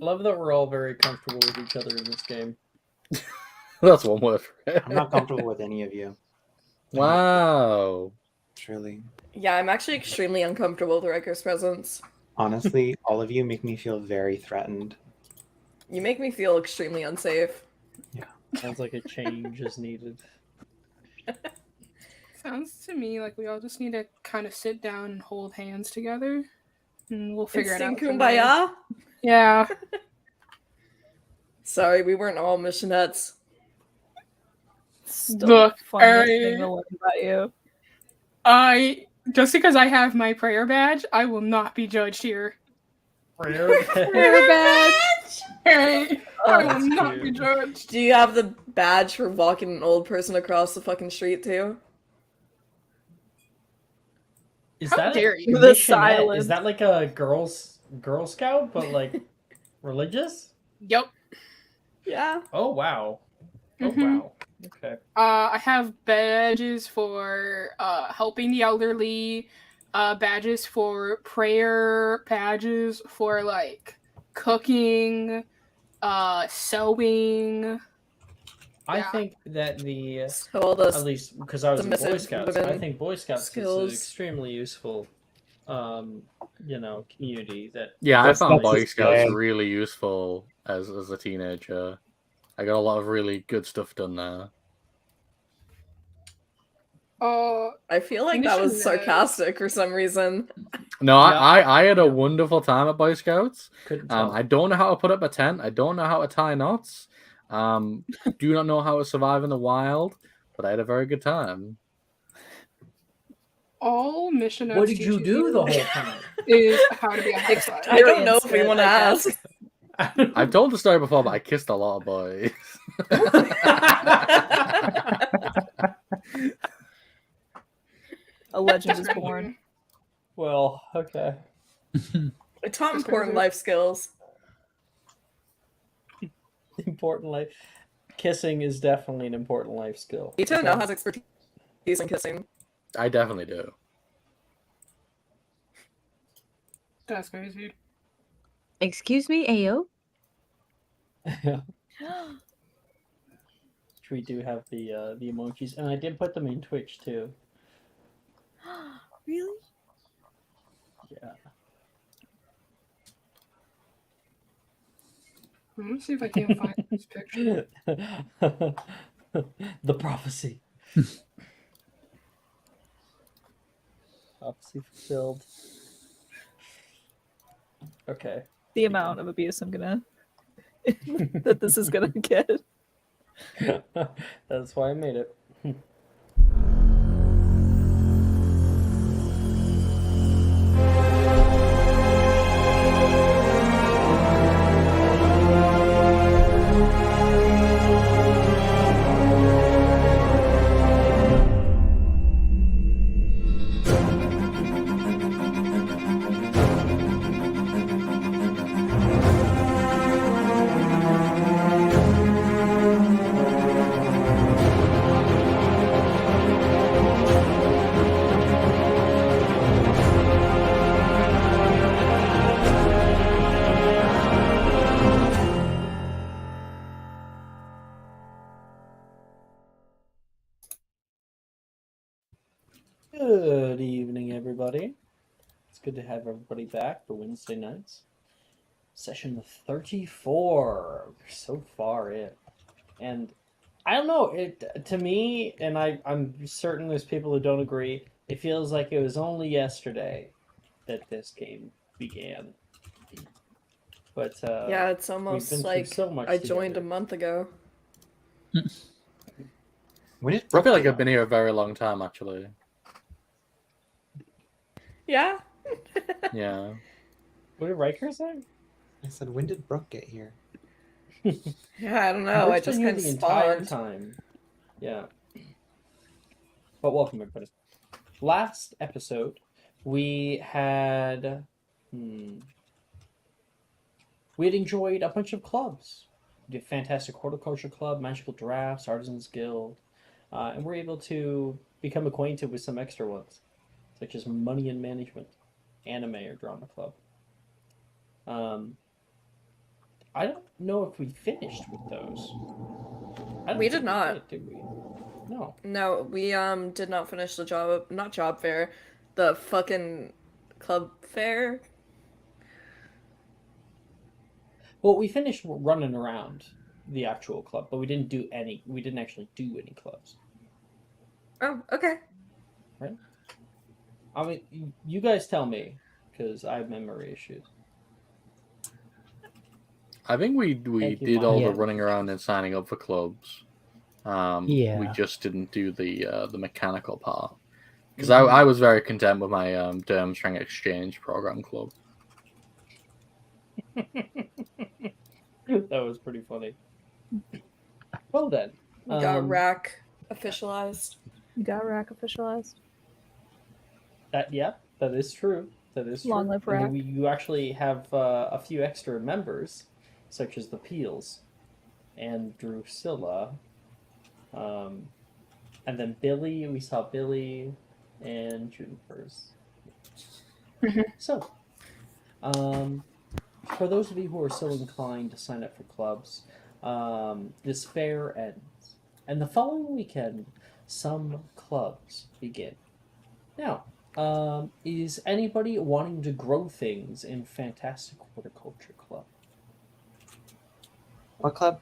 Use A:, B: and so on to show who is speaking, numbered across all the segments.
A: I love that we're all very comfortable with each other in this game.
B: That's one word for it.
C: I'm not comfortable with any of you.
B: Wow.
C: Truly.
D: Yeah, I'm actually extremely uncomfortable with Riker's presence.
C: Honestly, all of you make me feel very threatened.
D: You make me feel extremely unsafe.
A: Sounds like a change is needed.
E: Sounds to me like we all just need to kind of sit down and hold hands together, and we'll figure it out.
D: Instant kumbaya?
E: Yeah.
D: Sorry, we weren't all missionettes.
F: Still
E: Look,
F: the funniest thing to learn about you.
E: Just because I have my prayer badge, I will not be judged here.
A: Prayer
E: Prayer badge. Hey, I will
A: that's
E: not
A: cute.
E: be judged.
D: Do you have the badge for walking an old person across the fucking street too?
A: Is
E: How
A: that
E: dare you?
F: The
A: missionette?
F: silence.
A: Is that like a Girl Scout, but like religious?
E: Yep.
D: Yeah.
A: Oh wow. Oh
E: Mhm.
A: wow. Okay.
E: I have badges for helping the elderly, badges for prayer, badges for like cooking, sewing.
A: I
E: Yeah.
A: think that the
D: So all the
A: at least because I was in Boy
D: submissive
A: Scouts, I
D: women
A: think Boy Scouts is
D: skills.
A: an extremely useful, community that.
B: Yeah, I
C: That's
B: found
C: not
B: Boy
C: just
B: Scouts
C: good.
B: really useful as a teenager. I got a lot of really good stuff done there.
D: I feel like that was
E: Missionette.
D: sarcastic for some reason.
B: No,
A: Yeah.
B: I had a wonderful time at Boy Scouts.
A: Couldn't tell.
B: I don't know how to put up a tent. I don't know how to tie knots. Do not know how to survive in the wild, but I had a very good time.
E: All missionaries.
A: What did you do the whole time?
E: Is how to be a high five.
D: I don't know if we
F: Experience
D: want to
F: it, I guess.
D: ask.
B: I've told the story before, but I kissed a lot of boys.
F: A legend is born.
A: Well, okay.
D: It taught
E: That's
D: important
E: crazy.
D: life skills.
A: Important life. Kissing is definitely an important life skill.
D: Ito now has expertise in kissing.
B: I definitely do.
E: That's crazy.
G: Excuse me, Ayo?
A: We do have the emojis, and I did put them in Twitch too.
F: Really?
A: Yeah.
E: Let me see if I can find this picture.
A: The prophecy. Prophecy fulfilled. Okay.
F: The amount of abuse I'm gonna that this is gonna get.
A: That's why I made it. Good evening, everybody. It's good to have everybody back for Wednesday nights. Session 34. We're so far in. And I don't know, it to me, and I'm certain there's people who don't agree, it feels like it was only yesterday that this game began. But
D: Yeah, it's
A: we've
D: almost
A: been through
D: like
A: so much
D: I joined a
A: together.
D: month ago.
C: When did
B: I
C: Brooke
B: feel like
C: get
B: I've been here a very long time, actually.
D: Yeah.
B: Yeah.
A: What did Riker say?
C: I said, when did Brooke get here?
D: Yeah, I don't know. I
A: Brooke's
D: just
A: been here
D: kind of
A: the entire
D: spawned.
A: time. Yeah. But welcome, everybody. Last episode, we had enjoyed a bunch of clubs. We did Fantastic Horticulture Club, Magical Drafts, Artisans Guild, and we're able to become acquainted with some extra ones, such as Money and Management, Anime or Drama Club. I don't know if we finished with those. I don't
D: We
A: think
D: did not.
A: did we? No.
D: No, we did not finish the not job fair, the fucking club fair.
A: Well, we finished running around the actual club, but we didn't do any. We didn't actually do any clubs,
D: Oh, okay.
A: right? I mean, you guys tell me, because I have memory issues.
B: I think we
A: Thank you,
B: did all
H: Maya.
B: the running around and signing up for clubs. We
H: Yeah.
B: just didn't do the mechanical part because
A: Mhm.
B: I was very content with my Durmstrang Exchange program club.
A: That was pretty funny. Well then,
D: We got rack officialized.
F: Got rack officialized.
A: that is true. That is
F: Long
A: true.
F: live
A: And then
F: Rack.
A: you actually have a few extra members, such as the Peels and Drusilla, and then Billy. We saw Billy and Juniper's. So, for those of you who are so inclined to sign up for clubs, this fair ends, and the following weekend, some clubs begin. Now, is anybody wanting to grow things in Fantastic Horticulture Club?
C: What club?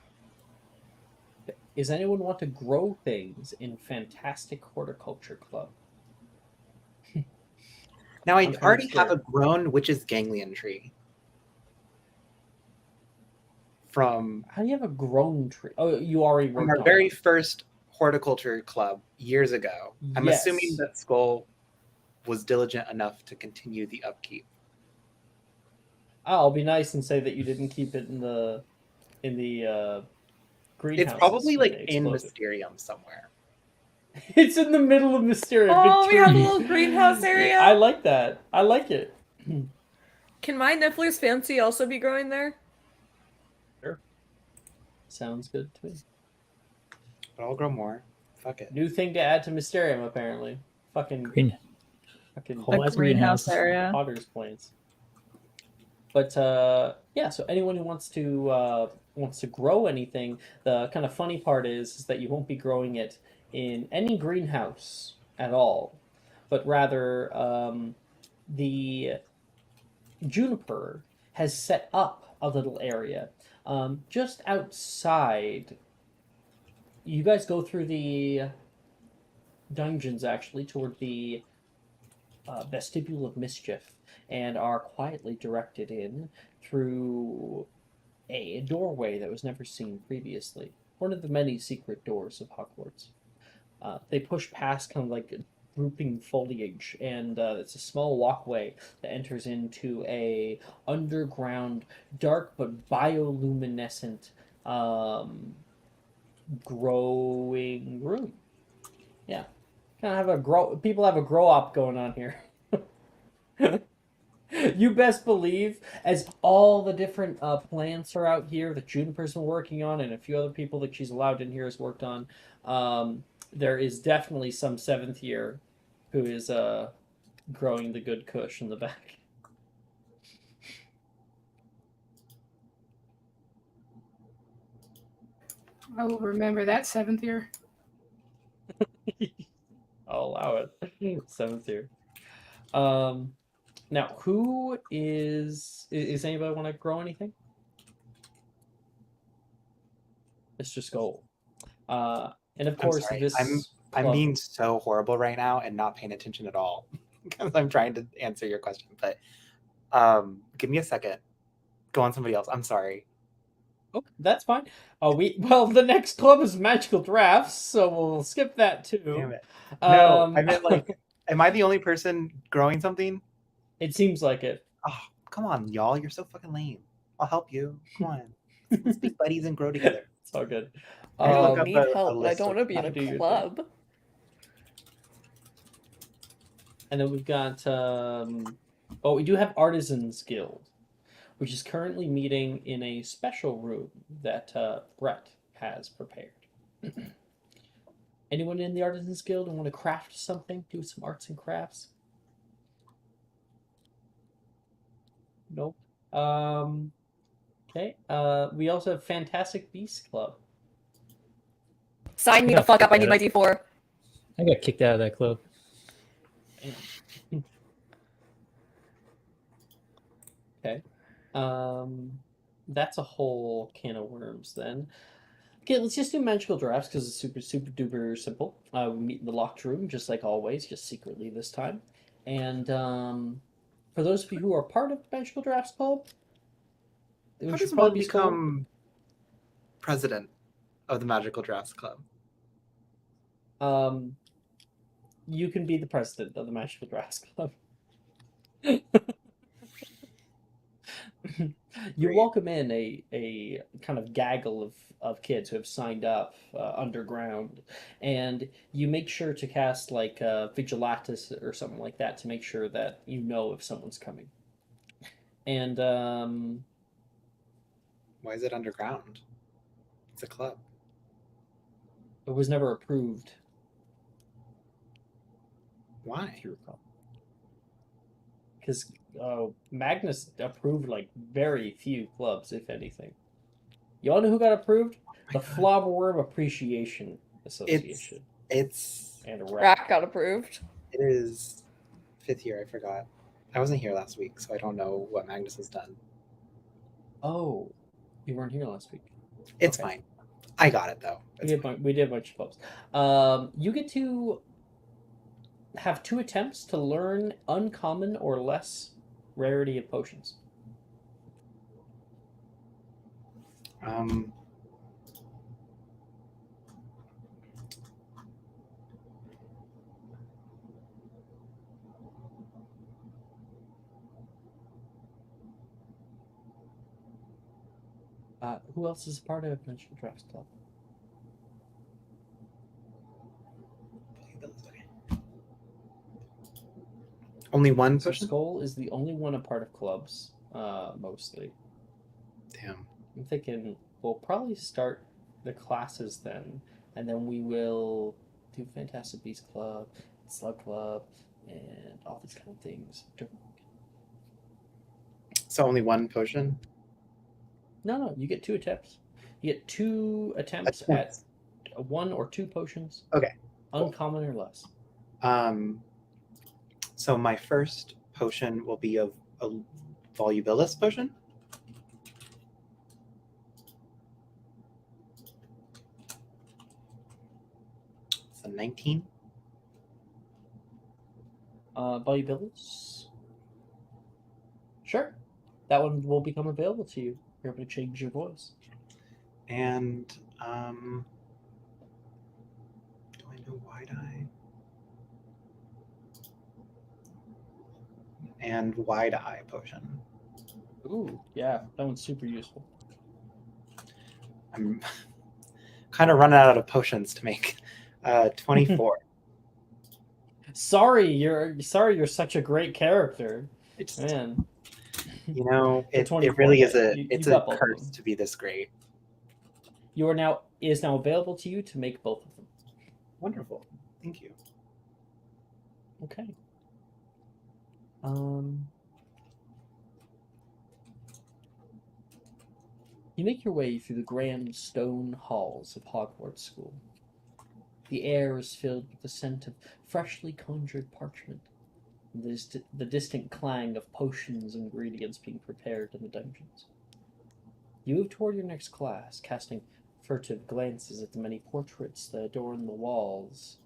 A: Is anyone want to grow things in Fantastic Horticulture Club?
C: Now I
A: I'm kinda
C: already have a
A: scared.
C: grown witch's ganglion tree. From
A: How do you have a grown tree? Oh, you already worked
C: our
A: on
C: very
A: one.
C: first horticulture club years ago. I'm
A: Yes.
C: assuming that Skull was diligent enough to continue the upkeep.
A: I'll be nice and say that you didn't keep it in the greenhouse.
C: It's probably like in Mysterium somewhere.
A: It's in the middle of Mysterium.
D: Oh, we have a
A: between-
D: little greenhouse area.
A: I like that. I like it.
D: Can my Niffler's Fancy also be growing there?
A: Sounds good to me.
C: But I'll grow more. Fuck it.
A: New thing to add to Mysterium, apparently. Fucking
H: Green.
A: fucking
H: Whole ass greenhouse.
F: area.
A: Potter's plants. But yeah, so anyone who wants to grow anything, the kind of funny part is that you won't be growing it in any greenhouse at all, but rather the Juniper has set up a little area just outside. You guys go through the dungeons actually toward the vestibule of mischief and are quietly directed in through a doorway that was never seen previously. One of the many secret doors of Hogwarts. They push past kind of like drooping foliage, and it's a small walkway that enters into a underground, dark but bioluminescent growing room. Yeah, kind of have a grow. People have a grow up going on here. You best believe, as all the different plants are out here that Juniper's been working on, and a few other people that she's allowed in here has worked on, there is definitely some 7th year who is growing the good kush in the back.
E: I will remember that 7th year.
A: I'll allow it. 7th year. Now, who is anybody want to grow anything? Mr. Skull. And of course,
C: sorry,
A: this
C: I'm
A: club-
C: being so horrible right now and not paying attention at all because I'm trying to answer your question. But give me a second. Go on, somebody else. I'm sorry.
A: Oh, that's fine. The next club is magical drafts, so we'll skip that too.
C: Damn it. No,
A: Um,
C: I meant like, am I the only person growing something?
A: It seems like it.
C: Oh, come on, y'all. You're so fucking lame. I'll help you. Come on. Let's be buddies and grow together.
A: It's all good.
C: I
D: I
C: look
D: don't
C: up
D: need
C: a
D: help, but I
C: list
D: don't
C: of-
D: want to be in
A: do your
D: a
A: thing.
D: club.
A: And then we've got we do have Artisans Guild, which is currently meeting in a special room that Brett has prepared. Anyone in the Artisans Guild who want to craft something, do some arts and crafts? Nope. Okay. We also have Fantastic Beasts Club.
D: Sign me the fuck up. I need my D4.
H: I got kicked out of that club.
A: Damn. Okay. That's a whole can of worms then. Okay, let's just do magical drafts because it's super, super duper simple. We meet in the locked room, just like always, just secretly this time. And for those of you who are part of the Magical Drafts Club, it
C: How
A: should
C: does
A: probably
C: one
A: be school.
C: become president of the Magical Drafts Club?
A: You can be the president of the Magical Drafts Club. You
C: Great.
A: welcome in a kind of gaggle of kids who have signed up underground, and you make sure to cast like Vigilatus or something like that to make sure that you know if someone's coming. And
C: Why is it underground? It's a club.
A: it was never approved,
C: Why?
A: if you recall. Because Magnus approved like very few clubs, if anything. You all know who got approved? The Flobberworm Appreciation Association.
C: It's
A: And
D: Rack got approved.
C: it is 5th year. I forgot. I wasn't here last week, so I don't know what Magnus has done.
A: Oh, you weren't here last week.
C: It's
A: Okay.
C: fine. I got it though.
A: We
C: It's
A: did a bunch of clubs. You get to have 2 attempts to learn uncommon or less rarity of potions.
C: fine.
A: Who else is part of Magical Drafts Club?
C: Only one
A: So
C: potion?
A: Skull is the only one a part of clubs, mostly.
C: Damn.
A: I'm thinking we'll probably start the classes then, and then we will do Fantastic Beasts Club, Slug Club, and all these kind of things.
C: So only one potion?
A: No, you get 2 attempts. You get 2 attempts at 1 or 2 potions.
C: Okay. Cool.
A: Uncommon or less.
C: So my first potion will be a Volubilis potion. It's a 19.
A: Volubilis. Sure. That one will become available to you. You're able to change your voice.
C: And do I know Wide Eye? And Wide Eye potion.
A: Ooh, yeah, that one's super useful.
C: I'm kind of running out of potions to make. 24.
A: Sorry, you're such a great character,
C: It's,
A: man.
C: you know,
A: The
C: it
A: 24,
C: really is
A: yeah,
C: a
A: you
C: it's
A: got
C: a
A: both of
C: curse
A: them.
C: to be this great.
A: Is now available to you to make both of them.
C: Wonderful. Thank you.
A: Okay. You make your way through the grand stone halls of Hogwarts School. The air is filled with the scent of freshly conjured parchment, and the distant clang of potions and ingredients being prepared in the dungeons. You move toward your next class, casting furtive glances at the many portraits that adorn the walls.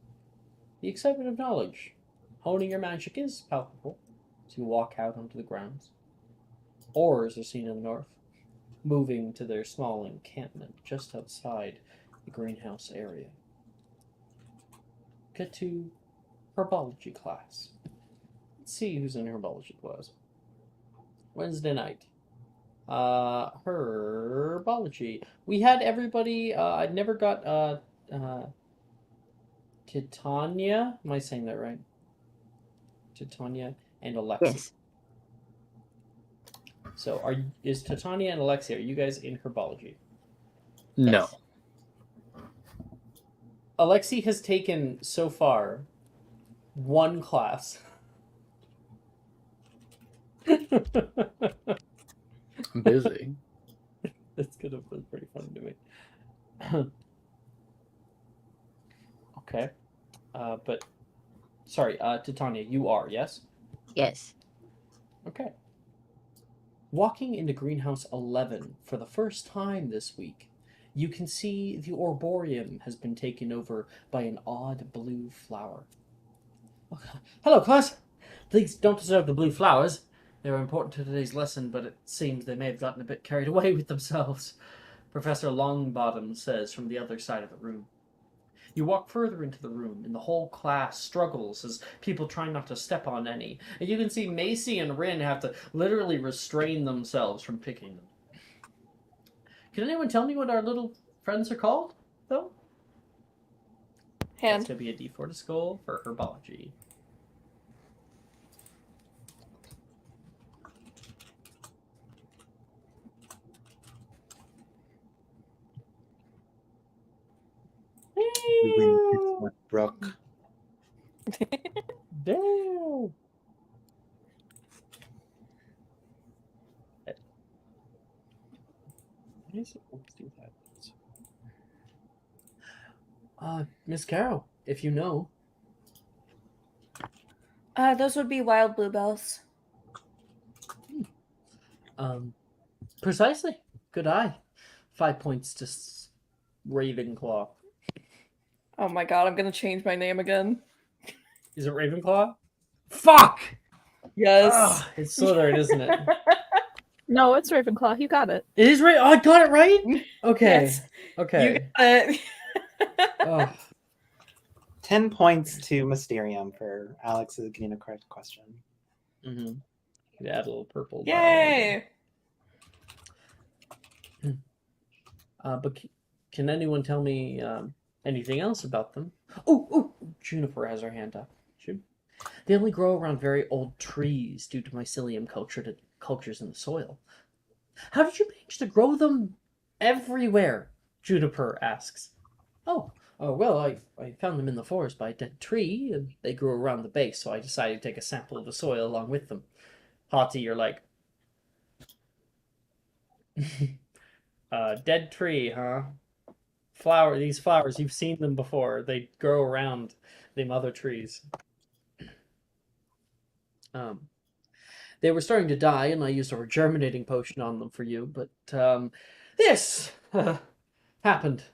A: The excitement of knowledge, honing your magic, is palpable as you walk out onto the grounds. Oars are seen in the north, moving to their small encampment just outside the greenhouse area. Get to herbology class. Let's see who's in herbology class. Wednesday night. Herbology. We had everybody. I never got Titania. Am I saying that right? Titania and Alexi.
G: Yes.
A: So is Titania and Alexi, are you guys in herbology?
B: No.
G: Yes.
A: Alexi has taken so far 1 class.
B: I'm busy.
A: That's gonna be pretty funny to me. Okay. But sorry, Titania, you are, yes?
G: Yes.
A: Okay. Walking into Greenhouse 11 for the first time this week, you can see the Arborium has been taken over by an odd blue flower. Hello, class! Please don't disturb the blue flowers. They were important to today's lesson, but it seems they may have gotten a bit carried away with themselves, Professor Longbottom says from the other side of the room. You walk further into the room, and the whole class struggles as people try not to step on any. And you can see Macy and Rin have to literally restrain themselves from picking them. Can anyone tell me what our little friends are called, though? That's
D: Hand.
A: going to be a D4 to skull for herbology.
C: You win this one, Brooke.
A: Damn. Why is it always do that? Miss Carol, if you know.
D: Those would be wild bluebells.
A: Precisely. Good eye. 5 points to Ravenclaw.
D: Oh my god, I'm gonna change my name again.
A: Is it Ravenclaw? Fuck!
D: Yes.
A: Ugh, it's Slytherin, isn't it?
F: No, it's Ravenclaw. You got it.
A: It is right. Oh, I got it right. Okay.
D: Yes.
A: Okay.
D: You got it.
A: Oh,
C: 10 points to Mysterium for Alex getting a correct question.
A: mm-hmm. Could add a little purple.
D: Yay!
A: But can anyone tell me anything else about them? Oh, Juniper has her hand up. Shoot. They only grow around very old trees due to mycelium cultures in the soil. How did you manage to grow them everywhere? Juniper asks. Oh, well, I found them in the forest by a dead tree, and they grew around the base, so I decided to take a sample of the soil along with them. Hati, you're like, dead tree, huh? These flowers, you've seen them before. They grow around them other trees. They were starting to die, and I used a regerminating potion on them for you, but this happened.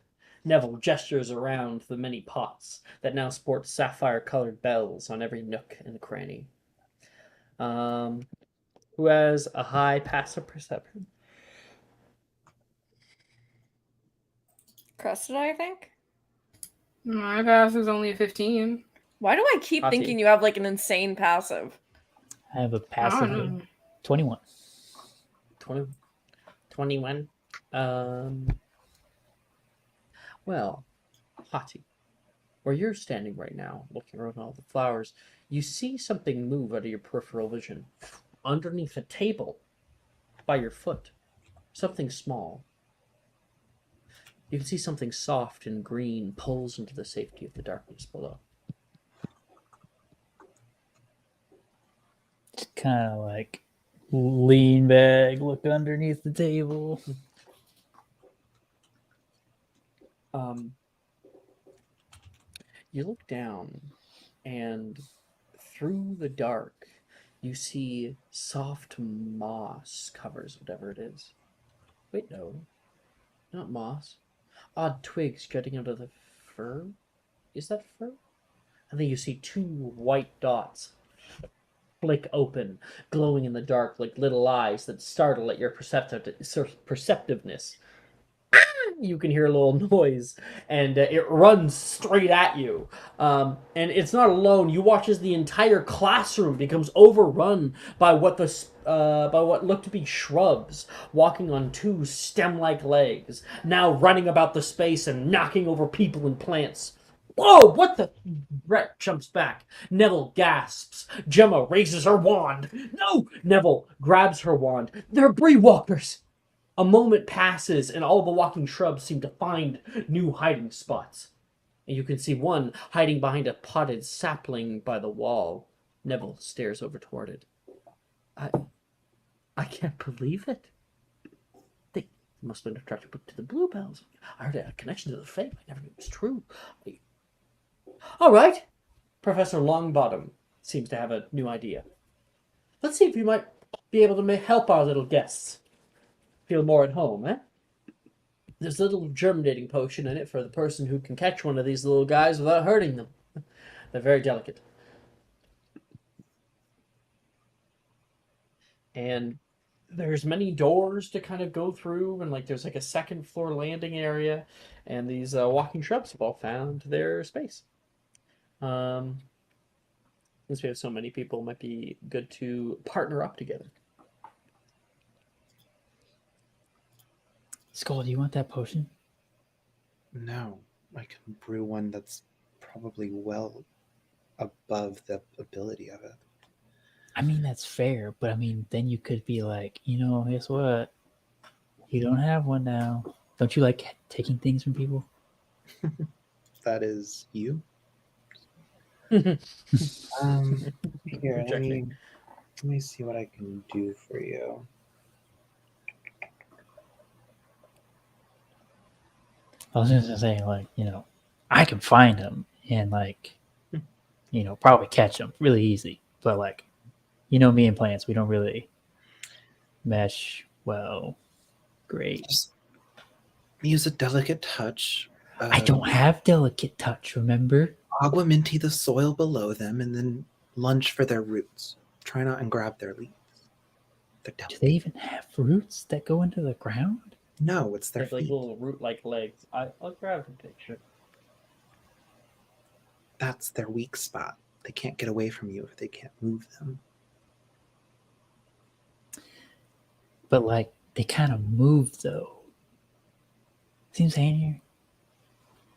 A: Neville gestures around the many pots that now sport sapphire-colored bells on every nook and cranny. Who has a high passive perception?
D: Crested, I think?
E: My pass is only a 15.
D: Why do I keep
A: Hati.
D: thinking you have like an insane passive?
H: I have a
E: I
H: passive
E: don't
H: of
E: know.
H: 21.
A: 21. Well, Hati, where you're standing right now, looking around all the flowers, you see something move out of your peripheral vision. Underneath a table, by your foot, something small. You can see something soft and green pulls into the safety of the darkness below.
H: Just kind of like lean back, look underneath the table.
A: You look down, and through the dark, you see soft moss covers whatever it is. Wait, no, not moss. Odd twigs jutting out of the fur. Is that fur? And then you see two white dots flick open, glowing in the dark like little eyes that startle at your perceptiveness. You can hear a little noise, and it runs straight at you. And it's not alone. You watch as the entire classroom becomes overrun by what look to be shrubs, walking on two stem-like legs, now running about the space and knocking over people and plants. Whoa, what the? Brett jumps back. Neville gasps. Gemma raises her wand. No! Neville grabs her wand. They're Bree Walkers! A moment passes, and all the walking shrubs seem to find new hiding spots. And you can see one hiding behind a potted sapling by the wall. Neville stares over toward it. I can't believe it. Must have been attracted to the bluebells. I heard it had a connection to the Fae. I never knew it was true. All right. Professor Longbottom seems to have a new idea. Let's see if you might be able to help our little guests feel more at home, eh? There's a little germinating potion in it for the person who can catch one of these little guys without hurting them. They're very delicate. And there's many doors to kind of go through, and like there's like a second floor landing area, and these walking shrubs have all found their space. Since we have so many people, it might be good to partner up together.
H: Skull, do you want that potion?
C: No, I can brew one that's probably well above the ability of it.
H: I mean, that's fair, but I mean, then you could be like, guess what? You don't have one now. Don't you like taking things from people?
C: That is you.
A: Projecting.
C: Here, let me see what I can do for you.
H: I was just saying, like, I can find him and, like, probably catch him really easy. But, like, me and plants, we don't really mesh well. Great.
C: Just use a delicate touch.
H: I don't have delicate touch, remember?
C: Augmenty the soil below them and then lunge for their roots. Try not and grab their leaves. They're
H: Do
C: delicate.
H: they even have roots that go into the ground?
C: No, it's their
A: They have like
C: feet.
A: little root-like legs. I'll grab a picture.
C: That's their weak spot. They can't get away from you if they can't move them.
H: But, like, they kind of move, though. See what I'm saying here?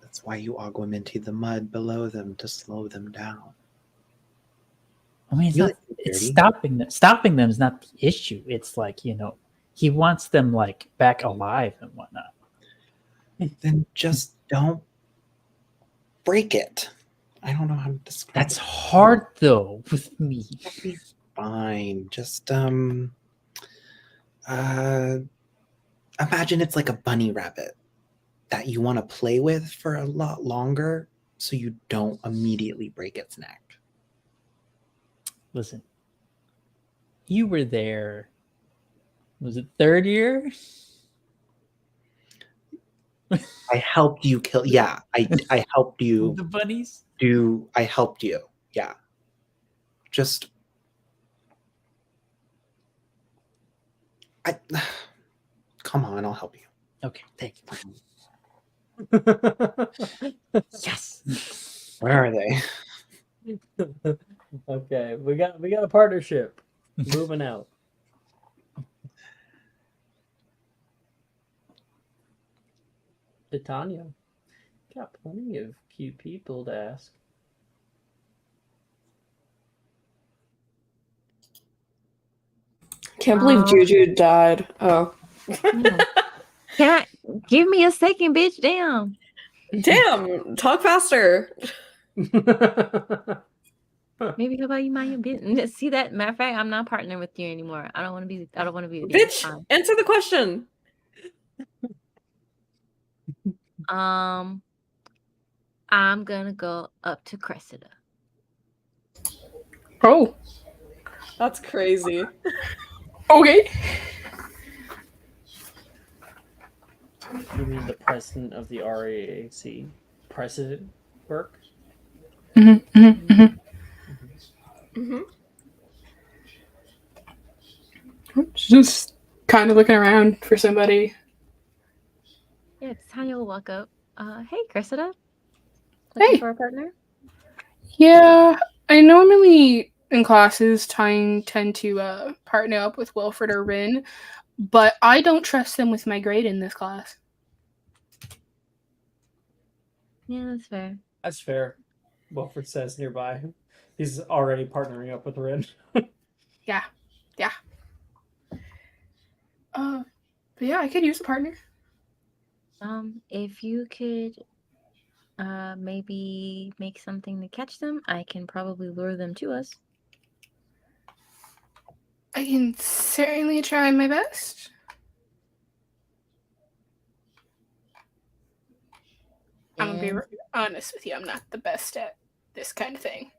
C: That's why you augmenty the mud below them to slow them down.
H: I mean, it's
C: dirty.
H: stopping them. Stopping them is not the issue. It's like, he wants them, like, back alive and whatnot.
C: Then just don't break it. I don't know how to describe
H: That's
C: it.
H: hard, though, with me.
C: It'll be fine. Just imagine it's like a bunny rabbit that you want to play with for a lot longer so you don't immediately break its neck.
H: Listen, you were there. Was it third year?
C: I helped you kill. Yeah, I helped you
H: The bunnies?
C: do. I helped you. Yeah. Just. Come on, I'll help you.
H: Okay, thank you. Yes.
C: Where are they?
A: Okay, we got a partnership. Moving out. Titania, got plenty of cute people to ask.
D: Can't believe Juju died. Oh.
G: Can I give me a second, bitch? Damn.
D: Damn, talk faster.
G: Maybe how about you mind your business? See that? Matter of fact, I'm not partnering with you anymore. I don't want to be.
D: Bitch, answer the question.
G: I'm gonna go up to Cressida.
E: Oh,
D: That's crazy.
E: okay.
A: You mean the president of the RAAC? President Burke?
E: Mm-hmm, mm-hmm, mm-hmm.
D: Mm-hmm.
E: Just kind of looking around for somebody.
G: Yeah, Tanya will walk up. Hey, Cressida.
E: Hey.
G: Looking for a partner?
E: Yeah, I normally in classes tend to partner up with Wilfred or Rin, but I don't trust them with my grade in this class.
G: Yeah, that's fair.
A: That's fair. Wilfred says nearby. He's already partnering up with Rin.
E: Yeah. But yeah, I could use a partner.
G: If you could maybe make something to catch them, I can probably lure them to us.
E: I can certainly try my best. I'm gonna be
G: And,
E: honest with you. I'm not the best at this kind of thing.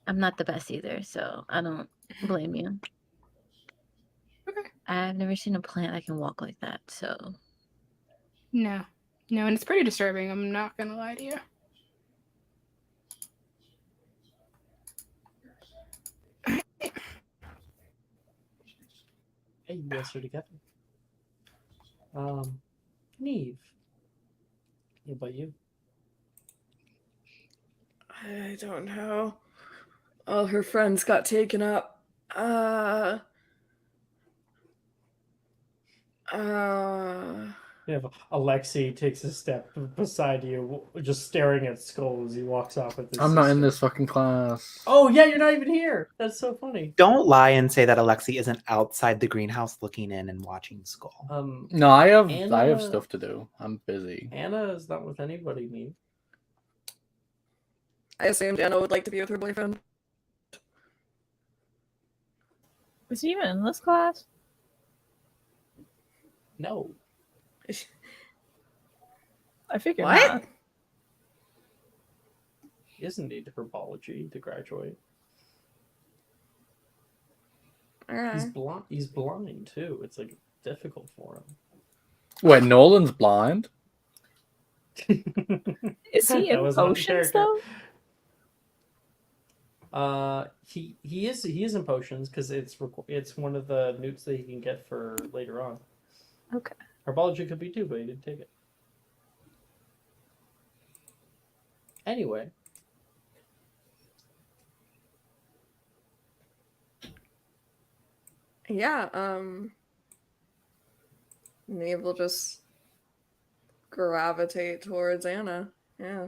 G: I'm not the best either, so I don't blame you.
E: Okay.
G: I've never seen a plant that can walk like that, so
E: No, and it's pretty disturbing. I'm not gonna lie to you.
A: Hey, you guys are together. Neve. What about you?
D: I don't know. All her friends got taken up.
A: You have Alexei takes a step beside you, just staring at Skull as he walks off with his
B: I'm not in
A: sister.
B: this fucking class.
A: Oh yeah, you're not even here. That's so funny.
C: Don't lie and say that Alexi isn't outside the greenhouse looking in and watching Skull.
B: No, I have
A: Anna-
B: stuff to do. I'm busy.
A: Anna is not with anybody, Neve.
D: I assumed Anna would like to be with her boyfriend.
F: Was he even in this class?
A: No.
F: I figured
D: What?
F: not.
A: He doesn't need herbology to graduate.
D: Alright.
A: He's blind too. It's like difficult for
B: Wait, Nolan's blind?
A: him.
F: Is he
A: That
F: in
A: was one
F: potions
A: character.
F: though?
A: He is in potions because it's one of the newts that he can get for later on.
F: Okay.
A: Herbology could be too, but he didn't take it. Anyway.
D: Yeah, Neve will just gravitate towards Anna. Yeah.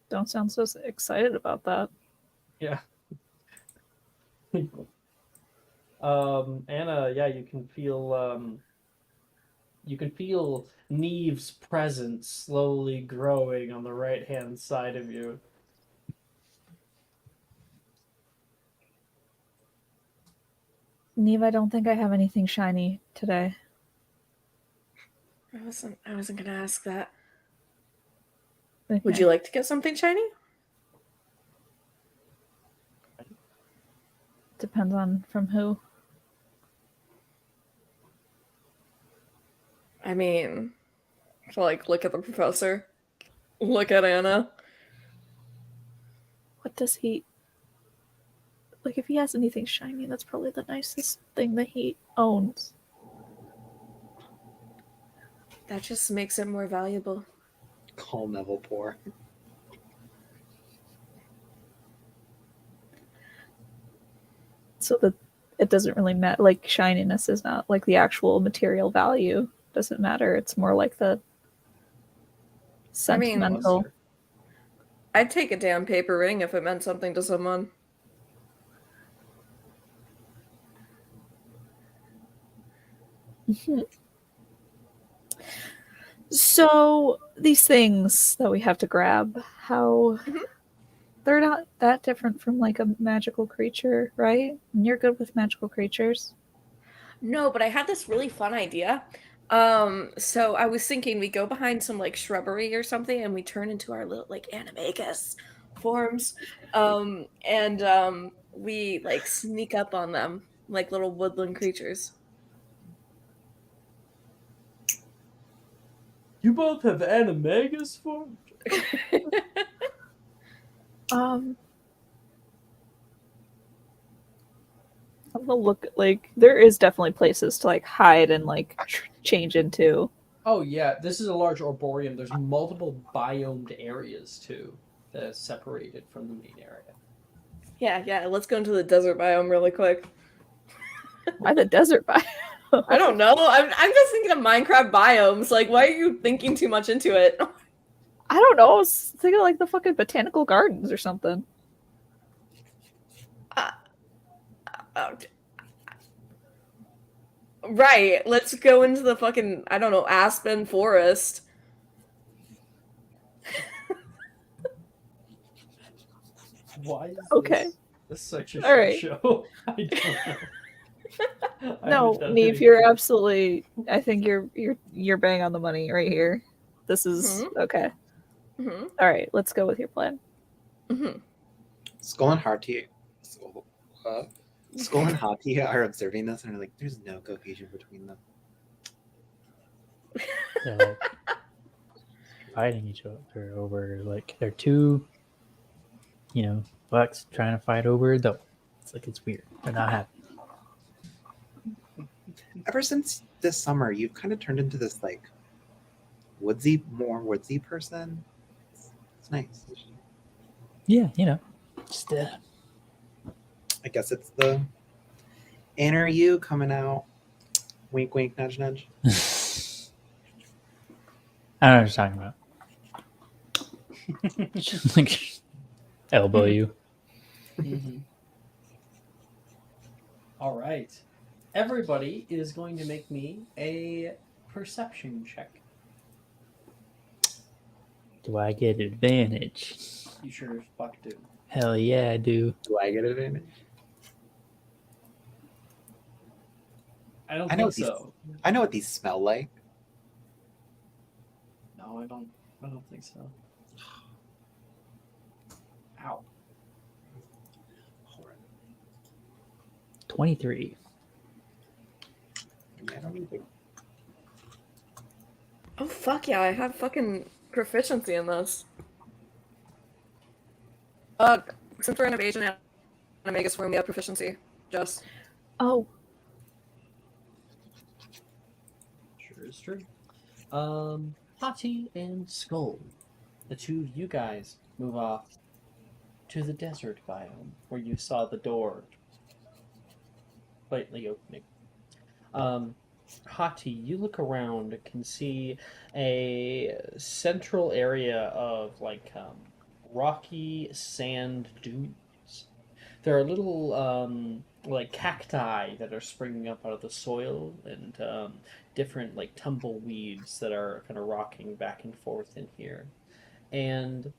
F: Don't sound so excited about that.
A: Yeah. Anna, yeah, you can feel Neve's presence slowly growing on the right hand side of you.
F: Neve, I don't think I have anything shiny today.
D: I wasn't gonna ask that.
F: Okay.
D: Would you like to get something shiny?
F: Depends on from who.
D: I mean, like, look at the professor. Look at Anna.
F: What does he like? If he has anything shiny, that's probably the nicest thing that he owns.
D: That just makes it more valuable.
C: Call Neville poor.
F: So that it doesn't really matter. Like shininess is not like the actual material value doesn't matter. It's more like the
D: I mean,
F: sentimental.
D: I'd take a damn paper ring if it meant something to someone.
F: Mhm. So these things that we have to grab, how they're not that different from like a magical creature, right? And you're good with magical creatures.
D: No, but I had this really fun idea. So I was thinking we go behind some like shrubbery or something and we turn into our little like animagus forms. And we like sneak up on them like little woodland creatures.
A: You both have animagus form?
F: I'm gonna look like there is definitely places to like hide and like change into.
A: Oh yeah, this is a large arboreum. There's multiple biomed areas too that are separated from the main area.
D: Yeah, let's go into the desert biome really quick.
F: Why the desert biome?
D: I don't know. I'm just thinking of Minecraft biomes. Like, why are you thinking too much into it?
F: I don't know. I was thinking like the fucking botanical gardens or something.
D: Right. Let's go into the fucking, I don't know, aspen forest.
A: Why is
F: Okay.
A: this such a
F: All right.
A: shit show? I don't know.
F: No, Neve, you're absolutely. I think you're bang on the money right here. This is okay.
D: Mm-hmm.
F: All right, let's go with your plan.
D: Mm-hmm.
C: Skull and Hati, Skull and Hati are observing this and are like, "There's no cohesion between them."
H: They're like fighting each other over like they're two, bucks trying to fight over a doe. It's like it's weird. They're not happy.
C: Ever since this summer, you've kind of turned into this like more woodsy person. It's nice.
H: Yeah, just
C: I guess it's the inner you coming out. Wink, wink, nudge, nudge.
H: I don't know what you're talking about. Just like elbow you.
A: Mm-hmm. All right. Everybody is going to make me a perception check.
H: Do I get advantage?
A: You sure as fuck do.
H: Hell yeah, I do.
C: Do I get advantage?
A: I don't
C: I know
A: think
C: what
A: so.
C: I know what these smell like.
A: No, I don't think so. Ow.
H: 23.
C: I don't even.
D: Oh fuck yeah! I have fucking proficiency in this. Since we're in evasion and Omega's form, we have proficiency. Just
F: Oh,
A: Sure is true. Hati and Skull, the two of you guys move off to the desert biome where you saw the door slightly opening. Hati, you look around and can see a central area of rocky sand dunes. There are little like cacti that are springing up out of the soil and different like tumbleweeds that are kind of rocking back and forth in here. And you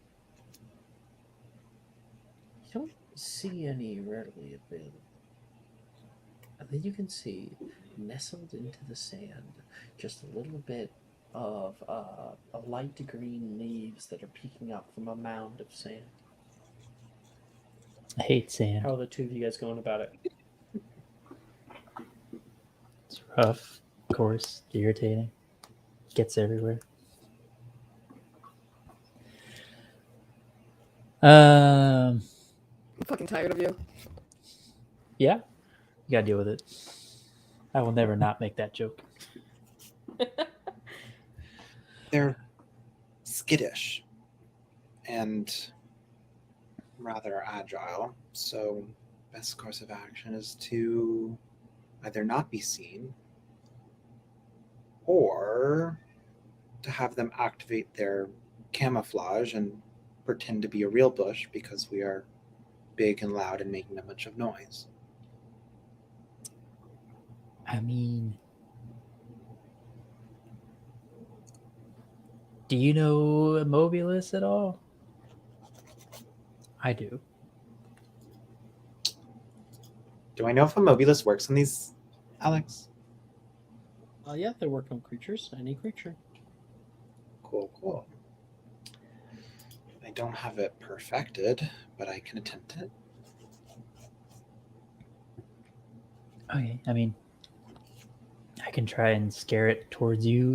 A: don't see any readily available. And then you can see, nestled into the sand, just a little bit of a light green leaves that are peeking up from a mound of sand.
H: I hate sand.
A: How are the two of you guys going about it?
H: It's rough, of course, irritating. Gets everywhere.
D: I'm fucking tired of you.
H: Yeah, you gotta deal with it. I will never not make that joke.
C: They're skittish and rather agile, so best course of action is to either not be seen or to have them activate their camouflage and pretend to be a real bush because we are big and loud and making a bunch of noise.
H: I mean, do you know Mobius at all? I do.
C: Do I know if a Mobius works on these, Alex?
A: Yeah, they work on creatures. Any creature.
C: Cool, cool. I don't have it perfected, but I can attempt it.
H: Okay, I mean, I can try and scare it towards you,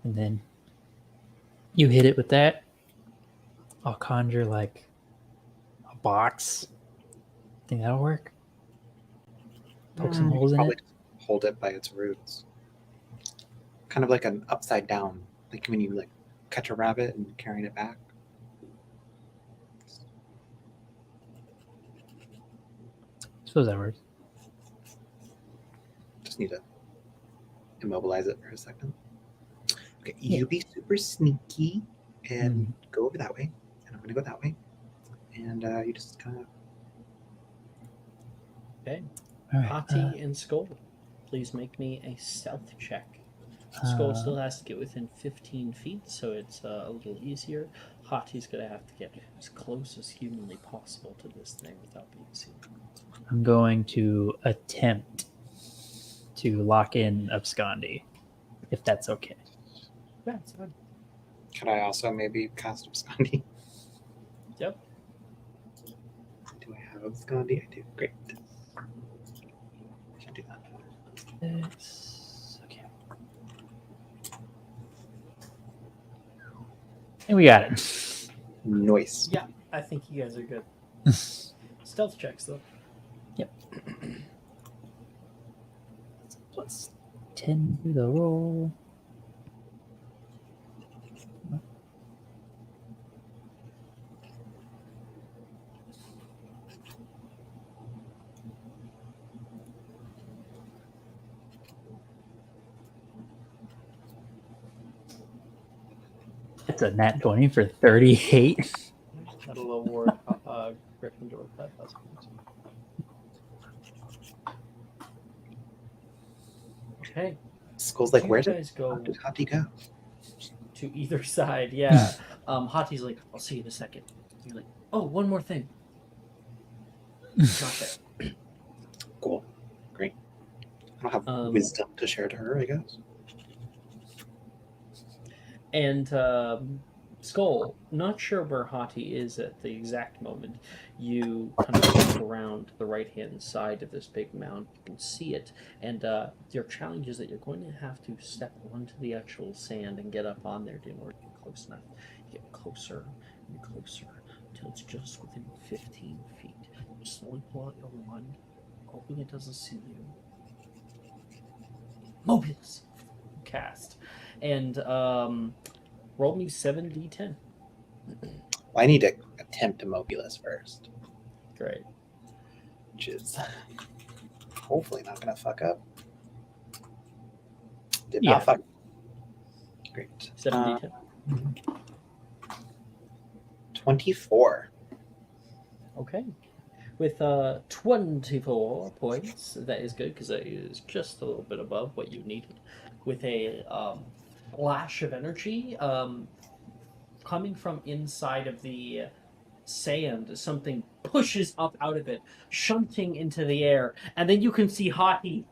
H: and then you hit it with that. I'll conjure like a box. Think that'll work? Poke some holes in
C: Probably
H: it.
C: just hold it by its roots. Kind of like an upside down, like when you like catch a rabbit and carrying it back.
H: Suppose that works.
C: Just need to immobilize it for a second. Okay,
H: Yeah.
C: you be super sneaky and go over that way, and I'm gonna go that way, and you just kind of.
A: Okay.
H: All right.
A: Hati and Skull, please make me a stealth check. Skull still has to get within 15 feet, so it's a little easier. Hati's going to have to get as close as humanly possible to this thing without being seen.
H: I'm going to attempt to lock in Abscondi, if that's okay.
A: Yeah, it's fine.
C: Could I also maybe cast Abscondi?
A: Yep.
C: Do I have Abscondi? I do. Great. Can do that.
H: Okay. And we got it.
C: Nice.
A: Yeah, I think you guys are good. Stealth checks, though.
H: Yep. Plus 10 to the roll. It's a nat 20 for 38.
A: That'll award Gryffindor 5,000 points. Okay.
C: Skull's like,
A: You
C: where's it?
A: guys go
C: How'd he go?
A: to either side. Yeah. Hati's like, I'll see you in a second. You're like, oh, one more thing. Not there.
C: Cool. Great. I don't have
A: Um,
C: wisdom to share to her, I guess.
A: And Skull, not sure where Hati is at the exact moment. You kind of walk around to the right-hand side of this big mound. You can see it, and your challenge is that you're going to have to step onto the actual sand and get up on there in order to get close enough. You get closer and closer until it's just within 15 feet. You slowly pull out your wand, hoping it doesn't see you. Mobius! Cast. And roll me 7d10.
C: Well, I need to attempt a Mobulus first,
A: Great.
C: which is hopefully not going to fuck up. Did
H: Yeah.
C: not fuck. Great.
A: 7d10.
C: 24.
A: Okay. With 24 points, that is good because that is just a little bit above what you needed. With a flash of energy coming from inside of the sand, something pushes up out of it, shunting into the air, and then you can see Hati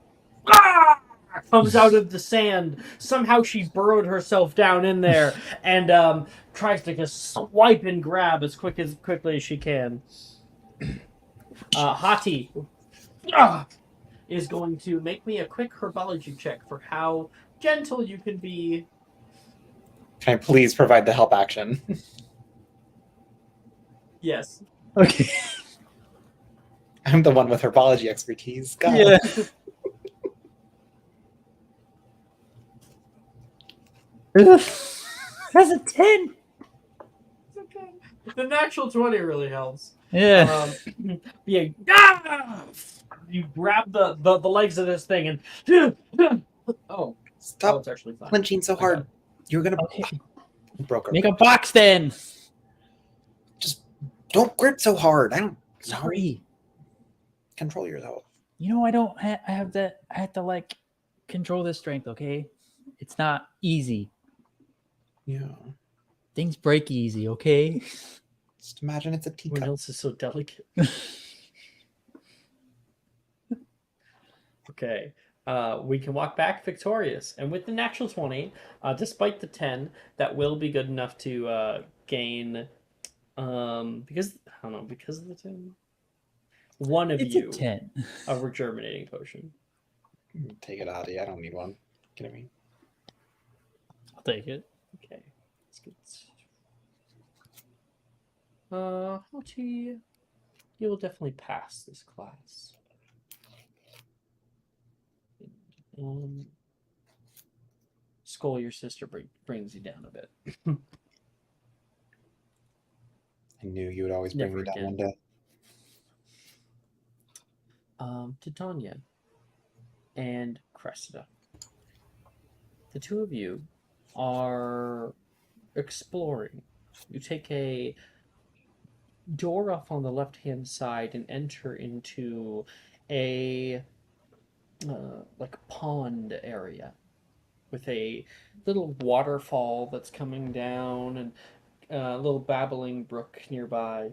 A: comes out of the sand. Somehow she burrowed herself down in there and tries to just swipe and grab as quickly as she can. Hati is going to make me a quick herbology check for how gentle you can be.
C: Can I please provide the help action?
A: Yes.
H: Okay.
C: I'm the one with herbology expertise. God.
H: Yeah. That's a 10.
A: It's okay. The natural 20 really helps.
H: Yeah.
A: Yeah. You grab the legs of this thing and oh,
C: Stop
A: it's actually fine.
C: clenching so hard. You're gonna
H: Okay.
C: broke her.
H: Make a box then.
C: Just don't grip so hard. I don't know.
H: Sorry.
C: Control yourself.
H: You know, I don't. I have that. I have to like control this strength. Okay, it's not easy.
C: Yeah.
H: Things break easy. Okay.
C: Just imagine it's a
A: What
C: teacup.
A: else is so delicate? Okay. We can walk back victorious. And with the natural 20, despite the 10, that will be good enough to gain because I don't know, because of the 10. One of
H: It's
A: you
H: a 10.
A: a regerminating potion.
C: Take it, Adi. I don't need one. Kidding me?
H: I'll take it.
A: Okay. Let's get Hoti, you will definitely pass this class. Skull, your sister brings you down a bit.
C: I knew you would always bring
A: Never
C: me down
A: again.
C: one day.
A: Titania and Cressida. The two of you are exploring. You take a door off on the left-hand side and enter into a like pond area. with a little waterfall that's coming down and a little babbling brook nearby.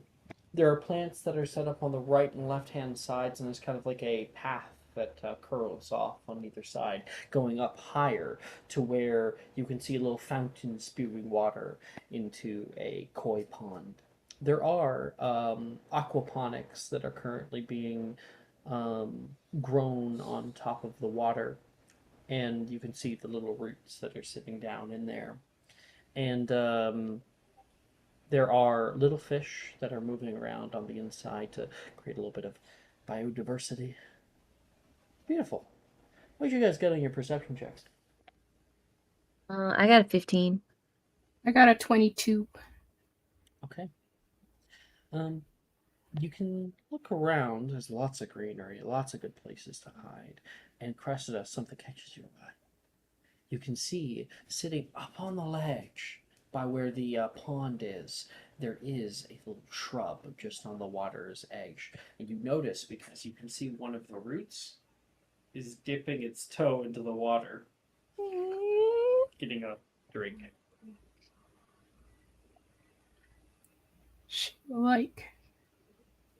A: There are plants that are set up on the right and left hand sides, and there's kind of like a path that curls off on either side, going up higher to where you can see a little fountain spewing water into a koi pond. There are aquaponics that are currently being grown on top of the water, and you can see the little roots that are sitting down in there. And there are little fish that are moving around on the inside to create a little bit of biodiversity. Beautiful. What did you guys get on your perception checks?
G: I got a 15.
E: I got a 22.
A: Okay. You can look around. There's lots of greenery, lots of good places to hide. And Cressida, something catches your eye. You can see sitting up on the ledge by where the pond is, there is a little shrub just on the water's edge. And you notice because you can see one of the roots is dipping its toe into the water, getting a drink.
E: She will, like,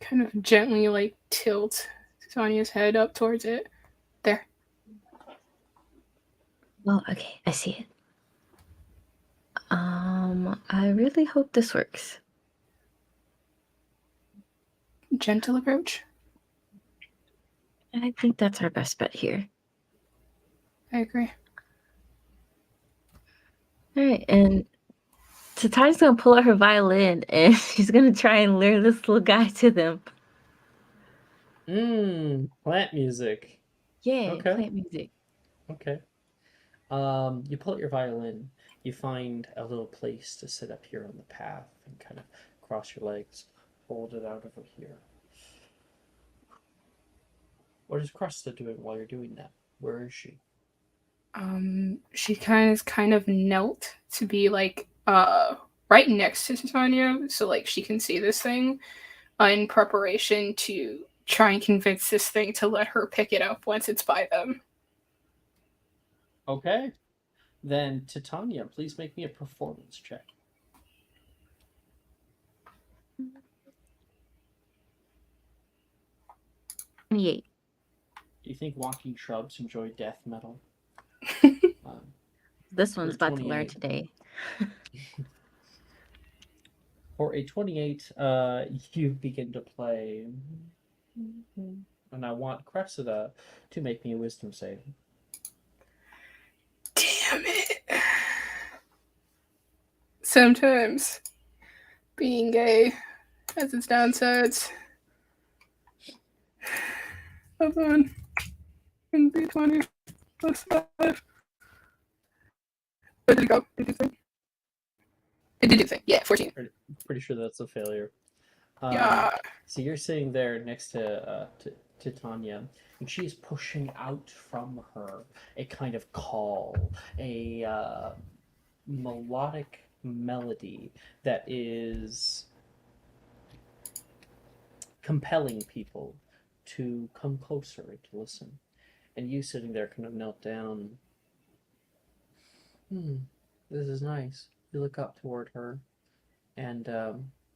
E: kind of gently, like, tilt Sonya's head up towards it. There.
G: Oh, okay, I see it. I really hope this works.
E: Gentle approach.
G: I think that's our best bet here.
E: I agree.
G: All right, and Tatani's gonna pull out her violin and she's gonna try and lure this little guy to them.
A: Plant music.
G: Yeah,
A: Okay.
G: plant music.
A: Okay. You pull out your violin. You find a little place to sit up here on the path and kind of cross your legs, hold it out over here. What is Cresta doing while you're doing that? Where is she?
E: She kind of knelt to be like right next to Titania, so like she can see this thing, in preparation to try and convince this thing to let her pick it up once it's by them.
A: Okay. Then Titania, please make me a performance check.
G: 28.
A: Do you think walking shrubs enjoy death metal?
G: This one's about to learn
A: 28.
G: today.
A: For a 28, you begin to play. And I want Cressida to make me a wisdom save.
E: Damn it. Sometimes being gay has its downsides. Hold on. And be 20 plus 5. Where did it go? Did you think? It did you think? Yeah, 14.
A: Pretty sure that's a failure.
E: Yeah.
A: So you're sitting there next to Tanya, and she's pushing out from her a kind of call, a melodic melody that is compelling people to come closer and to listen. And you sitting there kind of knelt down. This is nice. You look up toward her, and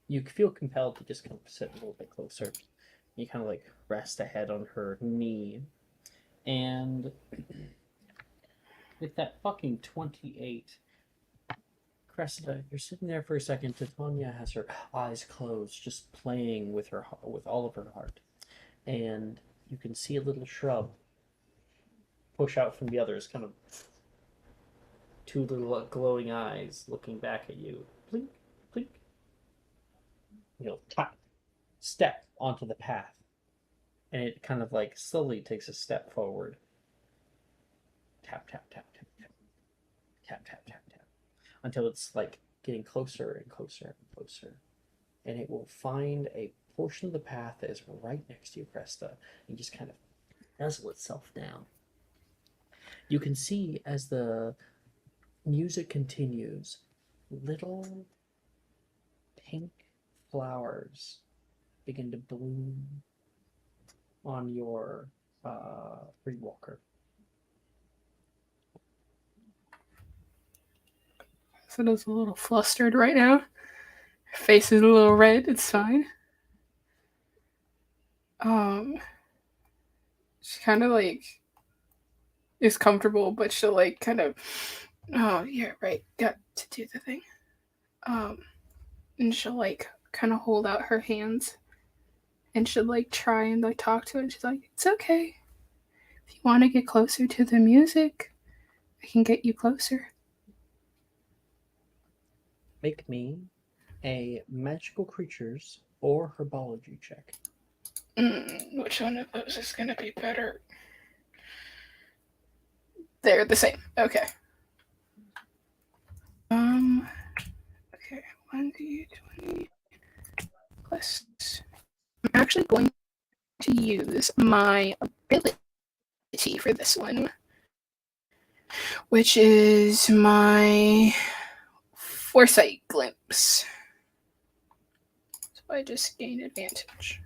A: you feel compelled to just kind of sit a little bit closer. You kind of like rest a head on her knee. And with that fucking 28, Cressida, you're sitting there for a second. Titania has her eyes closed, just playing with her, with all of her heart. And you can see a little shrub push out from the others, kind of two little glowing eyes looking back at you. Blink, blink. Tap, step onto the path. And it kind of like slowly takes a step forward. Tap, tap, tap, tap, tap. Tap, tap, tap, tap. Until it's like getting closer and closer and closer. And it will find a portion of the path that is right next to you, Cresta, and just kind of nuzzle itself down. You can see as the music continues, little pink flowers begin to bloom on your free walker.
E: Crassida's a little flustered right now. Her face is a little red. It's fine. She kind of like is comfortable, but she'll like kind of, oh yeah, right, got to do the thing. And she'll like kind of hold out her hands, and she'll like try and like talk to it. And she's like, "It's okay. If you want to get closer to the music, I can get you closer."
A: Make me a magical creatures or herbology check.
E: Which one of those is gonna be better? They're the same. Okay. Okay. 1d20 plus. I'm actually going to use my ability for this one, which is my foresight glimpse. So I just gained advantage.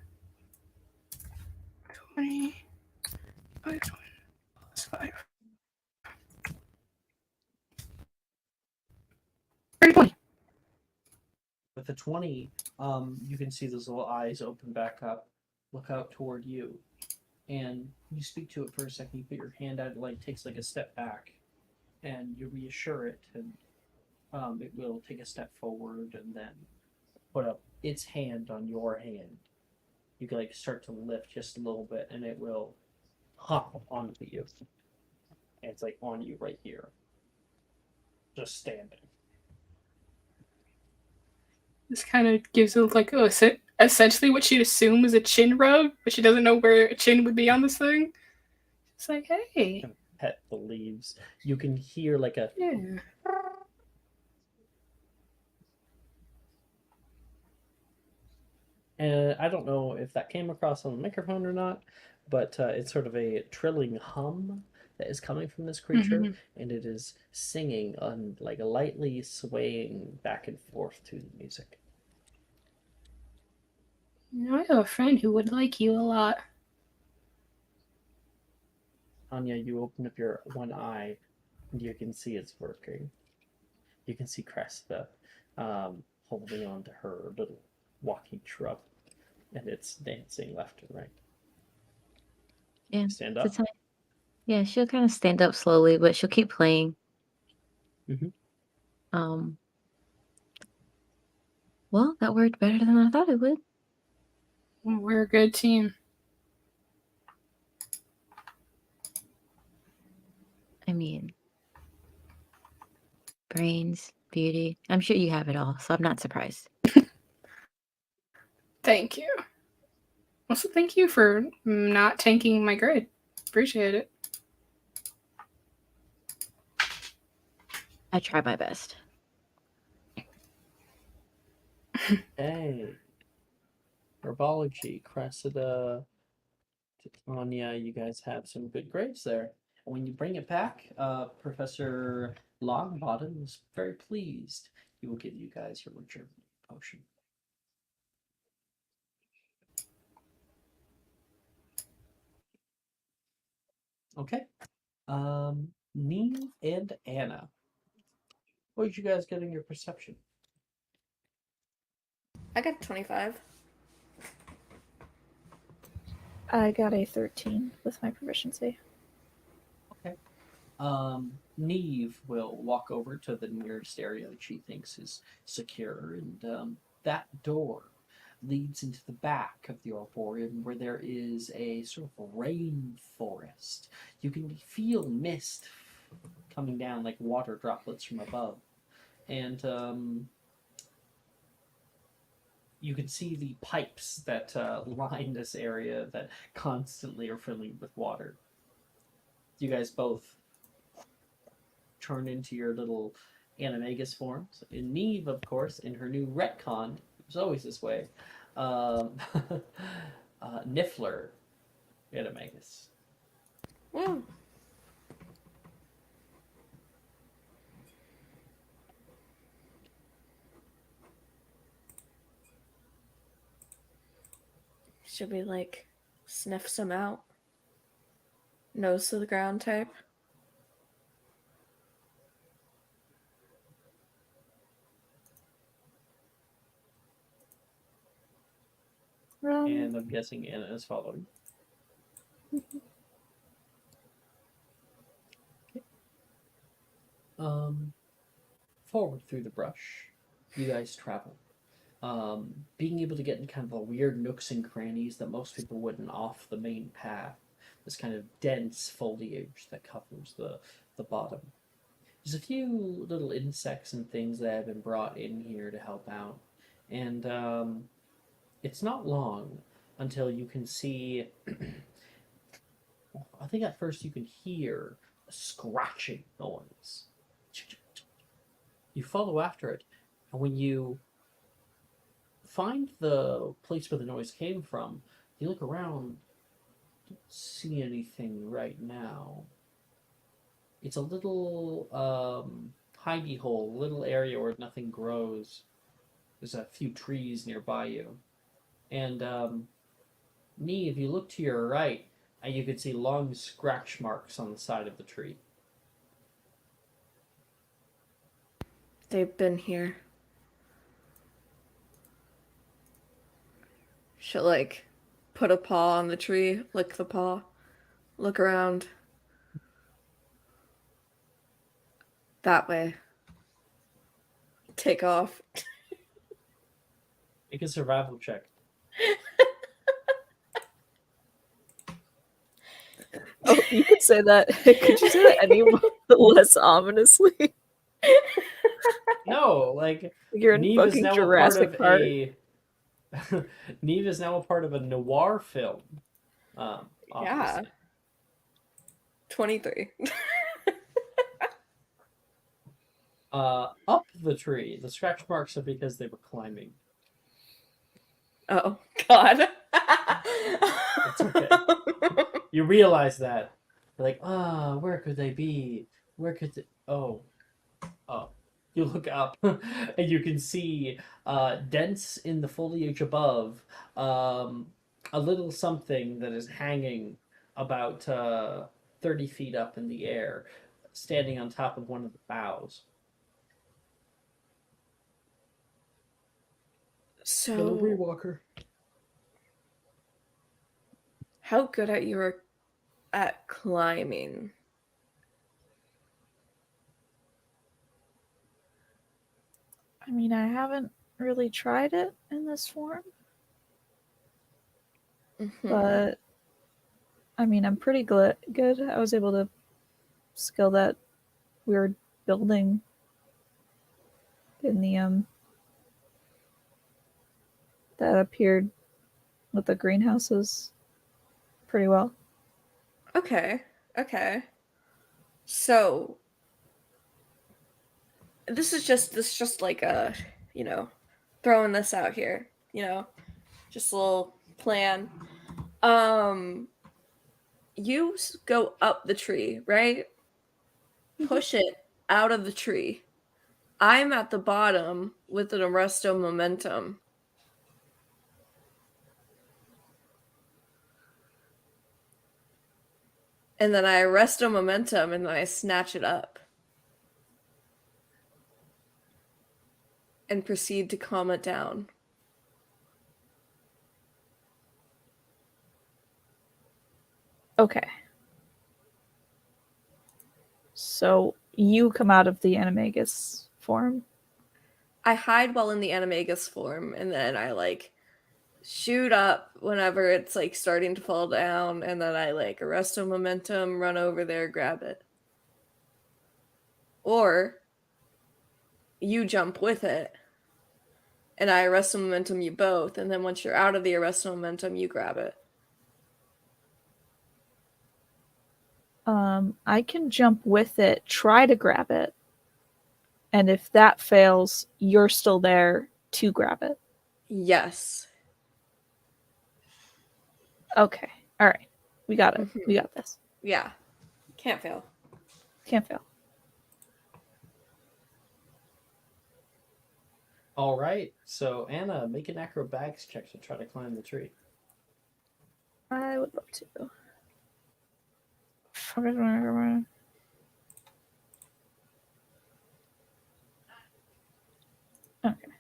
E: 20 plus 5. 20.
A: With a 20, you can see those little eyes open back up, look out toward you, and you speak to it for a second. You put your hand out, it like takes like a step back, and you reassure it, and it will take a step forward and then put up its hand on your hand. You can like start to lift just a little bit, and it will hop onto you. And it's like on you right here, just standing.
E: This kind of gives it like essentially what she'd assume is a chin rub, but she doesn't know where a chin would be on this thing. It's like, hey,
A: Pet the leaves. You can hear like a
E: yeah.
A: And I don't know if that came across on the microphone or not, but it's sort of a trilling hum that is coming from this creature, and it is singing on like lightly swaying back and forth to the music.
E: I have a friend who would like you a lot.
A: Anya, you open up your one eye, and you can see it's working. You can see Cressida holding on to her little walking shrub, and it's dancing left and right.
G: Yeah.
A: Stand up.
G: Yeah, she'll kind of stand up slowly, but she'll keep playing. Well, that worked better than I thought it would.
E: We're a good team.
G: I mean, brains, beauty. I'm sure you have it all, so I'm not surprised.
E: Thank you. Also, thank you for not tanking my grade. Appreciate it.
G: I try my best.
A: Hey. Herbology, Cressida, Titania, you guys have some good grades there. And when you bring it back, Professor Longbottom is very pleased. He will give you guys your rejuvenate potion. Okay. Neve and Anna. What did you guys get in your perception?
D: I got 25.
F: I got a 13 with my proficiency.
A: Okay. Neve will walk over to the nearest area that she thinks is secure, and that door leads into the back of the Arboretum where there is a sort of rainforest. You can feel mist coming down like water droplets from above. And you can see the pipes that line this area that constantly are filling with water. You guys both turn into your little animagus forms. And Neve, of course, in her new retcon, it was always this way, Niffler animagus.
D: Woo. Should we like sniff some out? Nose to the ground type?
A: and I'm guessing Anna is following. Forward through the brush, you guys travel. Being able to get in kind of the weird nooks and crannies that most people wouldn't off the main path. This kind of dense foliage that covers the bottom. There's a few little insects and things that have been brought in here to help out. And it's not long until you can see. I think at first you can hear a scratching noise. You follow after it, and when you find the place where the noise came from, you look around, don't see anything right now. It's a little hidey hole, little area where nothing grows. There's a few trees nearby you. And me, if you look to your right, you can see long scratch marks on the side of the tree.
D: They've been here. She'll like put a paw on the tree, lick the paw, look around. That way. Take off.
A: Make a survival check.
F: Oh, you could say that. Could you say that any less ominously?
A: No, like
F: You're in
A: Neve is
F: fucking
A: now
F: Jurassic
A: a
F: Park.
A: part of a Neve is now a part of a noir film.
D: Yeah.
A: Obviously.
D: 23.
A: Up the tree. The scratch marks are because they were climbing.
D: Oh, God.
A: It's okay. You realize that. You're like, where could they be? Where could they... Oh. You look up, and you can see, dense in the foliage above, a little something that is hanging about 30 feet up in the air, standing on top of one of the boughs.
D: So,
A: Rewalker.
D: how good at you are at climbing?
F: I mean, I haven't really tried it in this form, but I mean, I'm pretty good. I was able to scale that weird building in the that appeared with the greenhouses pretty well.
D: Okay. So, this is just like a, throwing this out here, just a little plan. You go up the tree, right? Push it out of the tree. I'm at the bottom with an arresto momentum. And then I arresto momentum and then I snatch it up. And proceed to calm it down.
F: Okay. So you come out of the animagus form.
D: I hide while in the animagus form, and then I shoot up whenever it's starting to fall down, and then I arresto momentum, run over there, grab it. Or you jump with it, and I arresto momentum you both, and then once you're out of the arresto momentum, you grab it.
F: I can jump with it, try to grab it, and if that fails, you're still there to grab it.
D: Yes.
F: Okay. All right. We got it. We got this.
D: Yeah. Can't fail.
F: Can't fail.
A: All right. So Anna, make an acrobatics check to try to climb the tree.
F: I would love to. Okay.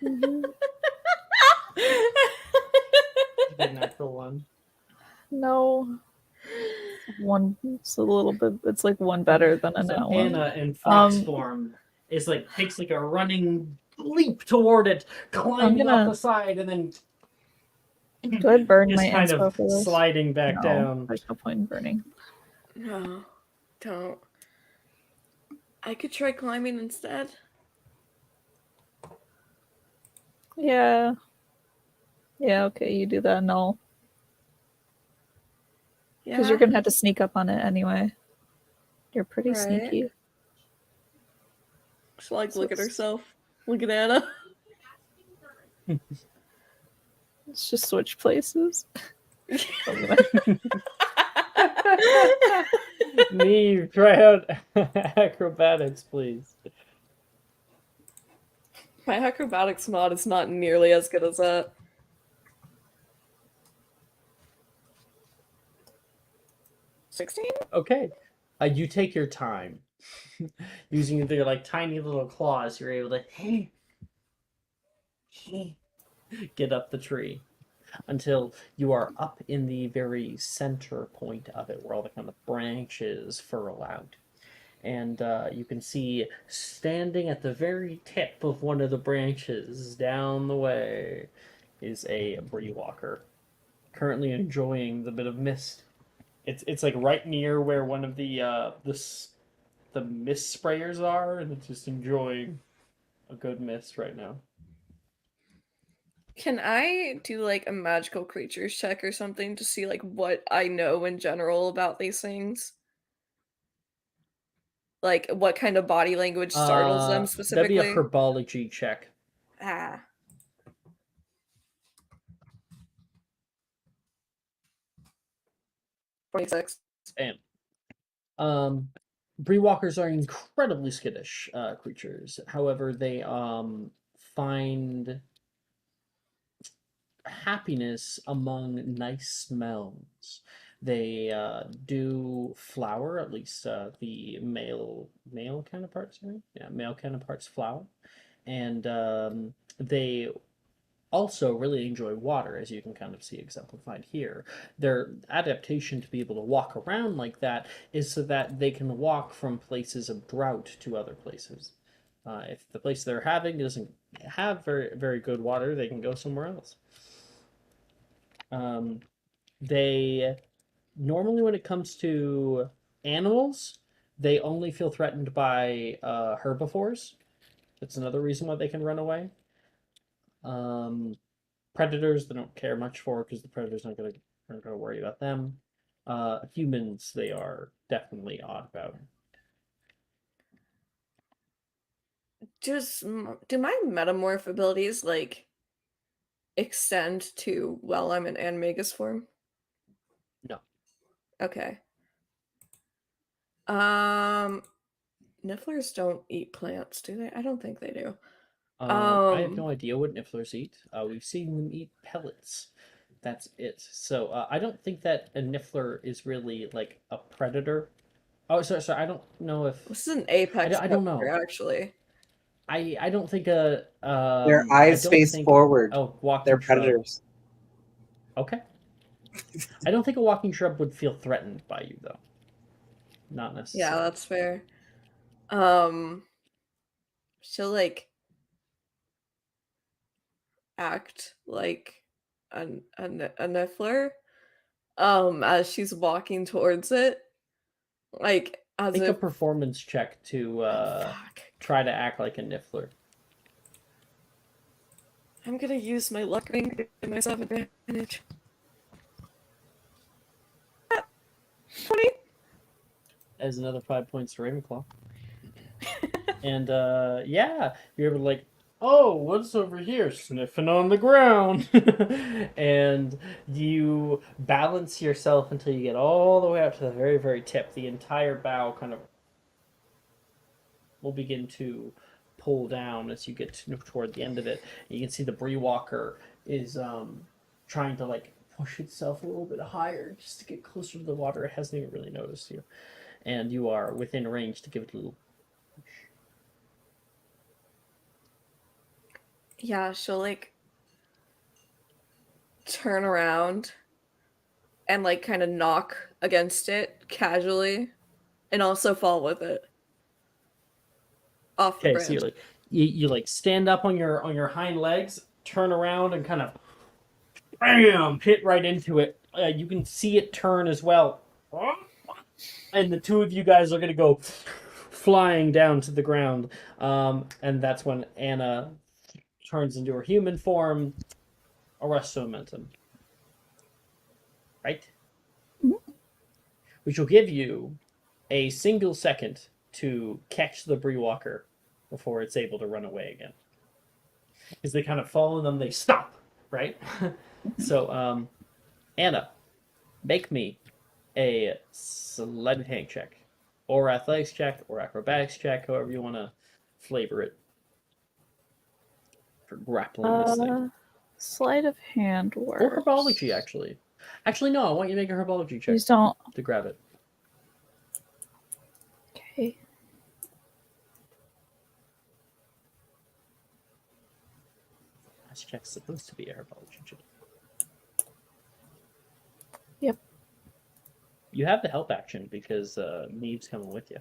F: Mhm.
A: You get a natural one.
F: No. One, it's a little bit, it's like one better than a
A: So
F: now one.
A: Anna in fox
F: Um,
A: form is like takes like a running leap toward it, climbing off
F: gonna-
A: the side, and then
F: Do I burn
A: is
F: my
A: kind
F: inspo
A: of
F: for this?
A: sliding back
F: No,
A: down.
F: there's no point in burning.
D: No, don't. I could try climbing instead.
F: Yeah. Yeah, okay, you do that, no. Because you're
D: Yeah,
F: gonna have to sneak up on it anyway. You're pretty
D: Right.
F: sneaky.
D: so like
F: So
D: look at
F: it's-
D: herself. Look at Anna.
F: Let's just switch places. I'm gonna-
A: Neve, try out acrobatics, please.
D: My acrobatics mod is not nearly as good as that. $16?
A: Okay. You take your time. Using their like tiny little claws, you're able to get up the tree until you are up in the very center point of it, where all the kind of branches furl out. And you can see standing at the very tip of one of the branches down the way is a Bree Walker, currently enjoying the bit of mist. It's like right near where one of the mist sprayers are, and it's just enjoying a good mist right now.
D: Can I do like a magical creatures check or something to see like what I know in general about these things? Like what kind of body language startles them
A: That'd
D: specifically?
A: be a herbology check.
D: Ah. $26.
A: And Bree Walkers are incredibly skittish creatures. However, they find happiness among nice smells. They do flower, at least the male counterparts, right? Yeah, male counterparts flower, and they also really enjoy water, as you can kind of see exemplified here. Their adaptation to be able to walk around like that is so that they can walk from places of drought to other places. If the place they're having doesn't have very very good water, they can go somewhere else. They normally, when it comes to animals, they only feel threatened by herbivores. That's another reason why they can run away. Predators they don't care much for because the predator's not gonna worry about them. Humans they are definitely odd about.
D: Do my metamorph abilities like extend to while I'm in animagus form?
A: No.
D: Okay. Nifflers don't eat plants, do they? I don't think they do.
A: I have no idea what nifflers eat. We've seen them eat pellets. That's it. So I don't think that a niffler is really like a predator. Oh, sorry. I don't know if
D: This is an apex
A: I don't know.
D: predator, actually.
A: I don't think a
C: Their eyes face forward.
A: Oh, walking
C: They're
A: shrub.
C: predators.
A: Okay. I don't think a walking shrub would feel threatened by you though. Not necessarily.
D: Yeah, that's fair. She'll like act like a niffler as she's walking towards it, like as
A: Make a
D: if
A: performance check to
D: fuck.
A: try to act like a niffler.
D: I'm gonna use my luck ring to give myself advantage. 20.
A: As another 5 points to Ravenclaw. And yeah, you're able to like, oh, what's over here? Sniffing on the ground. And you balance yourself until you get all the way up to the very, very tip. The entire bough kind of will begin to pull down as you get toward the end of it. You can see the Bree Walker is trying to like push itself a little bit higher just to get closer to the water. It hasn't even really noticed you. And you are within range to give it a little
D: Yeah, she'll like turn around and like kind of knock against it casually and also fall with it off the
A: Okay, so
D: branch.
A: you like stand up on your hind legs, turn around, and kind of bam, hit right into it. You can see it turn as well, and the two of you guys are gonna go flying down to the ground. And that's when Anna turns into her human form, arrests momentum. Right?
F: Mhm.
A: Which will give you a single second to catch the Breewalker before it's able to run away again. Because they kind of follow them, they stop, right? So, Anna, make me a sleight of hand check, or athletics check, or acrobatics check, however you want to flavor it for grappling this thing.
F: Sleight of hand
A: Or
F: works.
A: herbology, actually. Actually, no, I want you to make a herbology check
F: Please don't.
A: to grab it.
F: Okay.
A: This check's supposed to be a herbology check.
F: Yep.
A: You have the help action because Neve's coming with you.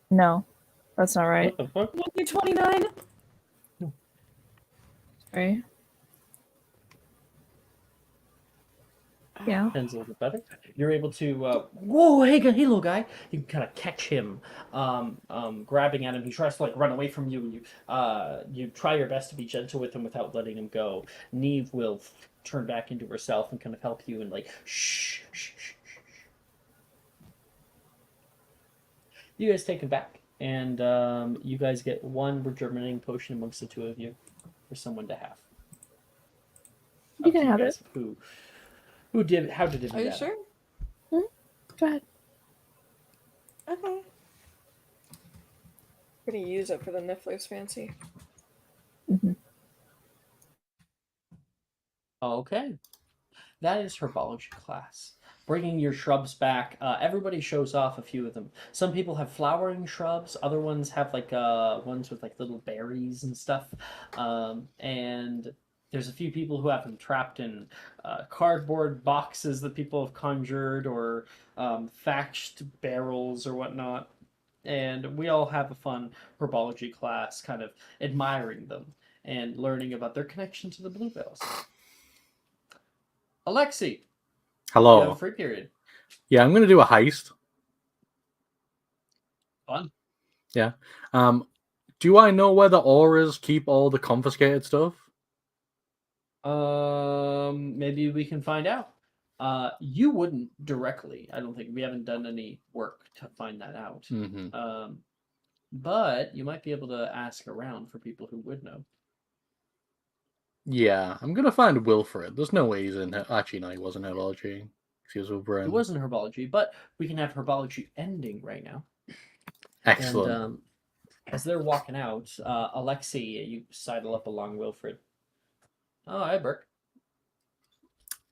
F: No, that's not right.
A: What the fuck?
D: You're 29.
F: Right? Yeah.
A: Depends a little bit better. You're able to, whoa, hey, little guy. You can kind of catch him, grabbing at him. He tries to like run away from you, and you try your best to be gentle with him without letting him go. Neve will turn back into herself and kind of help you and like shh, shh, shh, shh. You guys take him back, and you guys get one rejuvenating potion amongst the two of you for someone to have.
F: You can have it.
A: Who did? How did it?
D: Are you sure?
F: Go ahead.
D: Okay. We're gonna use it for the Niffler's fancy.
F: Mm-hmm.
A: Okay. That is herbology class. Bringing your shrubs back. Everybody shows off a few of them. Some people have flowering shrubs. Other ones have like ones with like little berries and stuff. And there's a few people who have them trapped in cardboard boxes that people have conjured, or thatched barrels or whatnot. And we all have a fun herbology class, kind of admiring them and learning about their connection to the bluebells. Alexi, you have a
B: Hello.
A: free period.
B: Yeah, I'm gonna do a heist.
A: Fun.
B: Yeah. Do I know where the auras keep all the confiscated stuff?
A: Maybe we can find out. You wouldn't directly. I don't think we haven't done any work to find that out.
B: Mm-hmm.
A: But you might be able to ask around for people who would know.
B: Yeah, I'm gonna find Wilfred. There's no way he's in here. Actually, no, he wasn't herbology. He was with
A: It
B: Bren.
A: wasn't herbology, but we can have herbology ending right now.
B: Excellent.
A: And as they're walking out, Alexi, you sidle up along Wilfred. Oh, hi, Burke.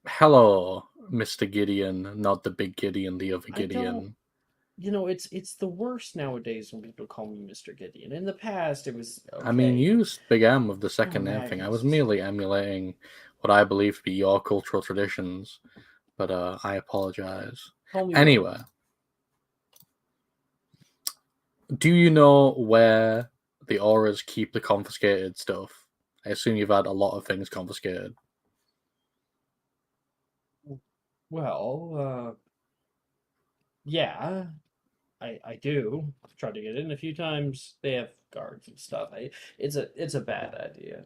B: Hello, Mr. Gideon. Not the big Gideon, the other
A: I
B: Gideon.
A: don't- You know, it's the worst nowadays when people call me Mr. Gideon. In the past, it was okay.
B: I mean, you began with the second name thing. I was
A: Magnus.
B: merely emulating what I believe to be your cultural traditions, but I apologize.
A: Call me
B: Anyway,
A: William.
B: do you know where the auras keep the confiscated stuff? I assume you've had a lot of things confiscated.
A: Well, yeah, I do. I've tried to get in a few times. They have guards and stuff. It's a bad idea.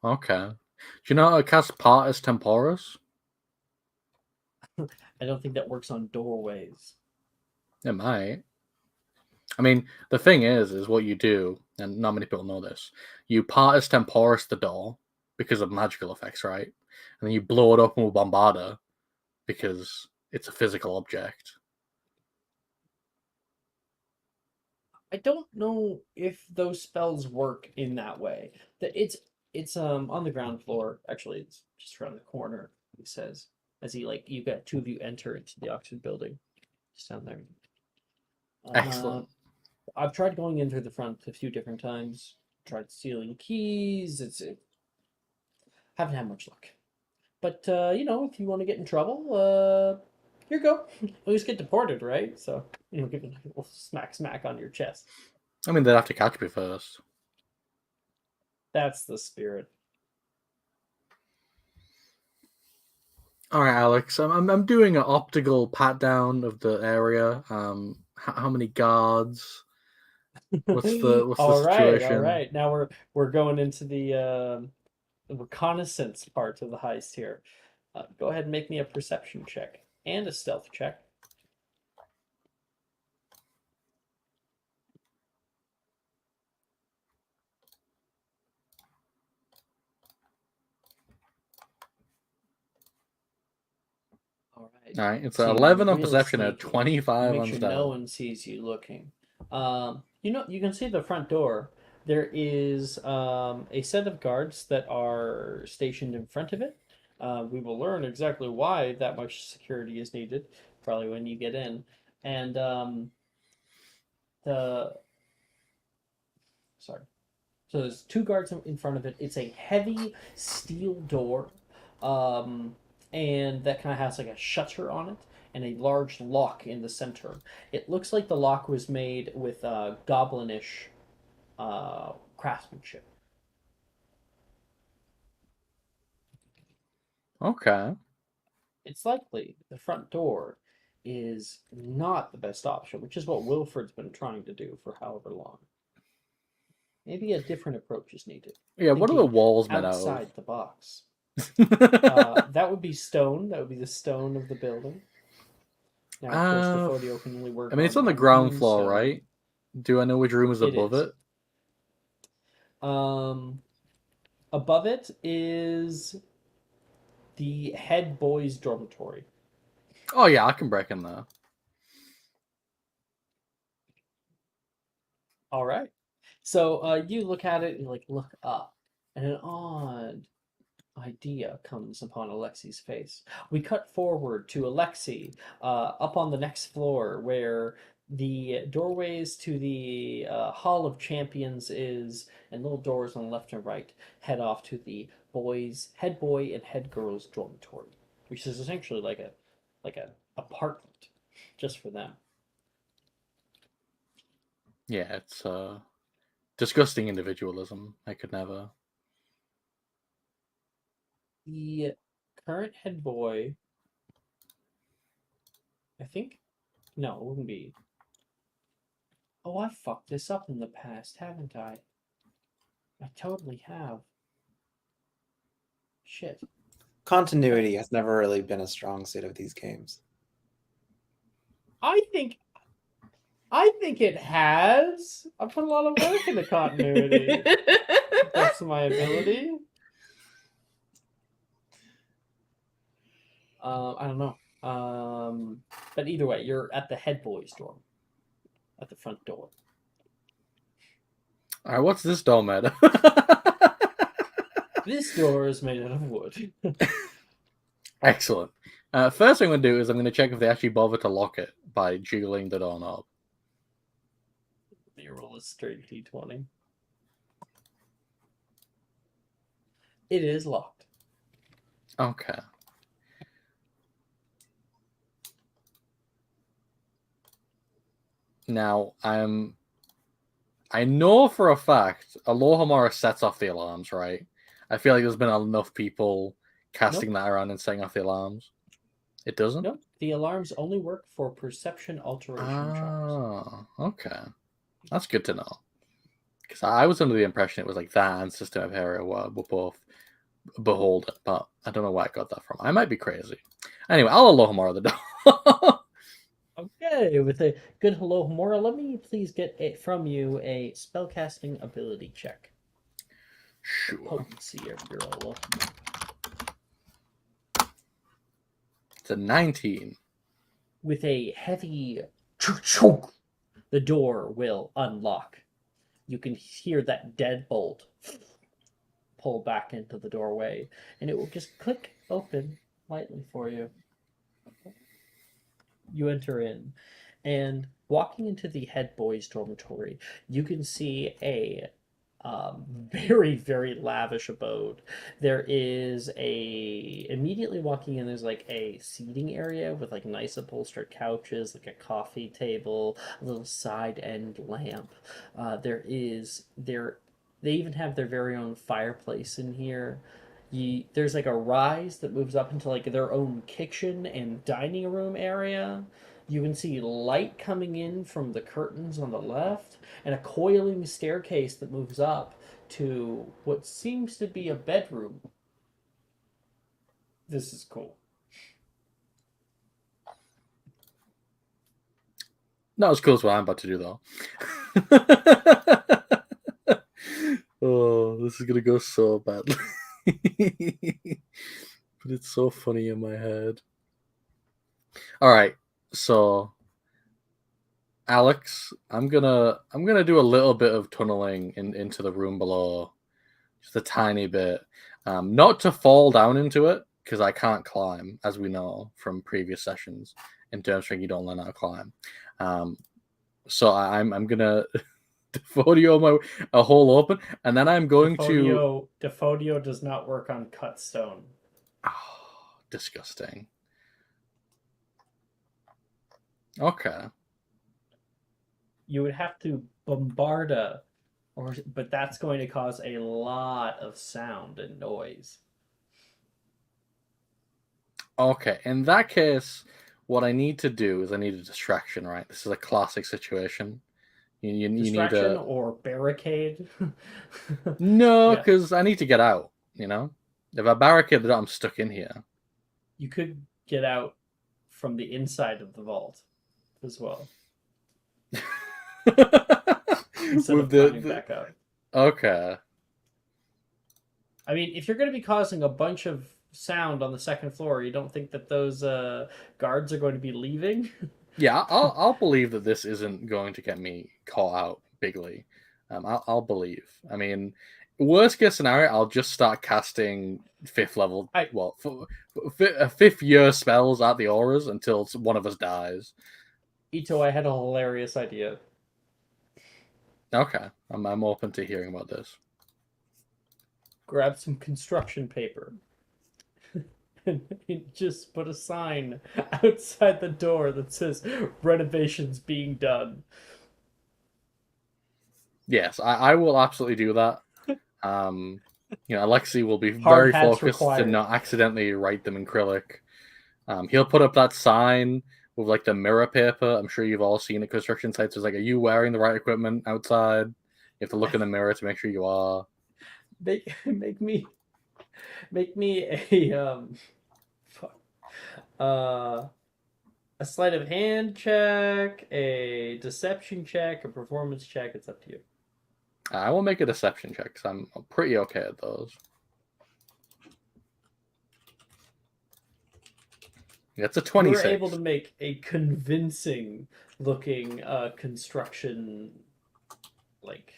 B: Okay. Do you know how to cast Partus Temporis?
A: I don't think that works on doorways.
B: It might. I mean, the thing is what you do, and not many people know this. You Partus Temporis the door because of magical effects, right? And then you blow it up with Bombarda because it's a physical object.
A: I don't know if those spells work in that way. It's on the ground floor. Actually, it's just around the corner. He says as he you got two of you enter into the Oxford building, just down there.
B: Excellent.
A: I've tried going in through the front a few different times. Tried stealing keys. Haven't had much luck. But if you want to get in trouble, here you go. At least get deported, right? So give it a little smack on your chest.
B: I mean, they'd have to catch me first.
A: That's the spirit.
B: All right, Alex. I'm doing an optical pat down of the area. How many guards? What's the situation?
A: All right. Now we're going into the reconnaissance part of the heist here. Go ahead and make me a perception check and a stealth check. All right.
B: All right, it's
A: So you
B: 11 on
A: really
B: perception and
A: sneaky.
B: 25
A: Make
B: on
A: sure
B: stealth.
A: no one sees you looking. You can see the front door. There is a set of guards that are stationed in front of it. We will learn exactly why that much security is needed, probably when you get in. And sorry. So there's two guards in front of it. It's a heavy steel door, and that kind of has like a shutter on it and a large lock in the center. It looks like the lock was made with goblinish craftsmanship.
B: Okay.
A: It's likely the front door is not the best option, which is what Wilfred's been trying to do for however long. Maybe a different approach is needed.
B: Yeah, what are the
A: Thinking
B: walls made out
A: outside the box.
B: of?
A: That would be stone. That would be the stone of the building. Now, of course, the photo can only work.
B: I mean, it's on the ground floor, right? Do I know which room is
A: It
B: above
A: is.
B: it?
A: Above it is the head boys' dormitory.
B: Oh yeah, I can break in there.
A: All right. So you look at it and look up, and an odd idea comes upon Alexi's face. We cut forward to Alexi up on the next floor where the doorways to the Hall of Champions is, and little doors on the left and right head off to the head boy and head girl's dormitory, which is essentially like a apartment just for them.
B: Yeah, it's disgusting individualism. I could never.
A: The current head boy, I think, no, it wouldn't be. Oh, I fucked this up in the past, haven't I? I totally have. Shit.
C: Continuity has never really been a strong suit of these games.
A: I think it has. I put a lot of work into continuity. That's my ability. I don't know. But either way, you're at the head boys' dorm. At the front door.
B: All right, what's this door made?
A: This door is made out of wood.
B: Excellent. First thing I'm going to do is I'm going to check if they actually bother to lock it by jiggling the doorknob.
A: You roll a straight d20. It is locked.
B: Okay. Now, I know for a fact Alohomora sets off the alarms, right? I feel like there's been enough people casting that around and setting off the alarms. It doesn't?
A: Nope. The alarms only work for perception alteration checks.
B: Oh, okay. That's good to know. Because I was under the impression it was like that and System of Hero were both beholden, but I don't know where I got that from. I might be crazy. Anyway, I'll Alohomora the door.
A: Okay, with a good hello, Homora, let me please get from you a spellcasting ability check.
B: Sure.
A: Potency of your Alohomora.
B: It's a 19.
A: With a heavy choke, the door will unlock. You can hear that deadbolt pull back into the doorway, and it will just click open lightly for you. You enter in, And walking into the head boys' dormitory, you can see a very, very lavish abode. There is immediately walking in, there's like a seating area with like nice upholstered couches, like a coffee table, a little side end lamp. They even have their very own fireplace in here. There's like a rise that moves up into like their own kitchen and dining room area. You can see light coming in from the curtains on the left, and a coiling staircase that moves up to what seems to be a bedroom. This is cool.
B: Not as cool as what I'm about to do, though. Oh, this is gonna go so badly. But it's so funny in my head. All right, so Alex, I'm gonna do a little bit of tunneling into the room below, just a tiny bit, not to fall down into it because I can't climb, as we know from previous sessions. In Durmstrang, you don't learn how to climb. So I'm gonna Defodio a hole open, and then I'm going to.
A: Defodio does not work on cut stone.
B: Oh, disgusting. Okay.
A: You would have to bombarda, but that's going to cause a lot of sound and noise.
B: Okay, in that case, what I need to do is I need a distraction, right? This is a classic situation. You
A: Distraction
B: need
A: or barricade?
B: No,
A: Yeah.
B: because I need to get out, you know? If I barricade it, I'm stuck in here.
A: You could get out from the inside of the vault as well. Instead of climbing back out.
B: Okay.
A: I mean, if you're going to be causing a bunch of sound on the second floor, you don't think that those guards are going to be leaving?
B: Yeah, I'll believe that this isn't going to get me caught out bigly. I'll believe. I mean, worst case scenario, I'll just start casting fifth year spells at the auras until one of us dies.
A: Ito, I had a hilarious idea.
B: Okay, I'm open to hearing about this.
A: Grab some construction paper and just put a sign outside the door that says renovations being done.
B: Yes, I will absolutely do that. Alexi will be very focused to not accidentally write them in Acrylic. He'll put up that sign with like the mirror paper. I'm sure you've all seen at construction sites. It's like, are you wearing the right equipment outside? You have to look in the mirror to make sure you are.
A: Make me a sleight of hand check, a deception check, a performance check. It's up to you.
B: I will make a deception check because I'm pretty okay at those. That's a 26.
A: You were able to make a convincing looking construction, like,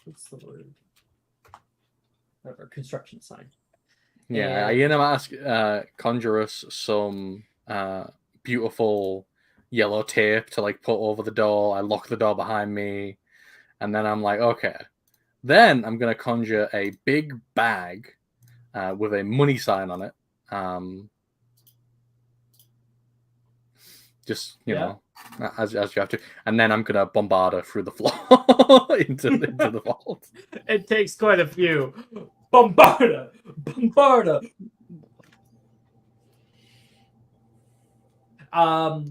A: what's the word? Whatever, construction sign.
B: Yeah,
A: And
B: I ask conjure us some beautiful yellow tape to like put over the door. I lock the door behind me, and then I'm like, okay. Then I'm gonna conjure a big bag with a money sign on it. Just you know, as you have to, and then I'm gonna bombard her through the floor into the vault.
A: It takes quite a few. Bombarda!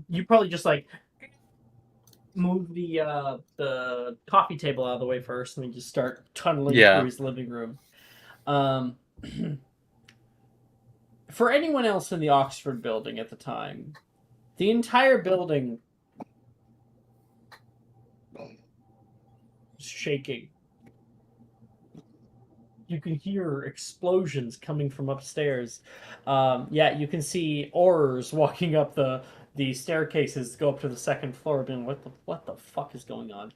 A: You probably just like move the coffee table out of the way first, and then just start tunneling through his living room. For anyone else in the Oxford building at the time, the entire building was shaking. You can hear explosions coming from upstairs. You can see Aurors walking up the staircases to go up to the second floor, being what the fuck is going on?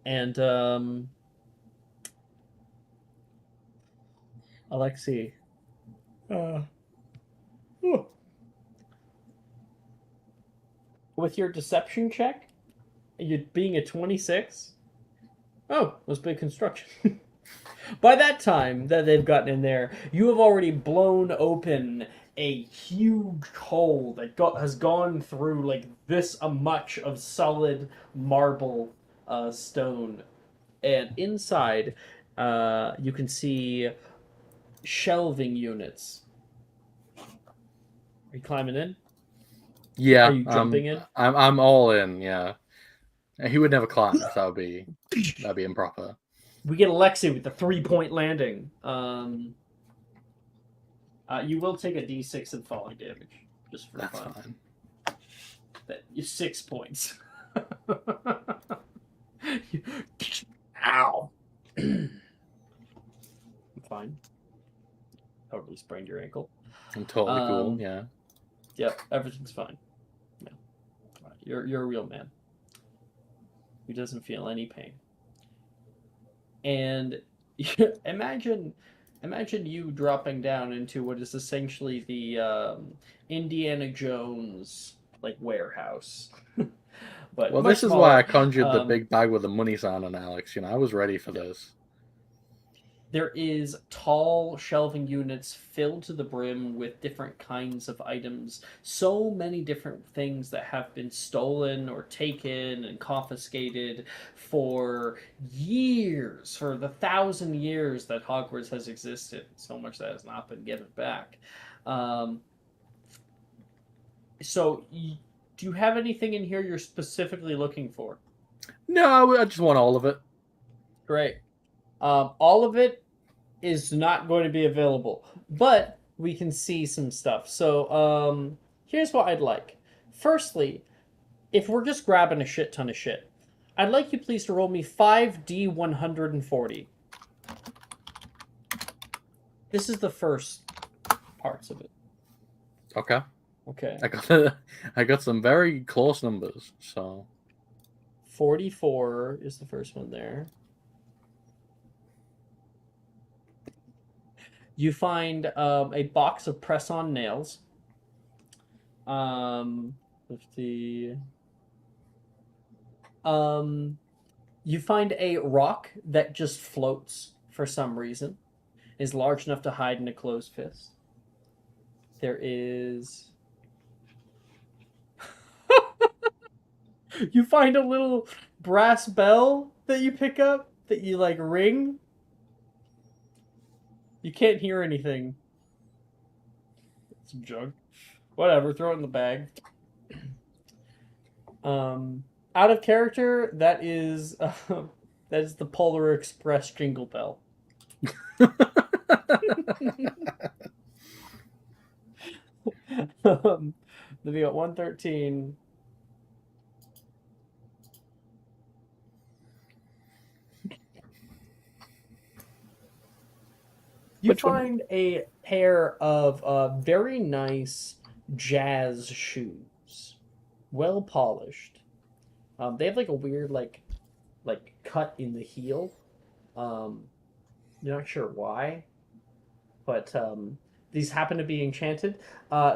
A: And Alexi, with your deception check, you being a 26. Oh, must be construction. By that time that they've gotten in there, you have already blown open a huge hole that has gone through like this much of solid marble stone, and inside you can see shelving units. Are you climbing in?
B: Yeah,
A: Are you jumping in?
B: I'm all in. Yeah, he would never climb. So that'd be improper.
A: We get Alexei with the 3-point landing. You will take a d6 of falling damage, just for
B: That's
A: fun.
B: fine.
A: That 6 points. Ow! I'm fine. Totally sprained your ankle.
B: I'm totally cool. Yeah.
A: Yep, everything's fine. Yeah. You're a real man who doesn't feel any pain. And imagine you dropping down into what is essentially the Indiana Jones like warehouse. But
B: Well,
A: much
B: this is why I
A: smaller.
B: conjured the big bag with the money sign on Alex. You know, I was ready for this.
A: There is tall shelving units filled to the brim with different kinds of items. So many different things that have been stolen or taken and confiscated for years, for the 1,000 years that Hogwarts has existed. So much that has not been given back. Do you have anything in here you're specifically looking for?
B: No, I just want all of it.
A: Great. All of it is not going to be available, but we can see some stuff. So here's what I'd like. Firstly, if we're just grabbing a shit ton of shit, I'd like you please to roll me 5d140. This is the first parts of it.
B: Okay.
A: Okay.
B: I got some very close numbers. So
A: 44 is the first one there. You find a box of press-on nails. 50. You find a rock that just floats for some reason. Is large enough to hide in a closed fist. There is... You find a little brass bell that you pick up, that you, like, ring. You can't hear anything. Some junk. Whatever, throw it in the bag. Out of character, that is the Polar Express jingle bell. Then we got 113. You
F: Which one?
A: find a pair of very nice jazz shoes, well polished. They have like a weird like cut in the heel. You're not sure why, but these happen to be enchanted.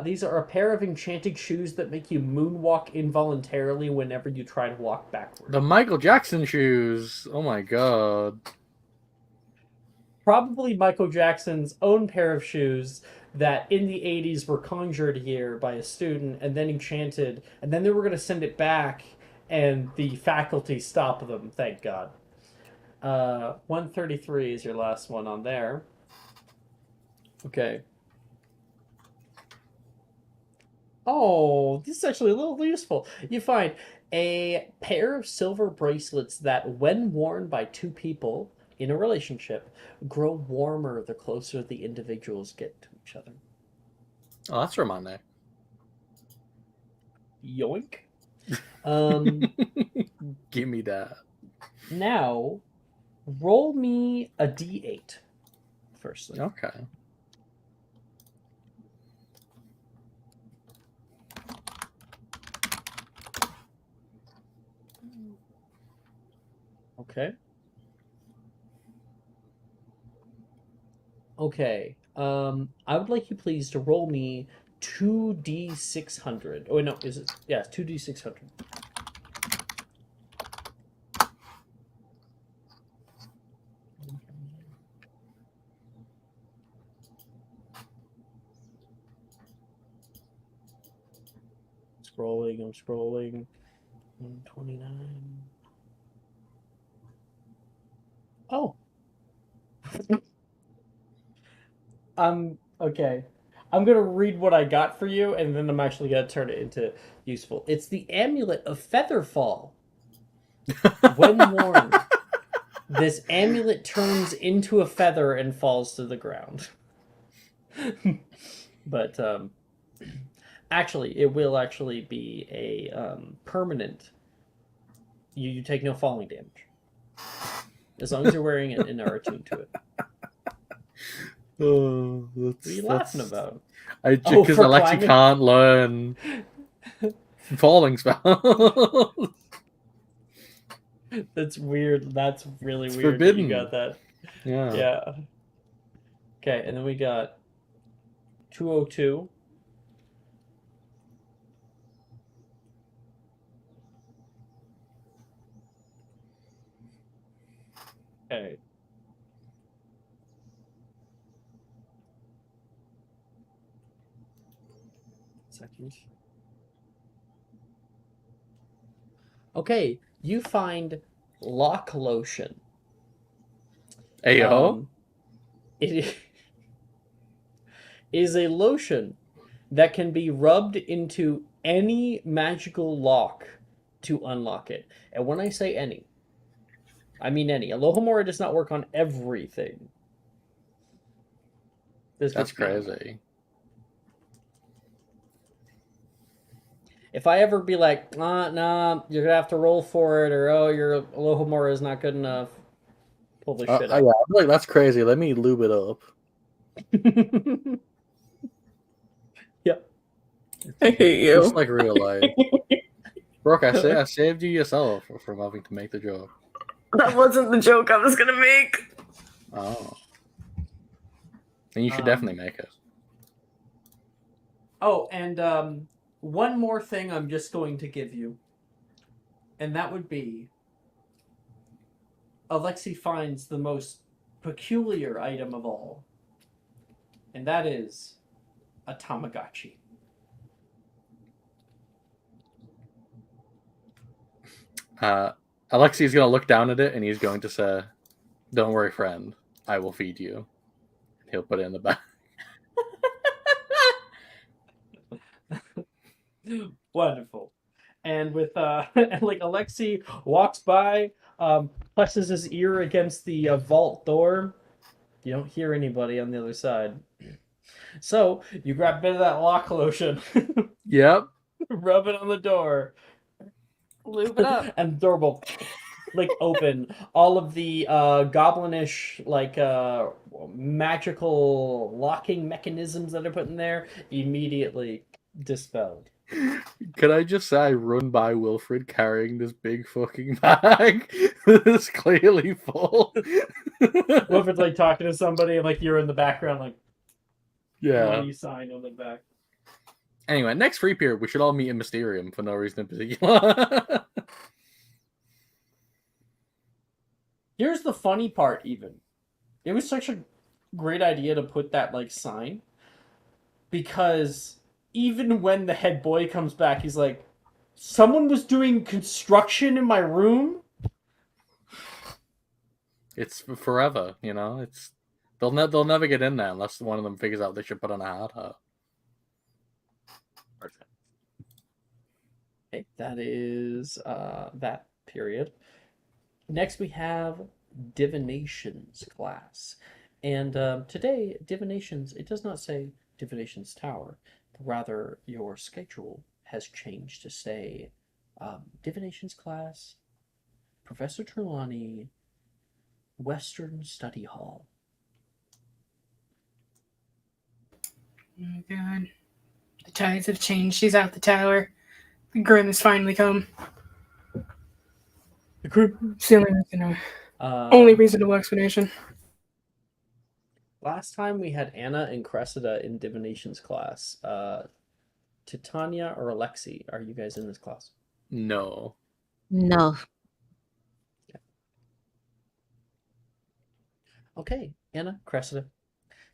A: These are a pair of enchanted shoes that make you moonwalk involuntarily whenever you try to walk backward.
B: the Michael Jackson shoes. Oh my god.
A: Probably Michael Jackson's own pair of shoes that in the 80s were conjured here by a student and then enchanted, and then they were going to send it back, and the faculty stopped them, thank God. 133 is your last one on there. Okay. Oh, this is actually a little useful. You find a pair of silver bracelets that, when worn by two people in a relationship, grow warmer the closer the individuals get to each other.
B: Oh, that's romantic.
A: Yoink.
B: Give me that.
A: Now, roll me a d8, firstly.
B: Okay.
A: Okay. Okay. I would like you please to roll me 2d600. Oh no, is it? Yeah, it's 2d600. Scrolling, I'm scrolling. 129. Oh. Okay. I'm gonna read what I got for you, and then I'm actually gonna turn it into useful. It's the amulet of Featherfall. When worn, this amulet turns into a feather and falls to the ground. But actually, it will actually be a permanent. You take no falling damage as long as you're wearing it and are attuned to it.
B: Oh,
A: What are you laughing about?
B: Because
A: for
B: Alexi
A: climbing?
B: can't learn falling spells.
A: That's weird. That's really
B: It's
A: weird
B: forbidden.
A: that you got that.
B: Yeah.
A: Yeah. Okay, and then we got 202. Okay. Second. Okay, you find lock lotion.
B: Ayo.
A: It is a lotion that can be rubbed into any magical lock to unlock it. And when I say any, I mean any. Alohomora does not work on everything. This
B: That's
A: gets beyond that.
B: crazy.
A: If I ever be like, nah, you're gonna have to roll for it, or oh, your Alohomora is not good enough, pull this shit
B: Yeah,
A: out.
B: I'm like, that's crazy. Let me lube it up.
A: Yep.
D: I hate you.
B: Just like real life. Brooke, I saved you yourself from having to make the joke.
D: That wasn't the joke I was gonna make.
B: Oh. Then you should definitely make it.
A: Oh, and one more thing I'm just going to give you, and that would be Alexi finds the most peculiar item of all, and that is a Tamagotchi.
B: Alexi's going to look down at it and he's going to say, "Don't worry, friend. I will feed you." He'll put it in the bag.
A: Wonderful. And with and like Alexi walks by, presses his ear against the vault door. You don't hear anybody on the other side. So you grab a bit of that lock lotion,
B: Yep.
A: rub it on the door,
D: Lube it up.
A: and the door will like open. All of the goblinish like magical locking mechanisms that are put in there immediately dispelled.
B: Could I just say I run by Wilfred carrying this big fucking bag that's clearly full?
A: Wilfred's like talking to somebody, and like you're in the background, like
B: Yeah.
A: money sign on the back.
B: Anyway, next free period, we should all meet in Mysterium for no reason in particular.
A: Here's the funny part, even. It was such a great idea to put that like sign, because even when the head boy comes back, he's like, someone was doing construction in my room?
B: It's forever, you know. It's they'll never get in there unless one of them figures out they should put on a hard hat.
A: Perfect. Okay, that is that period. Next we have Divinations class. And today, Divinations, it does not say Divinations Tower. Rather, your schedule has changed to say Divinations class, Professor Trelawney, Western Study Hall.
E: Oh god. The tides have changed. She's out the tower. The Grim has finally come.
A: The group.
E: It's the only reasonable explanation.
A: Last time we had Anna and Cressida in divinations class. Titania or Alexi, are you guys in this class?
B: No.
G: No.
A: Okay, Anna, Cressida.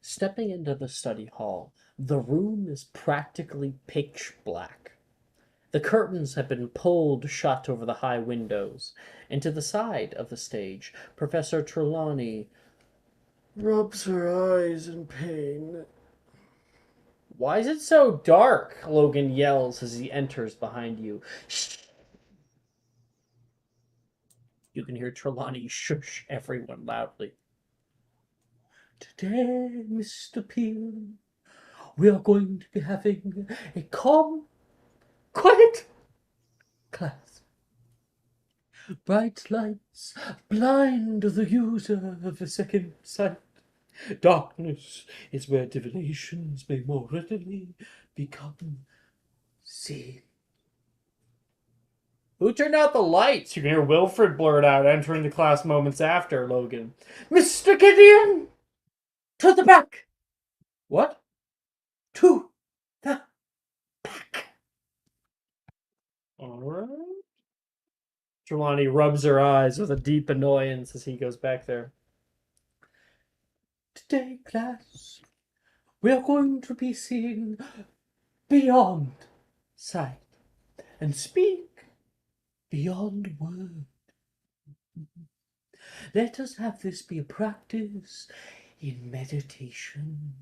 A: Stepping into the study hall, the room is practically pitch black. The curtains have been pulled shut over the high windows, and to the side of the stage, Professor Trelawney rubs her eyes in pain. Why is it so dark? Logan yells as he enters behind you. Shh. You can hear Trelawney shush everyone loudly. Today, Mr. Peel, we are going to be having a calm, quiet class. Bright lights blind the user of a second sight. Darkness is where divinations may more readily become seen. Who turned out the lights? You can hear Wilfred blurt out, entering the class moments after Logan. Mr. Gideon! To the back! What? To the back. Alright. Trelawney rubs her eyes with a deep annoyance as he goes back there. Today, class, we are going to be seeing beyond sight and speak beyond word. Let us have this be a practice in meditation.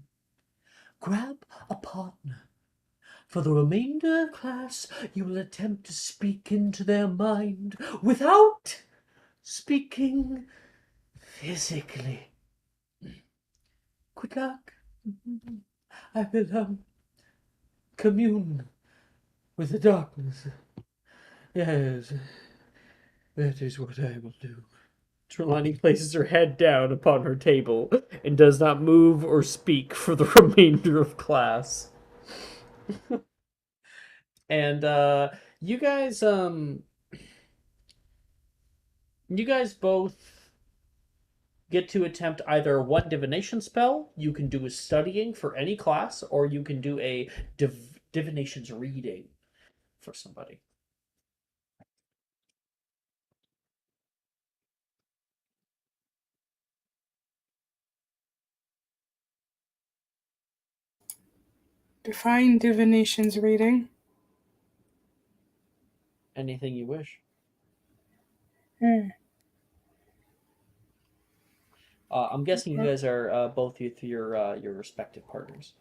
A: Grab a partner. For the remainder of class, you will attempt to speak into their mind without speaking physically. Good luck. I will commune with the darkness. Yes, that is what I will do. Trelawney places her head down upon her table and does not move or speak for the remainder of class. And you guys both get to attempt either one divination spell. You can do a studying for any class, or you can do a divinations reading for somebody.
E: Define divinations reading.
A: Anything you wish. I'm guessing you guys are both with your respective partners.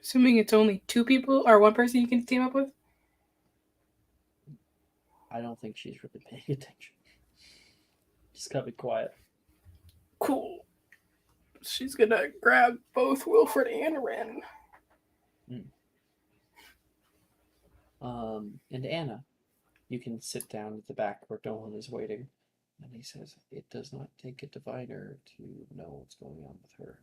E: Assuming it's only two people or one person you can team up with?
A: I don't think she's really paying attention. Just gotta be quiet.
E: Cool. She's gonna grab both Wilfred and Ren.
A: And Anna, you can sit down at the back where no one is waiting. And he says, it does not take a diviner to know what's going on with her.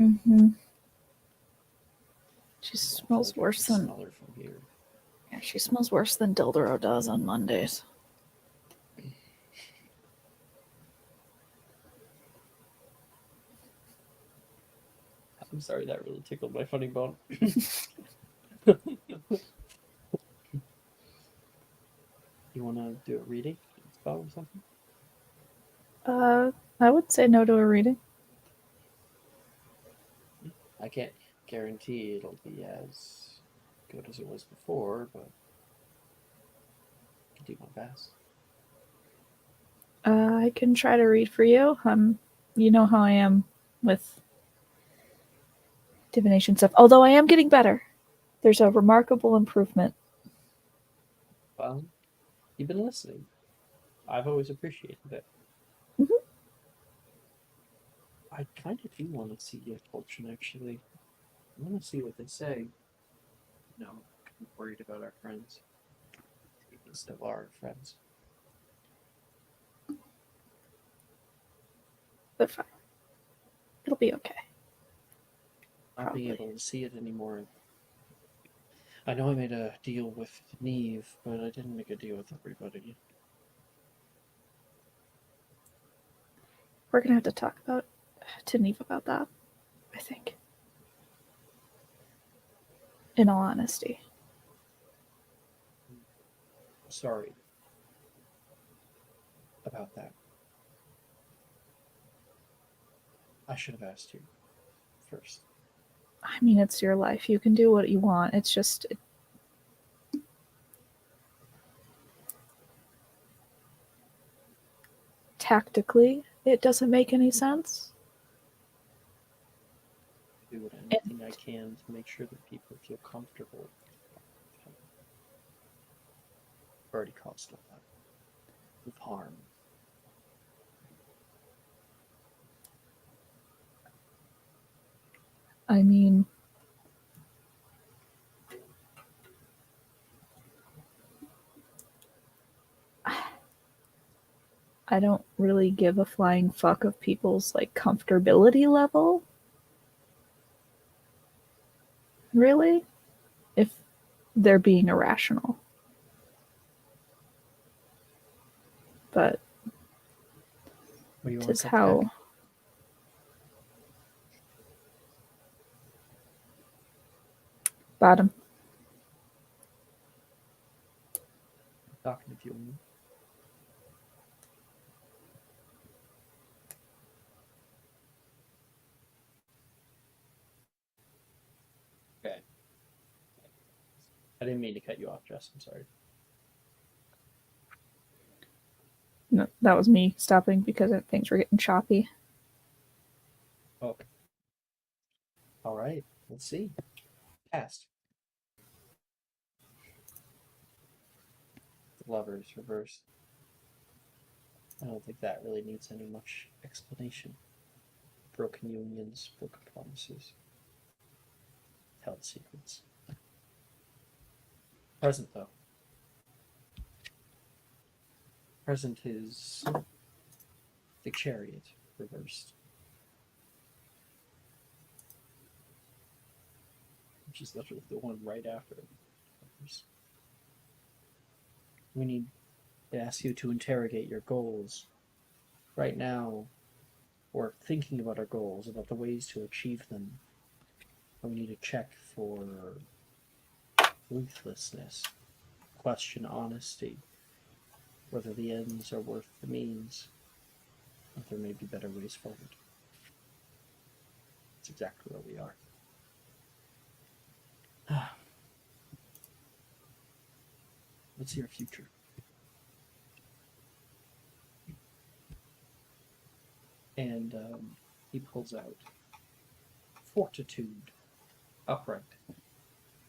F: Mm-hmm. She
A: I
F: smells
A: feel like I
F: worse
A: can
F: than
A: smell her from here.
F: yeah, she smells worse than Dildero does on Mondays.
A: I'm sorry, that really tickled my funny bone. You want to do a reading spell or something?
F: I would say no to a reading.
A: I can't guarantee it'll be as good as it was before, but I can do my best.
F: I can try to read for you. You know how I am with divination stuff. Although I am getting better. There's a remarkable improvement.
A: Well, you've been listening. I've always appreciated it.
F: Mhm.
A: I kind of do want to see your fortune, actually. I want to see what they say. No, I'm worried about our friends. They still are our friends.
F: They're fine. It'll be okay.
A: Not being able to see it anymore. I know I made a deal with Neve, but I didn't make a deal with everybody.
F: We're gonna have to talk to Neve about that, I think. In all honesty.
A: Sorry about that. I should have asked you first.
F: I mean, it's your life. You can do what you want. It's just. Tactically, it doesn't make any sense.
A: I do anything I can to make sure that people feel comfortable. I've already caused a lot of harm.
F: I mean, I don't really give a flying fuck of people's like comfortability level. Really? If they're being irrational. But
A: What do you want
F: this
A: to
F: is how bottom.
A: talking to you? Okay. I didn't mean to cut you off, Jess. I'm sorry.
F: No, that was me stopping because things were getting choppy.
A: Okay. All right. Let's see. Past. The lovers reversed. I don't think that really needs any much explanation. Broken unions, broken promises, held secrets. Present, though. Present is the chariot reversed, which is literally the one right after it. We need to ask you to interrogate your goals. Right now, we're thinking about our goals, about the ways to achieve them. And we need to check for ruthlessness, question honesty, whether the ends are worth the means, if there may be better ways forward. That's exactly where we are. What's your future? And he pulls out Fortitude, upright.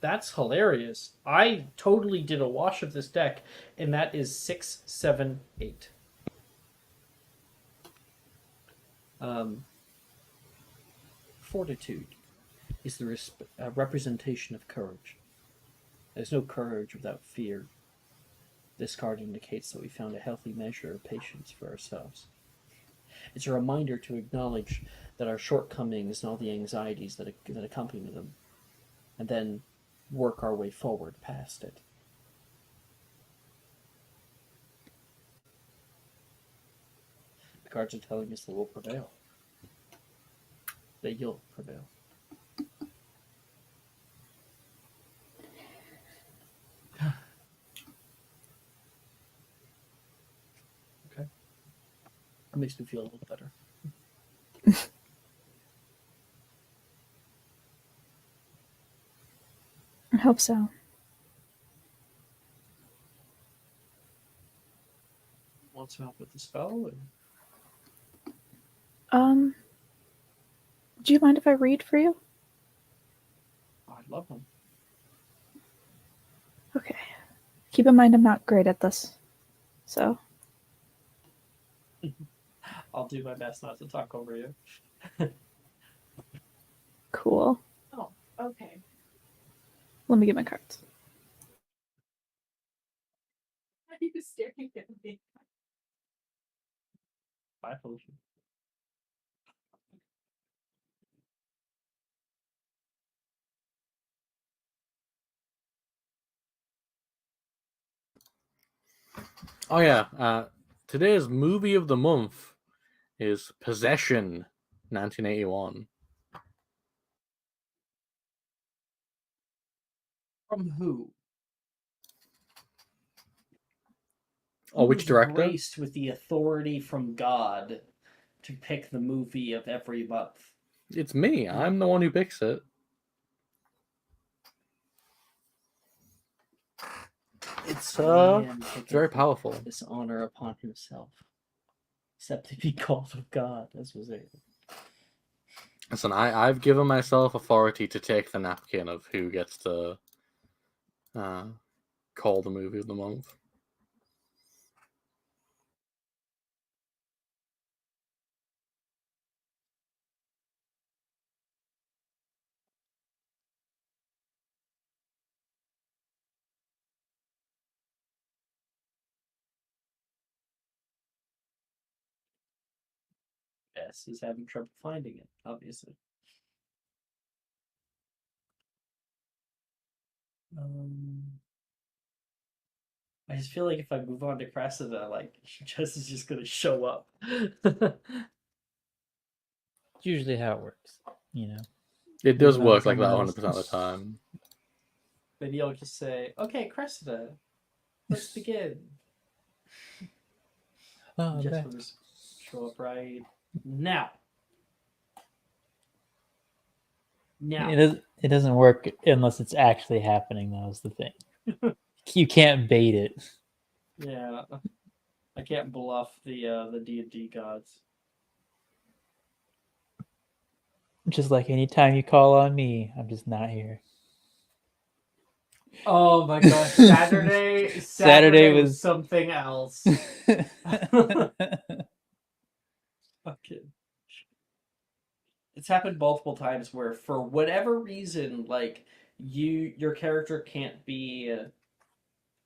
A: That's hilarious. I totally did a wash of this deck, and that is 6, 7, 8. Fortitude is the representation of courage. There's no courage without fear. This card indicates that we found a healthy measure of patience for ourselves. It's a reminder to acknowledge that our shortcomings and all the anxieties that accompany them, and then work our way forward past it. The cards are telling us that we'll prevail. That you'll prevail. Okay. That makes me feel a little better.
F: I hope so.
A: Want some help with the spell?
F: Do you mind if I read for you?
A: I'd love them.
F: Okay. Keep in mind I'm not great at this. So.
A: I'll do my best not to talk over you.
F: Cool.
D: Oh, okay.
F: Let me get my cards.
D: Are you staring at me?
A: Bye, Felicia.
B: Oh yeah, today's movie of the month is Possession, 1981.
A: From who?
B: Or which
A: Who's
B: director?
A: graced with the authority from God to pick the movie of every month?
B: It's me. I'm the one who picks it. It's
A: Man
B: very
A: taketh
B: powerful.
A: this honor upon himself, except to be called of God, as was it.
B: Listen, I've given myself authority to take the napkin of who gets to call the movie of the month.
A: Bess is having trouble finding it, obviously. I just feel like if I move on to Cressida, like Jess is just gonna show up.
H: It's usually how it works, you know.
B: It does
H: Move on to
B: work like that
H: someone
B: 100%
H: else.
B: of the time.
A: Maybe I'll just say, "Okay, Cressida, let's begin."
H: Oh,
A: Jess
H: okay.
A: will just show up right now. Now.
H: It doesn't work unless it's actually happening. That was the thing. You can't bait it.
A: Yeah, I can't bluff the D&D gods.
H: Just like anytime you call on me, I'm just not here.
A: Oh my gosh, Saturday was something else. Fucking. It's happened multiple times where, for whatever reason, like your character can't be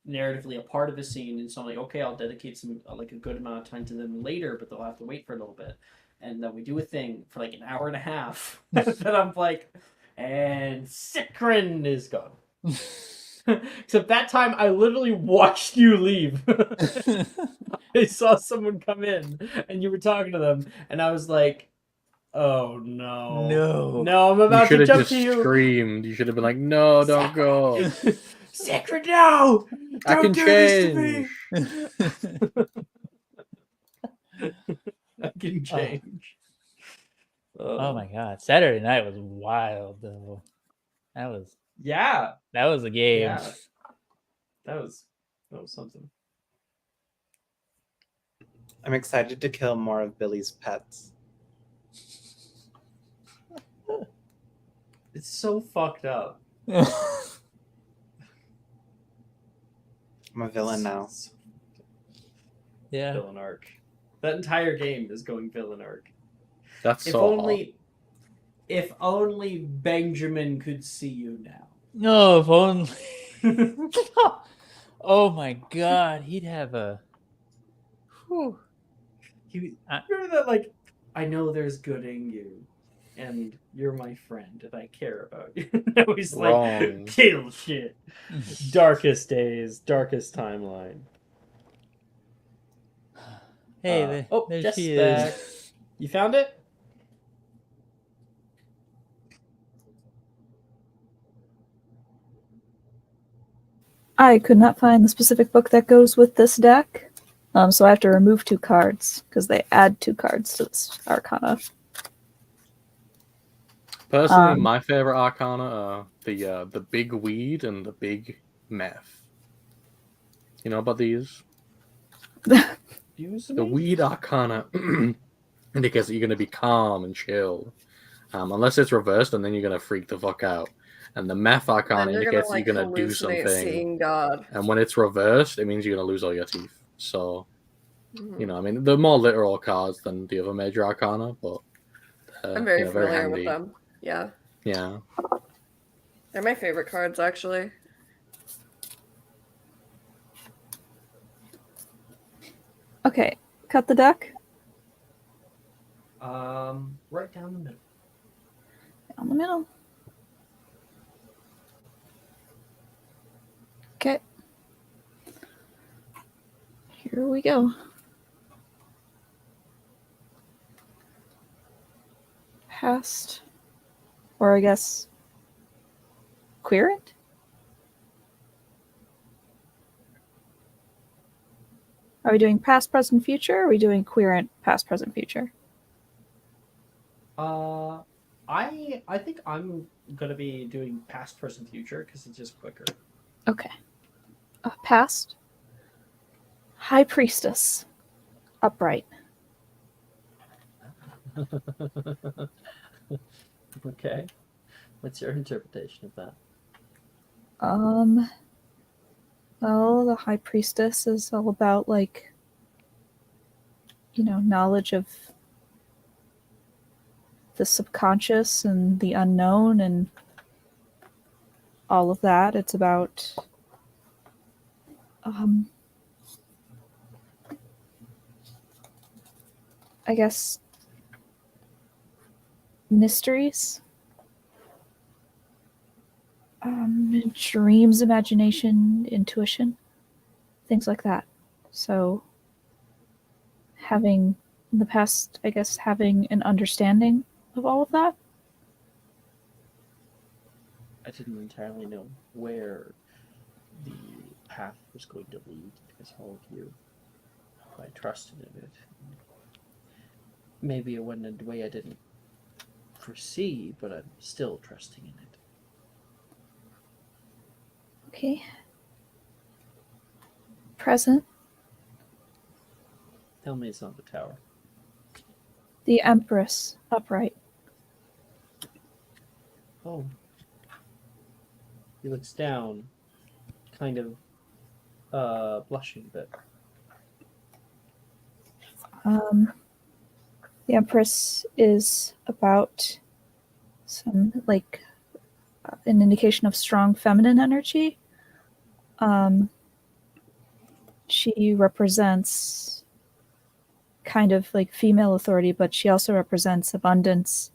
A: narratively a part of a scene, and so I'm like, okay, I'll dedicate some like a good amount of time to them later, but they'll have to wait for a little bit, and then we do a thing for like an hour and a half, and then I'm like, and Sikrin is gone. Except that time, I literally watched you leave. I saw someone come in, and you were talking to them, and I was like, "Oh no,
H: No.
A: I'm
B: You
A: about
B: should
A: to
B: have
A: jump
B: just
A: to you."
B: screamed. You should have been like, "No, don't go.
A: Secret, no!
B: I
A: Don't
B: can
A: do this to me.
B: change."
A: I can change.
H: Oh my god, Saturday night was wild though. That was
A: Yeah,
H: a game.
A: yeah. That was something.
C: I'm excited to kill more of Billy's pets.
A: It's so fucked up.
C: I'm a villain now.
H: Yeah.
A: Villain arc. That entire game is going villain arc.
B: That's
A: If
B: so
A: only Benjamin could see you now.
H: No, if only. Oh my god, he'd have a. Whew.
A: Remember that, like, I know there's good in you, and you're my friend, and I care about you. Now he's
B: Wrong.
A: like, kill shit. Darkest days, darkest timeline.
H: Hey, there
A: Jess
H: she
A: is back.
H: is.
A: You found it?
F: I could not find the specific book that goes with this deck, so I have to remove 2 cards because they add 2 cards to this Arcana.
B: Personally, my favorite arcana are the big weed and the big meth. You know about these? The weed arcana indicates that you're going to be calm and chill, unless it's reversed, and then you're going to freak the fuck out. And the meth arcana indicates that you're going to do something.
D: Seeing God.
B: And when it's reversed, it means you're going to lose all your teeth. So, you know, I mean, they're more literal cards than the other major arcana, but
D: I'm very
B: very
D: familiar
B: handy.
D: with them. Yeah.
B: Yeah.
D: They're my favorite cards, actually.
F: Okay, cut the deck.
A: Right down the middle.
F: Down the middle. Okay. Here we go. past, or I guess querent? Are we doing past, present, future? Or are we doing querent, past, present, future?
A: I think I'm gonna be doing past, present, future because it's just quicker.
F: Okay. Past. High Priestess. Upright.
A: Okay. What's your interpretation of that?
F: Well, the High Priestess is all about, like, knowledge of the subconscious and the unknown and all of that. It's about I guess mysteries, dreams, imagination, intuition, things like that. So having in the past, I guess, having an understanding of all of that.
A: I didn't entirely know where the path was going to lead because all of you, I trusted in it. Maybe it went in a way I didn't foresee, but I'm still trusting in it.
F: Okay. Present.
A: Tell me it's not the tower.
F: The Empress. Upright.
A: Oh. He looks down, kind of blushing a bit.
F: The Empress is about some, like, an indication of strong feminine energy. She represents kind of like female authority, but she also represents abundance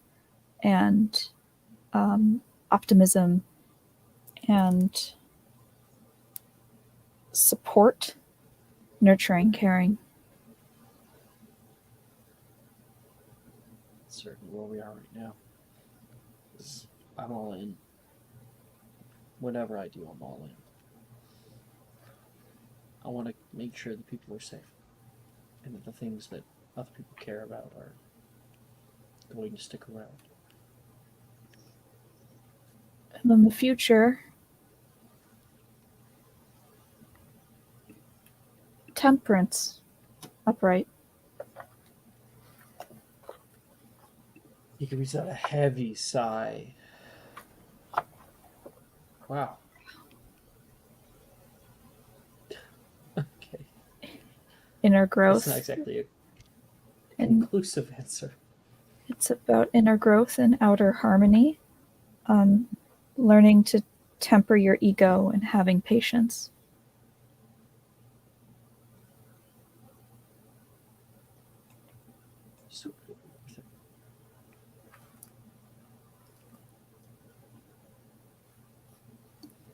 F: and optimism and support, nurturing, caring.
A: That's certainly where we are right now. I'm all in. Whatever I do, I'm all in. I want to make sure that people are safe and that the things that other people care about are going to stick around.
F: And then the future, temperance, upright.
A: He gives out a heavy sigh. Wow. Okay.
F: Inner growth.
A: That's not exactly a
F: And
A: conclusive answer.
F: it's about inner growth and outer harmony. Learning to temper your ego and having patience.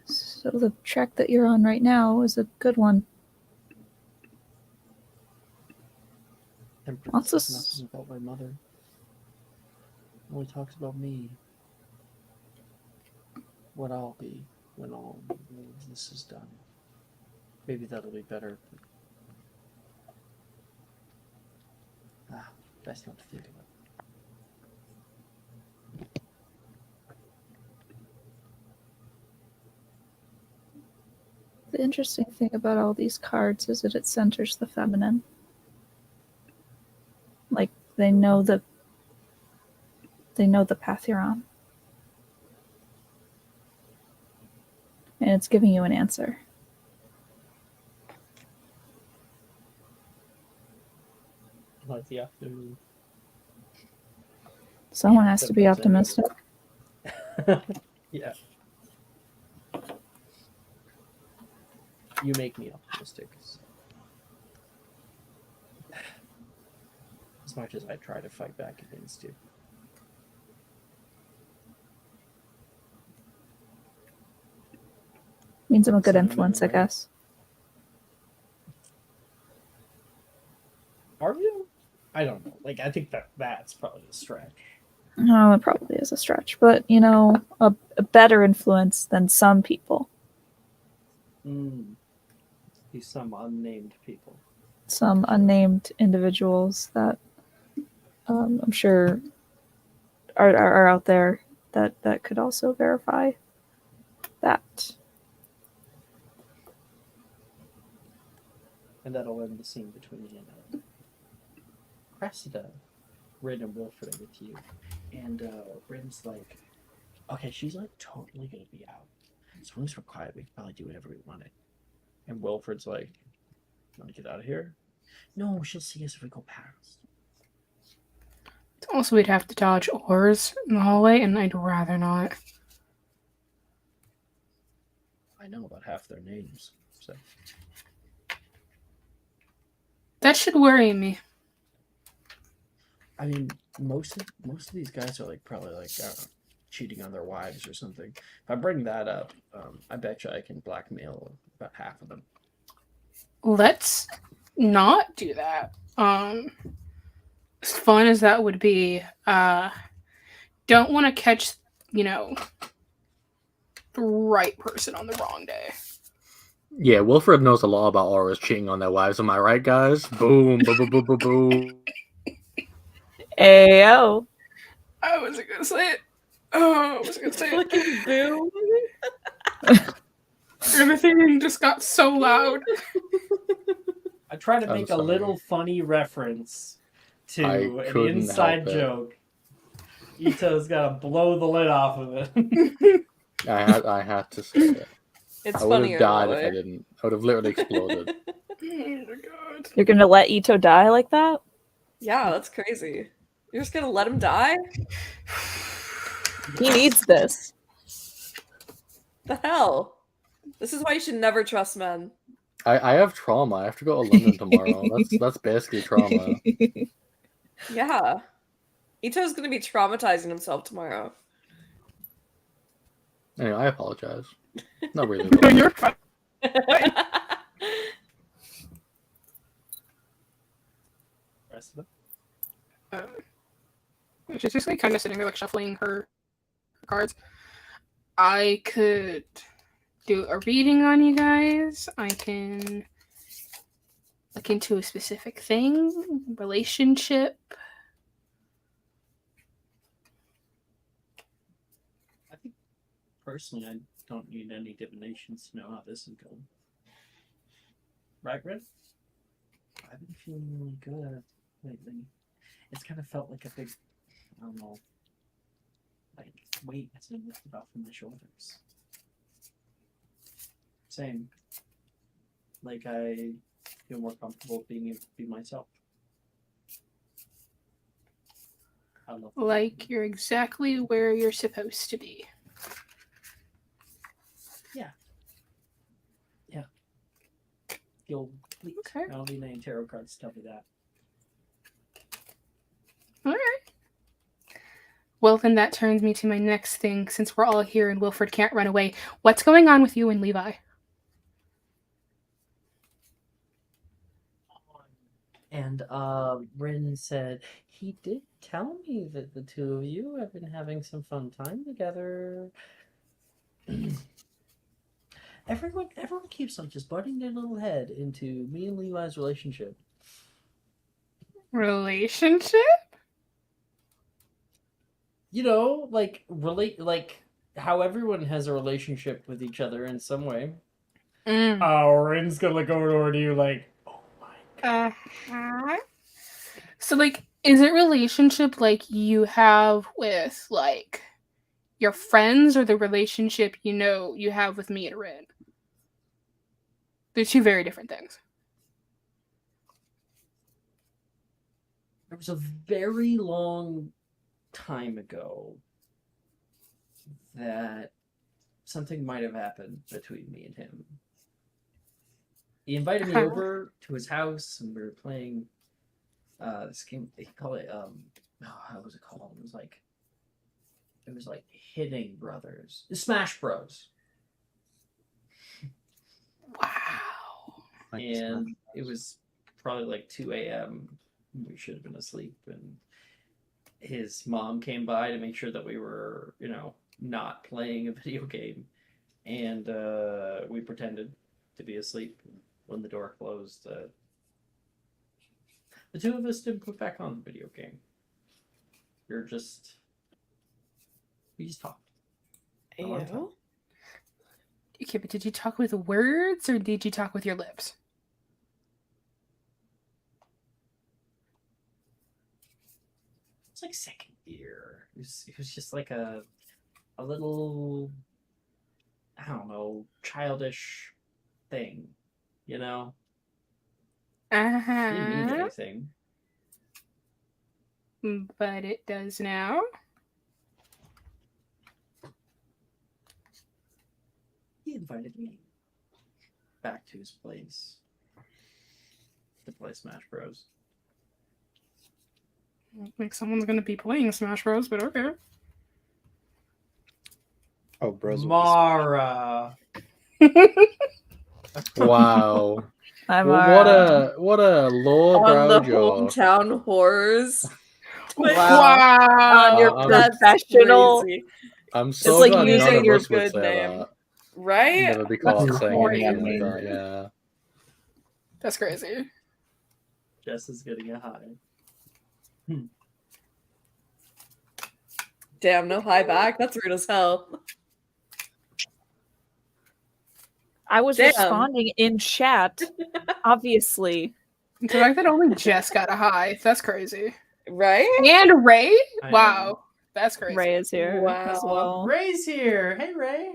F: So the track that you're on right now is a good one.
A: Temperance
F: Lots of
A: says nothing about my mother. Only talks about me. What I'll be when all of this is done. Maybe that'll be better. But... best not to think about it.
F: The interesting thing about all these cards is that it centers the feminine. Like they know the path you're on. And it's giving you an answer.
A: Like the afternoon.
F: Someone has to be optimistic.
A: Yeah. You make me optimistic. As much as I try to fight back against you.
F: Means I'm a good
A: Sentiment,
F: influence, I
A: right?
F: guess.
A: Are you? I don't know. Like, I think that's probably a stretch.
F: No, it probably is a stretch, but you know, a better influence than some people.
A: These some unnamed people.
F: Some unnamed individuals that I'm sure are out there that could also verify that.
A: And that'll end the scene between me and Cressida. Rin and Wilfred are with you. And Rin's like, okay, she's like totally gonna be out. As long as we're quiet, we can probably do whatever we wanted. And Wilfred's like, wanna get out of here? No, she'll see us if we go past.
E: Also, we'd have to dodge oars in the hallway, and I'd rather not.
A: I know about half their names, so
E: That should worry me.
A: I mean, most of these guys are like probably like cheating on their wives or something. If I bring that up, I bet you I can blackmail about half of them.
E: Let's not do that. As fun as that would be, don't want to catch, the right person on the wrong day.
B: Yeah, Wilfred knows a lot about auras cheating on their wives. Am I right, guys? Boom, boom, boom, boom, boom, boom.
F: Ayo.
E: I wasn't gonna say it. Oh, I wasn't gonna say it.
D: Fucking boo.
E: Everything just got so loud.
A: I try to
B: I'm
A: make a
B: sorry.
A: little funny reference to
B: I
A: an
B: couldn't
A: inside
B: help it.
A: joke. Ito's gotta blow the lid off of it.
B: I had to say it.
D: It's
B: I would
D: funnier
B: have died
D: that
B: if I
D: way.
B: didn't. I would have literally exploded.
E: Oh my god.
F: You're gonna let Ito die like that?
D: Yeah, that's crazy. You're just gonna let him die?
F: He needs this.
D: The hell? This is why you should never trust men.
B: I have trauma. I have to go to London tomorrow. That's basically trauma.
D: Yeah. Ito's gonna be traumatizing himself tomorrow.
B: Anyway, I apologize. Not really.
E: No,
B: Though.
E: you're fine. She's just like kind of sitting there, like shuffling her cards. I could do a reading on you guys. I can look into a specific thing, relationship.
A: I think personally, I don't need any divinations to know how this is going. Right, Red? I've been feeling really good lately. It's kind of felt like a big, I don't know, like weight has been lifted off from my shoulders. Same. Like I feel more comfortable being able to be myself. I love that.
E: Like you're exactly where you're supposed to be.
A: Feel complete.
E: Okay.
A: I don't need any tarot cards to tell me that.
E: All right. Well, then that turns me to my next thing. Since we're all here and Wilfred can't run away, what's going on with you and Levi?
A: And Rin said, he did tell me that the two of you have been having some fun time together. Everyone keeps on just butting their little head into me and Levi's relationship.
E: Relationship?
A: You know, like how everyone has a relationship with each other in some way. Oh, Rin's gonna look over to you like, oh my god.
E: Uh-huh. So, like, is it relationship like you have with, like, your friends, or the relationship you have with me and Rin? They're two very different things.
A: There was a very long time ago that something might have happened between me and him. He invited me over to his house, and we were playing this game. He called it how was it called? It was like Hitting Brothers, Smash Bros.
E: Wow.
A: And it was probably like 2 a.m. We should have been asleep, and his mom came by to make sure that we were, not playing a video game, and we pretended to be asleep. When the door closed, the two of us didn't put back on the video game. We just talked. A long time.
D: Ew.
E: Okay, but did you talk with words or did you talk with your lips?
A: It's like second year. It was just like a little, I don't know, childish thing, you know? Didn't mean
E: Uh-huh.
A: anything.
E: But it does now.
A: He invited me back to his place to play Smash Bros.
E: Like someone's gonna be playing Smash Bros, but okay.
C: Oh, bros.
A: Mara.
B: Wow.
F: I'm
B: What a low
D: On
B: brow
D: the
B: joke.
D: hometown horrors.
E: Wow.
D: On your
B: I'm-
F: professional-
D: crazy.
B: I'm so
F: like
B: glad none
D: using
B: of
D: your
B: us would
D: good
B: say
D: name.
B: that.
D: Right?
B: Never be caught
C: That's
B: saying anything
C: crazy.
B: like that. Yeah.
E: That's crazy.
A: Jess is getting a high.
D: Damn, no high back. That's rude as hell.
F: I was
D: Damn.
F: responding in chat, obviously.
E: The fact that only Jess got a high, that's crazy.
D: Right?
E: And Ray?
A: I
E: Wow.
A: know.
E: That's crazy.
F: Ray is here
D: Wow.
F: as well.
A: Ray's here. Hey, Ray.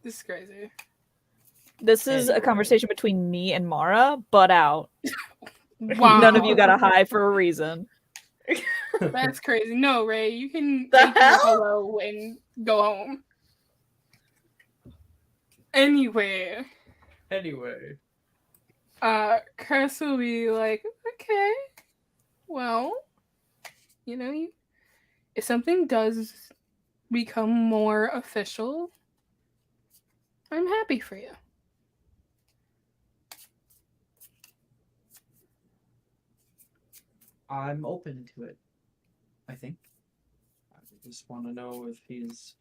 E: This is crazy.
F: This is a
A: Anyway.
F: conversation between me and Mara, but out.
E: Wow.
F: None of you got a high for a reason.
E: That's crazy. No, Ray, you can
D: The
E: take your
D: hell?
E: hello and go home. Anyway, Chris will be like, okay, well, if something does become more official, I'm happy for you.
A: I'm open to it, I think. I just want to know if he's,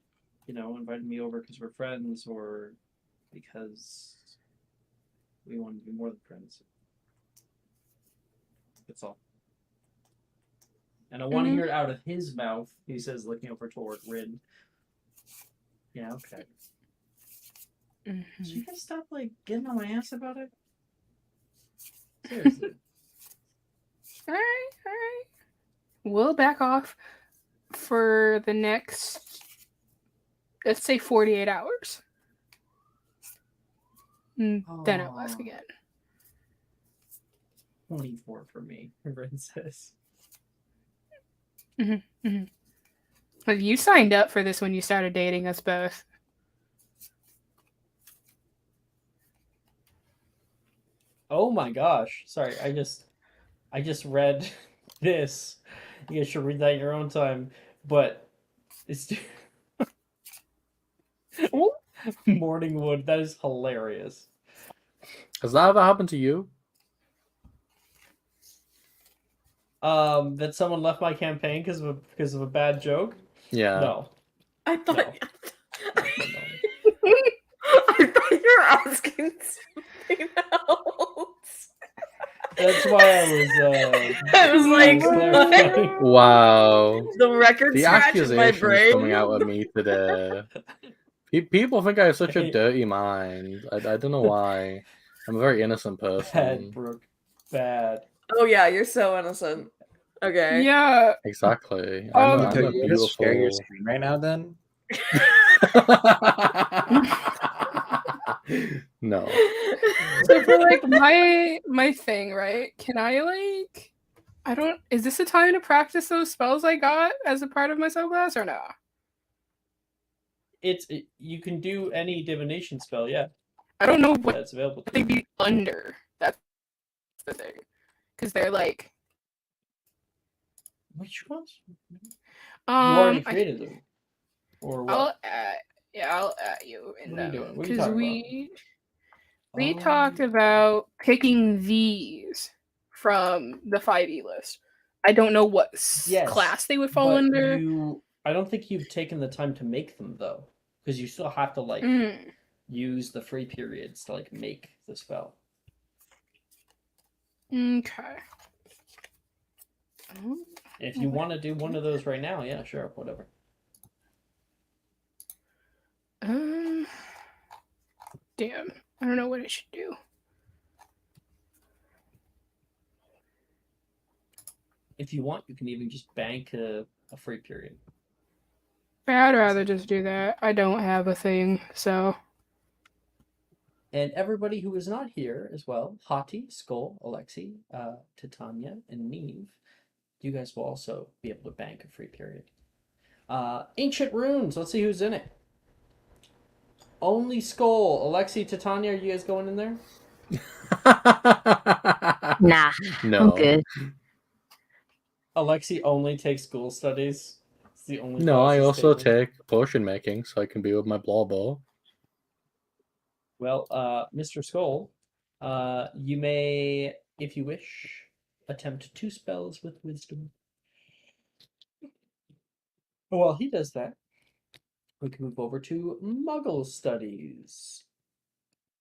A: invited me over because we're friends or because we want to be more than friends. That's all. And I want to hear it out of his mouth, he says, looking over toward Rin. Yeah, okay. So you guys stop, getting on my ass about it? Seriously.
E: All right. We'll back off for the next, let's say, 48 hours. Then I'll ask again.
A: 24 for me, Rin says.
E: But you signed up for this when you started dating us both.
A: Oh my gosh. Sorry, I just read this. You guys should read that in your own time. But it's Morningwood, that is hilarious.
B: Has that ever happened to you?
A: That someone left my campaign because of a bad joke?
B: Yeah.
A: No.
D: I thought
A: No.
D: I thought you were asking something else.
A: That's why I was
D: I was like,
A: clarifying.
D: what?
B: Wow.
D: The record
B: The
D: scratch in my
B: accusations
D: brain.
B: coming out at me today. People think I have such a dirty mind. I don't know why. I'm a very innocent
A: Bad,
B: person.
A: Brooke. Bad.
D: Oh yeah, you're so innocent. Okay.
E: Yeah.
B: Exactly.
E: Um,
B: I'm
C: Can
B: a
C: you just share your
B: beautiful.
C: screen right now, then?
B: No.
E: So for my thing, right? Can I is this a time to practice those spells I got as a part of my subclass or no?
A: You can do any divination spell, yeah.
E: I don't know what
A: That's available to
E: they'd
A: you.
E: be under. That's the thing. Because they're
A: Which ones? You already
E: I
A: created them. Or what?
E: I'll at you in
A: What are you
E: them
A: doing? What are you
E: because
A: talking
E: we
A: Oh.
E: talked about picking these from the 5e list. I don't know what
A: Yes,
E: class they would fall
A: but
E: under.
A: I don't think you've taken the time to make them though, because you still have to like use the free periods to like make the spell.
E: Okay.
A: If you want to do one of those right now, yeah, sure, whatever.
E: Damn. I don't know what I should do.
A: If you want, you can even just bank a free period.
E: I'd rather just do that. I don't have a thing, so.
A: And everybody who is not here as well, Hati, Skull, Alexi, Titania, and Neve, you guys will also be able to bank a free period. Ancient Runes, let's see who's in it. Only Skull, Alexi, Titania, are you guys going in there?
G: Nah,
B: No.
G: I'm good.
A: Alexi only takes school studies. It's the only
B: No,
A: class
B: I
A: he's
B: also
A: taking.
B: take potion making, so I can be with my blah blah.
A: Well, Mr. Skull, you may, if you wish, attempt 2 spells with wisdom. While he does that, we can move over to Muggle Studies.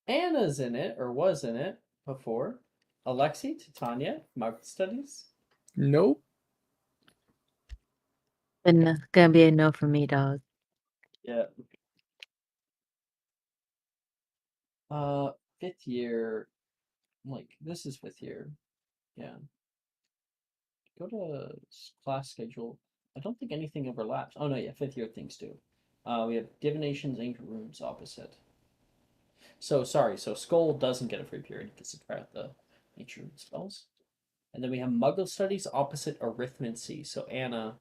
A: Anna's in it, or was in it, before. Alexi, Titania, Muggle Studies.
B: Nope.
G: And it's gonna be a no for me, dog.
A: Yeah. 5th year, like, this is 5th year. Yeah. Go to class schedule. I don't think anything overlaps. Oh no, yeah, 5th year things do. We have divinations, ancient rooms opposite. So sorry, so Skull doesn't get a free period because it's part the ancient room spells. And then we have Muggle Studies opposite Arithmancy. So Anna,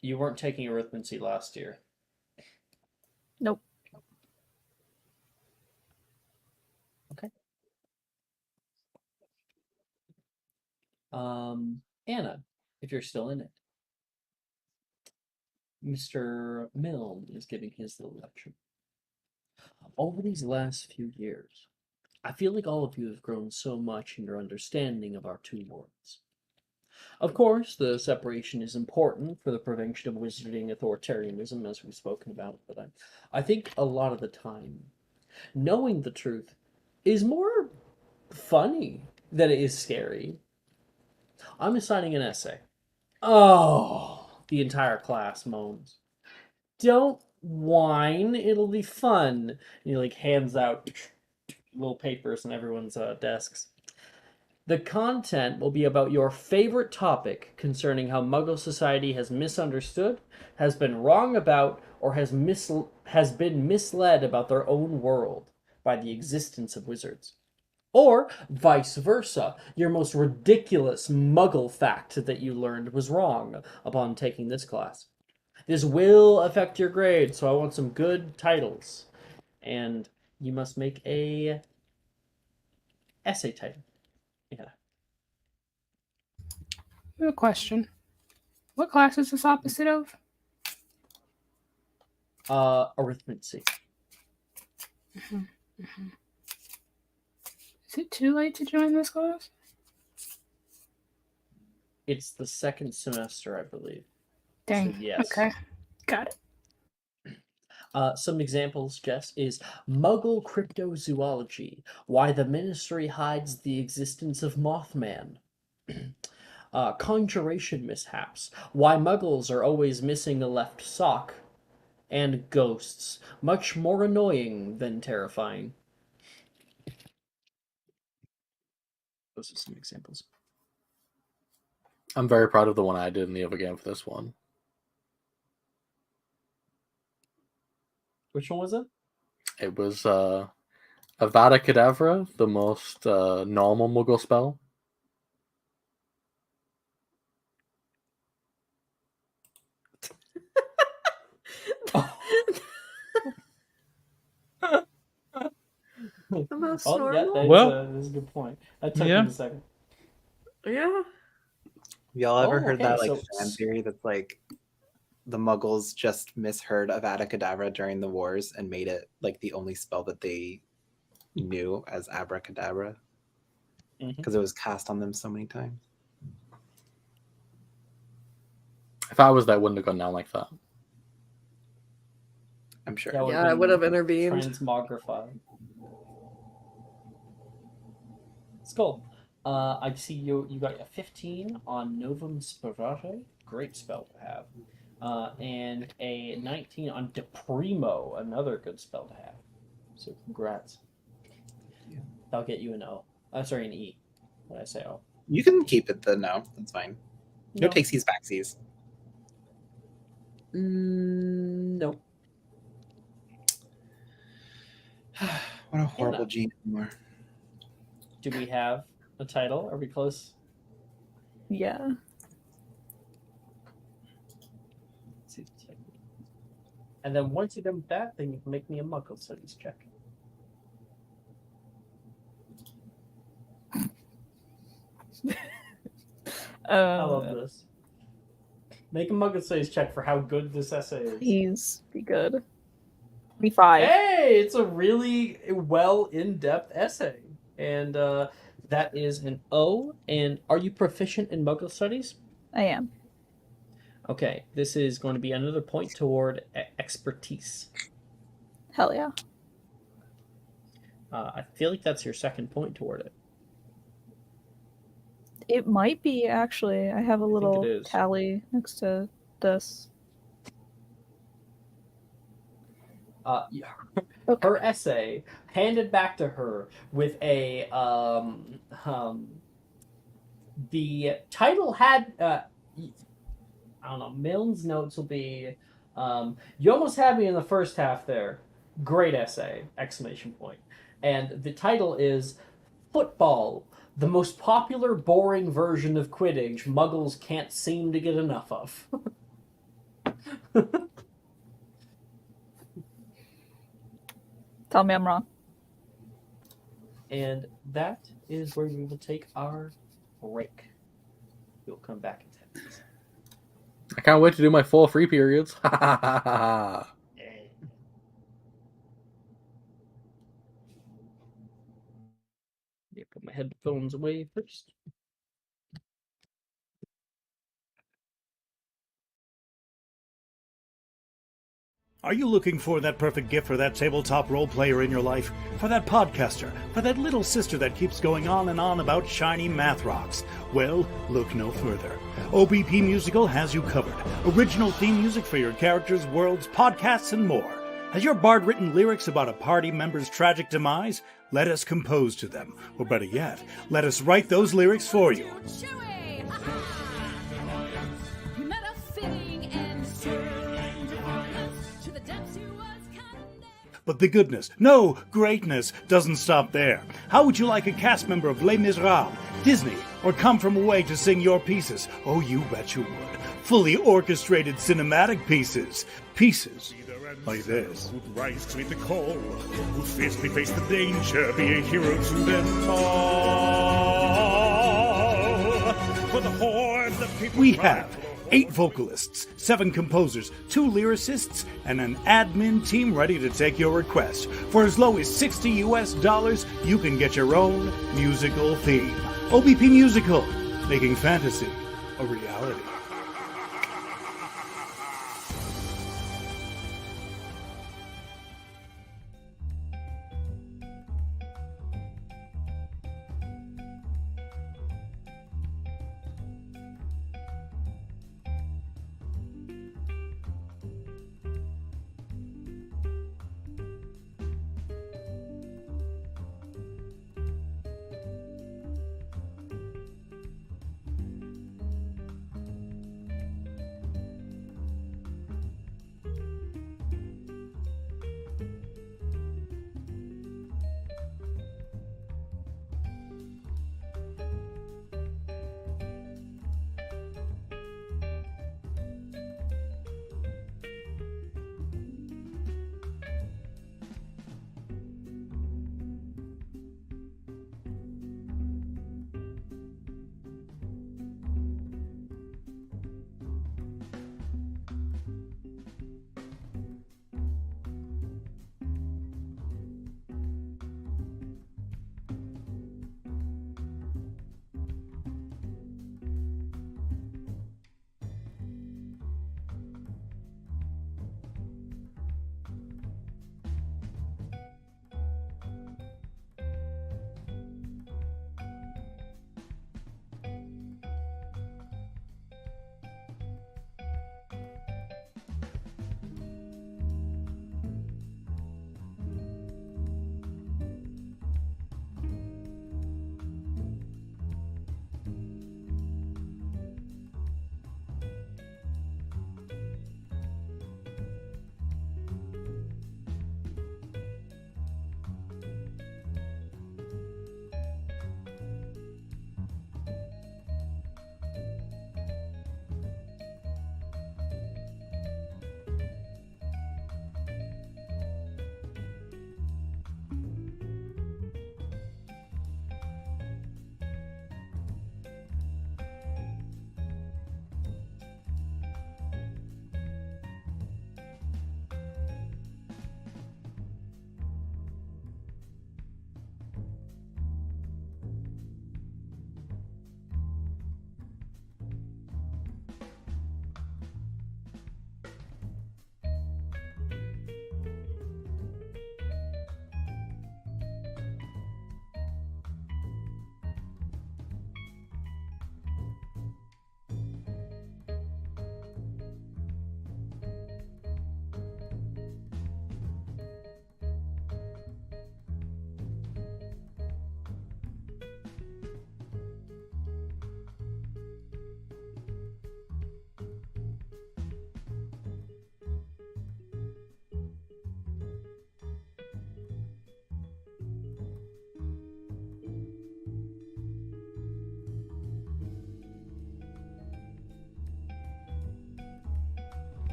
A: you weren't taking Arithmancy last year.
F: Nope.
A: Okay. Anna, if you're still in it. Mr. Milne is giving his little lecture. Over these last few years, I feel like all of you have grown so much in your understanding of our 2 worlds. Of course, the separation is important for the prevention of wizarding authoritarianism, as we've spoken about, but I think a lot of the time, knowing the truth is more funny than it is scary. I'm assigning an essay. Oh, the entire class moans. Don't whine, it'll be fun. And he like hands out little papers on everyone's desks. The content will be about your favorite topic concerning how Muggle society has misunderstood, has been wrong about, or has been misled about their own world by the existence of wizards. Or vice versa, your most ridiculous Muggle fact that you learned was wrong upon taking this class. This will affect your grade, so I want some good titles. And you must make a essay title. Yeah.
E: I have a question. What class is this opposite of?
A: Arithmancy.
E: Is it too late to join this class?
A: It's the 2nd semester, I believe.
E: Dang.
A: So yes.
E: Okay. Got it.
A: Some examples, Jess, is Muggle Cryptozoology, Why the Ministry Hides the Existence of Mothman. Conjuration Mishaps, Why Muggles Are Always Missing a Left Sock. And Ghosts, much more annoying than terrifying. Those are some examples.
B: I'm very proud of the one I did in the other game for this one.
A: Which one was it?
B: It was Avada Kedavra, the most normal Muggle spell.
D: The most
A: Yeah,
D: normal?
A: that's a good point. That took me a second.
D: Yeah.
C: Y'all ever
A: Oh,
C: heard
A: okay,
C: that like
A: so-
C: fan theory that's like the Muggles just misheard Avada Kedavra during the wars and made it like the only spell that they knew as abracadabra
A: Mhm.
C: because it was cast on them so many times.
B: If I was there, it wouldn't have gone down like that.
C: I'm sure.
A: That
D: Yeah, I would have intervened.
A: transmogrified. Skull. I see you got a 15 on Novum Spirare. Great spell to have. And a 19 on Deprimo, another good spell to have. So congrats.
C: Yeah.
A: That'll get you an O. Sorry, an E. When I say O.
C: You can keep it, no. That's fine. No
A: No.
C: takesies, backsies.
A: No.
C: What a horrible gene you are.
A: Do we have a title? Are we close?
F: Yeah.
A: Let's see. And then once you're done with that, then you can make me a Muggle Studies check. I love this. Make a Muggle Studies check for how good this essay is.
F: Please be good. 25.
A: Hey, it's a really well in-depth essay. And that is an O. And are you proficient in Muggle Studies?
F: I am.
A: Okay, this is going to be another point toward expertise.
F: Hell yeah.
A: I feel like that's your second point toward it.
F: It might be, actually. I have a little
A: is.
F: tally next to this.
A: Her essay handed back to her with a the title had I don't know. Milne's notes will be you almost had me in the first half there. Great essay! Exclamation point. And the title is Football, the most popular boring version of Quidditch Muggles can't seem to get enough of.
F: Tell me I'm wrong.
A: And that is where we will take our break. We'll come back in 10 minutes.
B: I can't wait to do my 4 free periods.
A: Yeah, put my headphones away first.
I: Are you looking for that perfect gift for that tabletop role player in your life? For that podcaster? For that little sister that keeps going on and on about shiny math rocks? Well, look no further. OBP Musical has you covered. Original theme music for your characters, worlds, podcasts, and more. Has your bard written lyrics about a party member's tragic demise? Let us compose to them. Or better yet, let us write those lyrics for you. But the goodness, no, greatness, doesn't stop there. How would you like a cast member of Les Miserables, Disney, or Come From Away to sing your pieces? Oh, you bet you would. Fully orchestrated cinematic pieces. Pieces like this.
J: Who'd rise to meet the call, who'd fiercely face the danger, be a hero to them all. For the hordes of people
I: we have 8 vocalists, 7 composers, 2 lyricists, and an admin team ready to take your request. For as low as $60 US, you can get your own musical theme. OBP Musical, making fantasy a reality.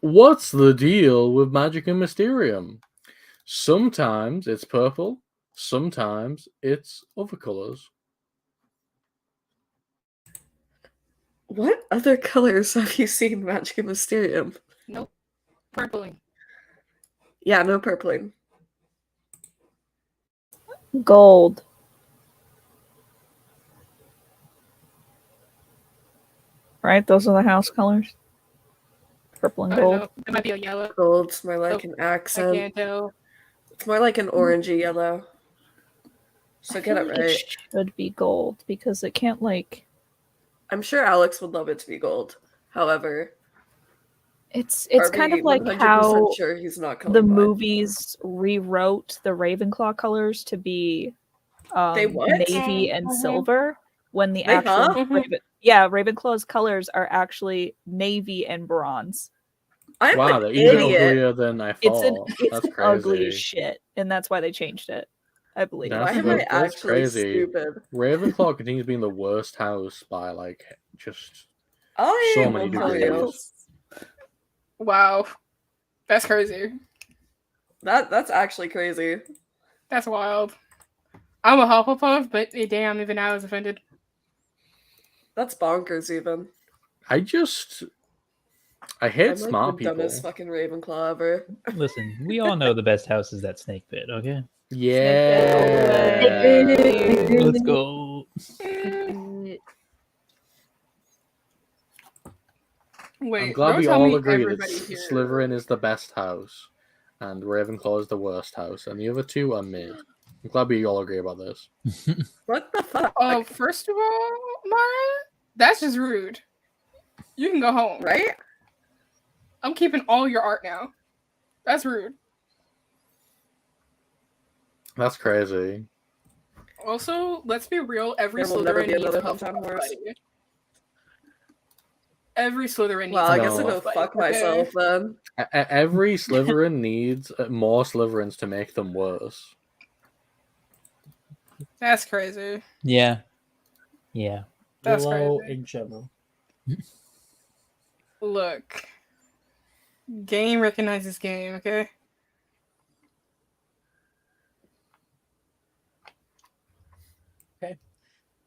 B: What's the deal with magic and Mysterium? Sometimes it's purple, sometimes it's other colors.
D: What other colors have you seen Magic and Mysterium?
E: Nope. Purpling.
D: Yeah, no purpling.
F: Gold. Right? Those are the house colors. Purple and
E: I don't
F: gold.
E: know. It might be a yellow.
D: Gold's more like
E: Oh,
D: an
E: I
D: accent.
E: can't tell.
D: It's more like an orangey yellow. So
F: I
D: get
F: feel
D: it
F: like
D: right.
F: It should be gold because it can't like.
D: I'm sure Alex would love it to be gold. However,
F: It's
D: are
F: kind
D: we
F: of like
D: 100%
F: how
D: sure he's not
F: the
D: colorblind?
F: movies rewrote the Ravenclaw colors to be
D: They what?
F: navy and
E: Mhm.
F: silver when the
D: They
F: actual
D: huh?
E: Mhm.
F: Ravenclaw's colors are actually navy and bronze.
D: I'm
B: Wow,
D: an
B: they're even
D: idiot.
B: uglier than I thought. That's
F: Ugly
B: crazy.
F: as shit, and that's why they changed it. I believe.
B: That's,
D: Why am I
B: that's
D: actually
B: crazy.
D: stupid?
B: Ravenclaw continues being the worst house by like just
D: I
B: so
D: will
B: many
D: tell
B: degrees.
D: you.
E: Wow. That's crazy.
D: That's actually crazy.
E: That's wild. I'm a Hufflepuff, but damn, even I was offended.
D: That's bonkers even.
B: I hate
D: I'm like
B: smart
D: the dumbest
B: people.
D: fucking Ravenclaw ever.
H: Listen, we all know the best house is that snake pit, okay?
B: Yeah.
H: Let's go.
E: Wait,
B: I'm glad
E: don't
B: we
E: tell
B: all
E: me
B: agree that
E: everybody here.
B: Slytherin is the best house, and Ravenclaw is the worst house, and the other two are mid. I'm glad we all agree about this.
D: What the fuck?
E: Oh, first of all, Mara, that's just rude. You can go home.
D: Right?
E: I'm keeping all your art now. That's rude.
B: That's crazy.
E: Also, let's be real. Every
D: There will never
E: Slytherin
D: be
E: needs
D: another
E: a
D: Hufflepuff
E: Hufflepuff
D: Wars.
E: buddy. Every Slytherin needs
D: Well,
E: a
D: I guess I'll
B: No.
D: go
E: Hufflepuff
D: fuck
E: buddy, okay?
D: myself then.
B: Every Slytherin needs more Slytherins to make them worse.
E: That's crazy.
H: Yeah. Yeah.
E: That's
A: Willow
E: crazy.
A: in general.
E: Look. Game recognizes game, okay?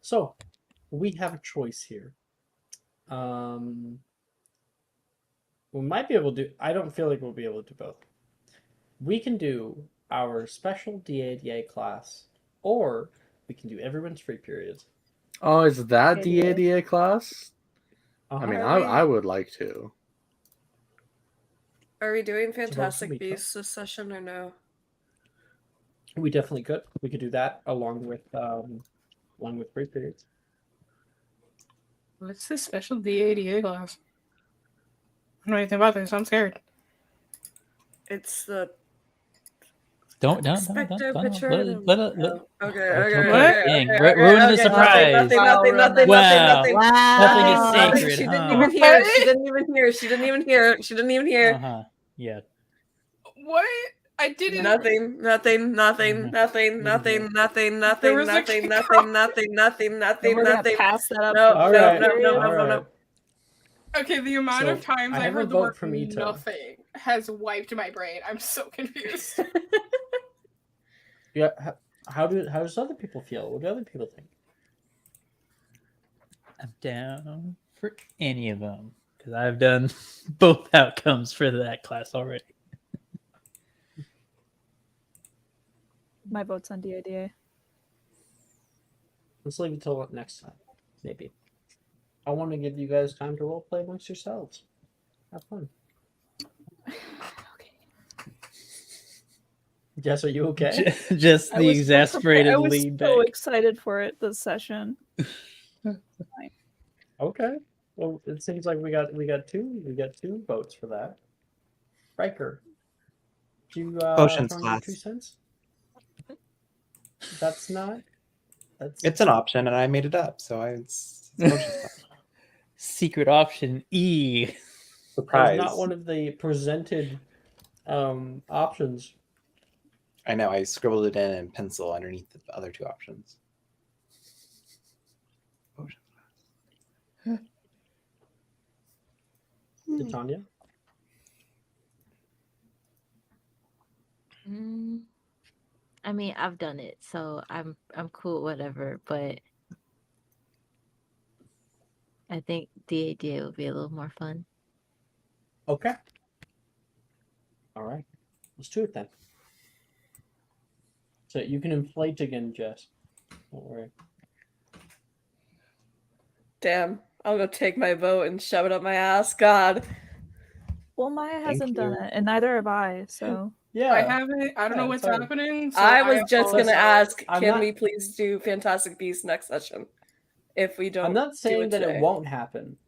A: So, we have a choice here. We might be able to do. I don't feel like we'll be able to do both. We can do our special DADA class, or we can do everyone's free periods.
B: Oh, is that
F: ADA.
B: DADA class? I
A: Uh-huh.
B: mean,
D: Are we-
B: I would like to.
D: Are we doing
A: Supposed to
D: Fantastic
A: be
D: Beasts this session or no?
A: We definitely could. We could do that along with free periods.
E: What's this special DADA class? I don't know anything about this. I'm scared.
D: It's the
H: Don't
D: Spectre
H: let
D: picture.
H: it.
D: Okay,
H: What?
E: Dang,
H: ruin the surprise.
D: Nothing.
H: Wow.
D: Nothing.
H: Nothing is
F: Wow.
H: sacred,
D: She didn't
H: huh?
D: even hear. She didn't even hear. She didn't even hear. She didn't even hear.
H: Uh-huh. Yeah.
E: What? I didn't.
D: Nothing.
H: Mhm.
E: There was a
F: And we're gonna pass that up.
D: No,
F: to
A: All
F: free
A: right.
F: period?
A: All right.
D: no.
E: Okay, the amount of
A: So,
E: times
A: I
E: I
A: have a
E: heard the
A: vote
E: word
A: from Ito.
E: nothing has wiped my brain. I'm so confused.
A: Yeah. How does other people feel? What do other people think?
H: I'm down for any of them because I've done both outcomes for that class already.
F: My vote's on DADA.
A: Let's leave it till next time, maybe. I want to give you guys time to role play amongst yourselves. Have fun. Jess, are you okay?
H: Just
F: I
H: the
F: was so
H: exasperated
F: I was
H: lead
F: so
H: back.
F: excited for it this session.
A: Okay. Well, it seems like we got two votes for that. Riker, do you
C: Potions
A: throw in your
C: class.
A: 2 cents? That's not. That's
C: It's an option, and I made it up, so it's potions class.
H: Secret option E.
A: that's
C: Surprise.
A: not one of the presented options.
C: I know, I scribbled it in pencil underneath the other two options. Potions class.
A: Titania?
G: Mm, I mean, I've done it, so I'm cool, whatever. But I think DADA would be a little more fun.
A: Okay. All right. Let's do it then. So you can inflate again, Jess. Don't worry.
D: Damn. I'll go take my vote and shove it up my ass. God.
F: Well, Maya hasn't done
C: you.
F: it, and neither have I. So
A: Yeah.
E: I haven't. I don't know
A: Yeah,
E: what's
A: it's hard.
E: happening. So
D: I was just gonna
E: apologize.
D: ask,
A: I'm
D: can
A: not-
D: we please do Fantastic Beasts next session? If we don't
A: I'm not
D: do
A: saying
D: it
A: that
D: today.
A: it won't happen,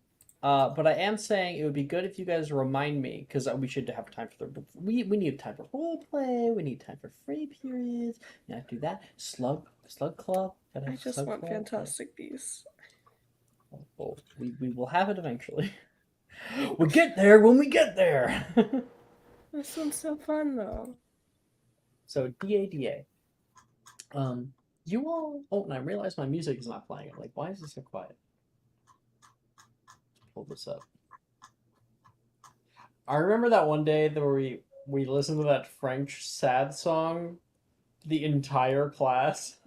A: but I am saying it would be good if you guys remind me, because we should have time for the we need time for role play. We need time for free periods. You have to do that. Slug Club. Gotta
D: I
A: have
D: just
A: Slug
D: want
A: Club.
D: Fantastic Beasts.
A: Well, we will have it eventually. We'll get there when we get there.
D: This one's so fun though.
A: So DADA. You all. Oh, and I realized my music is not playing. I'm like, why is this so quiet? Let's pull this up. I remember that one day that we listened to that French sad song, the entire class.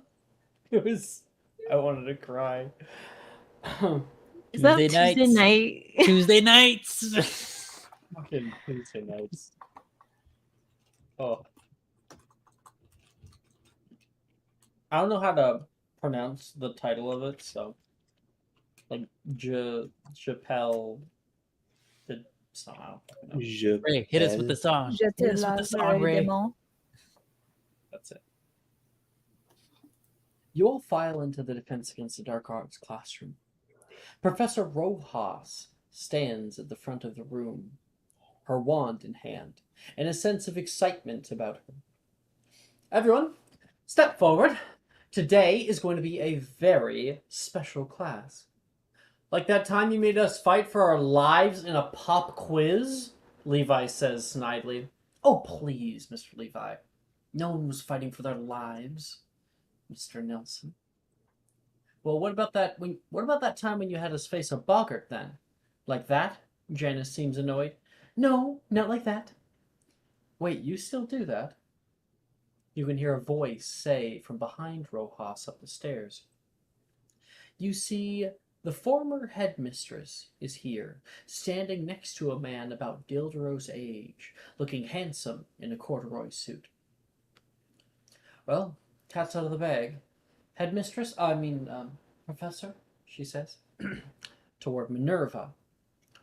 A: It was. I wanted to cry.
G: Is that
H: Tuesday
G: Tuesday
H: nights.
G: night?
H: Tuesday nights.
A: Fucking Tuesday nights. Oh. I don't know how to pronounce the title of it, so like Chappelle the song. I don't fucking know.
C: Je
H: Ray, hit us with the song.
F: Je te
H: Hit us with the song, Ray.
F: démon.
A: That's it. You all file into the Defense Against the Dark Arts classroom. Professor Rojas stands at the front of the room, her wand in hand, and a sense of excitement about her. Everyone, step forward. Today is going to be a very special class. Like that time you made us fight for our lives in a pop quiz? Levi says snidely. Oh, please, Mr. Levi. No one was fighting for their lives, Mr. Nelson. Well, what about that time when you had us face a boggart then? Like that? Janice seems annoyed. No, not like that. Wait, you still do that? You can hear a voice say from behind Rojas up the stairs. You see, the former headmistress is here, standing next to a man about Dildero's age, looking handsome in a corduroy suit. Well, cat's out of the bag. Headmistress? Professor, she says, toward Minerva,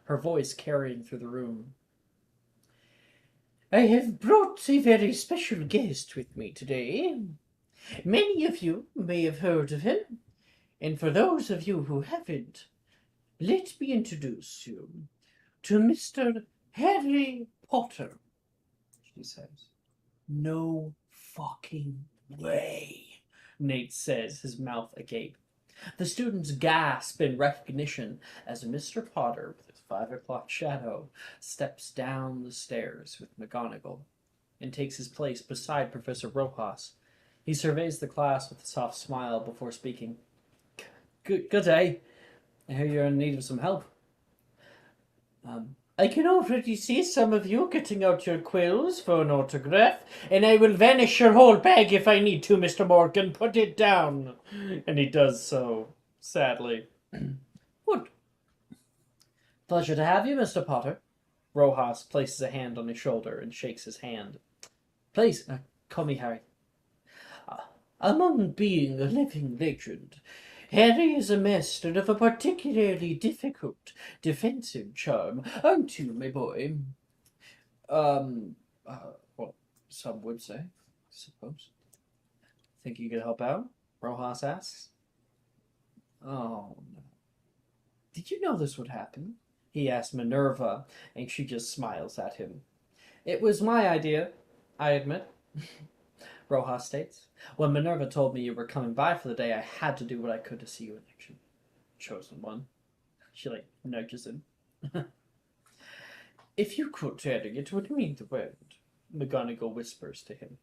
A: her voice carrying through the room. I have brought a very special guest with me today. Many of you may have heard of him, and for those of you who haven't, let me introduce you to Mr. Harry Potter, she says. No fucking way, Nate says, his mouth agape. The students gasp in recognition as Mr. Potter, with his 5 o'clock shadow, steps down the stairs with McGonagall and takes his place beside Professor Rojas. He surveys the class with a soft smile before speaking. Good day. I hear you're in need of some help. I can already see some of you getting out your quills for an autograph, and I will vanish your whole bag if I need to, Mr. Morgan. Put it down. And he does so, sadly. Good. Pleasure to have you, Mr. Potter. Rojas places a hand on his shoulder and shakes his hand. Please, call me Harry. Among being a living legend, Harry is a master of a particularly difficult defensive charm, aren't you, my boy? Well, some would say, I suppose. Think you could help out? Rojas asks. Oh, no. Did you know this would happen? He asked Minerva, and she just smiles at him. It was my idea, I admit. Rojas states. When Minerva told me you were coming by for the day, I had to do what I could to see you in action. Chosen one. She, nudges him. If you could, Harry, it would mean the world, McGonagall whispers to him.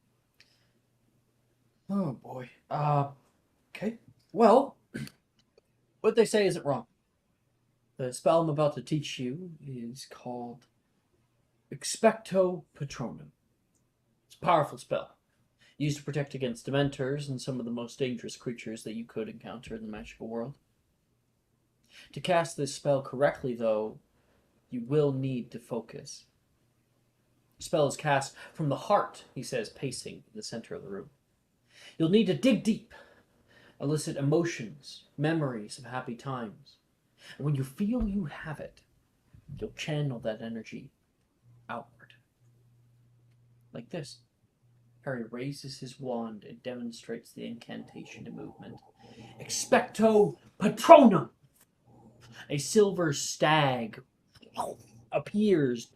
A: Oh, boy. Okay. Well, what they say isn't wrong. The spell I'm about to teach you is called Expecto Patronum. It's a powerful spell, used to protect against dementors and some of the most dangerous creatures that you could encounter in the magical world. To cast this spell correctly, though, you will need to focus. The spell is cast from the heart, he says, pacing in the center of the room. You'll need to dig deep, elicit emotions, memories of happy times. And when you feel you have it, you'll channel that energy outward. Like this. Harry raises his wand and demonstrates the incantation and movement. Expecto Patronum! A silver stag appears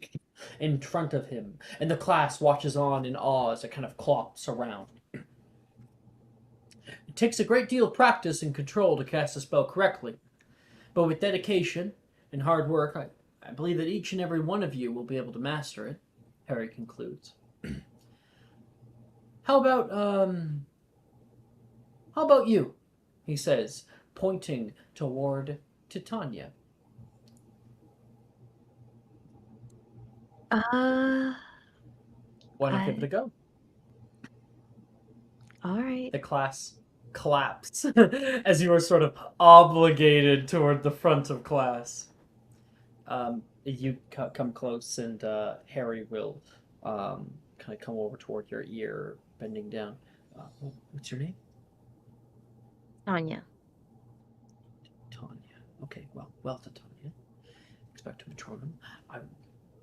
A: in front of him, and the class watches on in awe as it kind of clops around. It takes a great deal of practice and control to cast a spell correctly, but with dedication and hard work, I believe that each and every one of you will be able to master it, Harry concludes. How about you? He says, pointing toward Titania. Why not give it a go?
G: All right.
A: The class claps as you are sort of obligated toward the front of class. You come close, and Harry will kind of come over toward your ear, bending down. What's your name?
G: Anya.
A: Tanya. Okay, well, Titania. Expecto Patronum.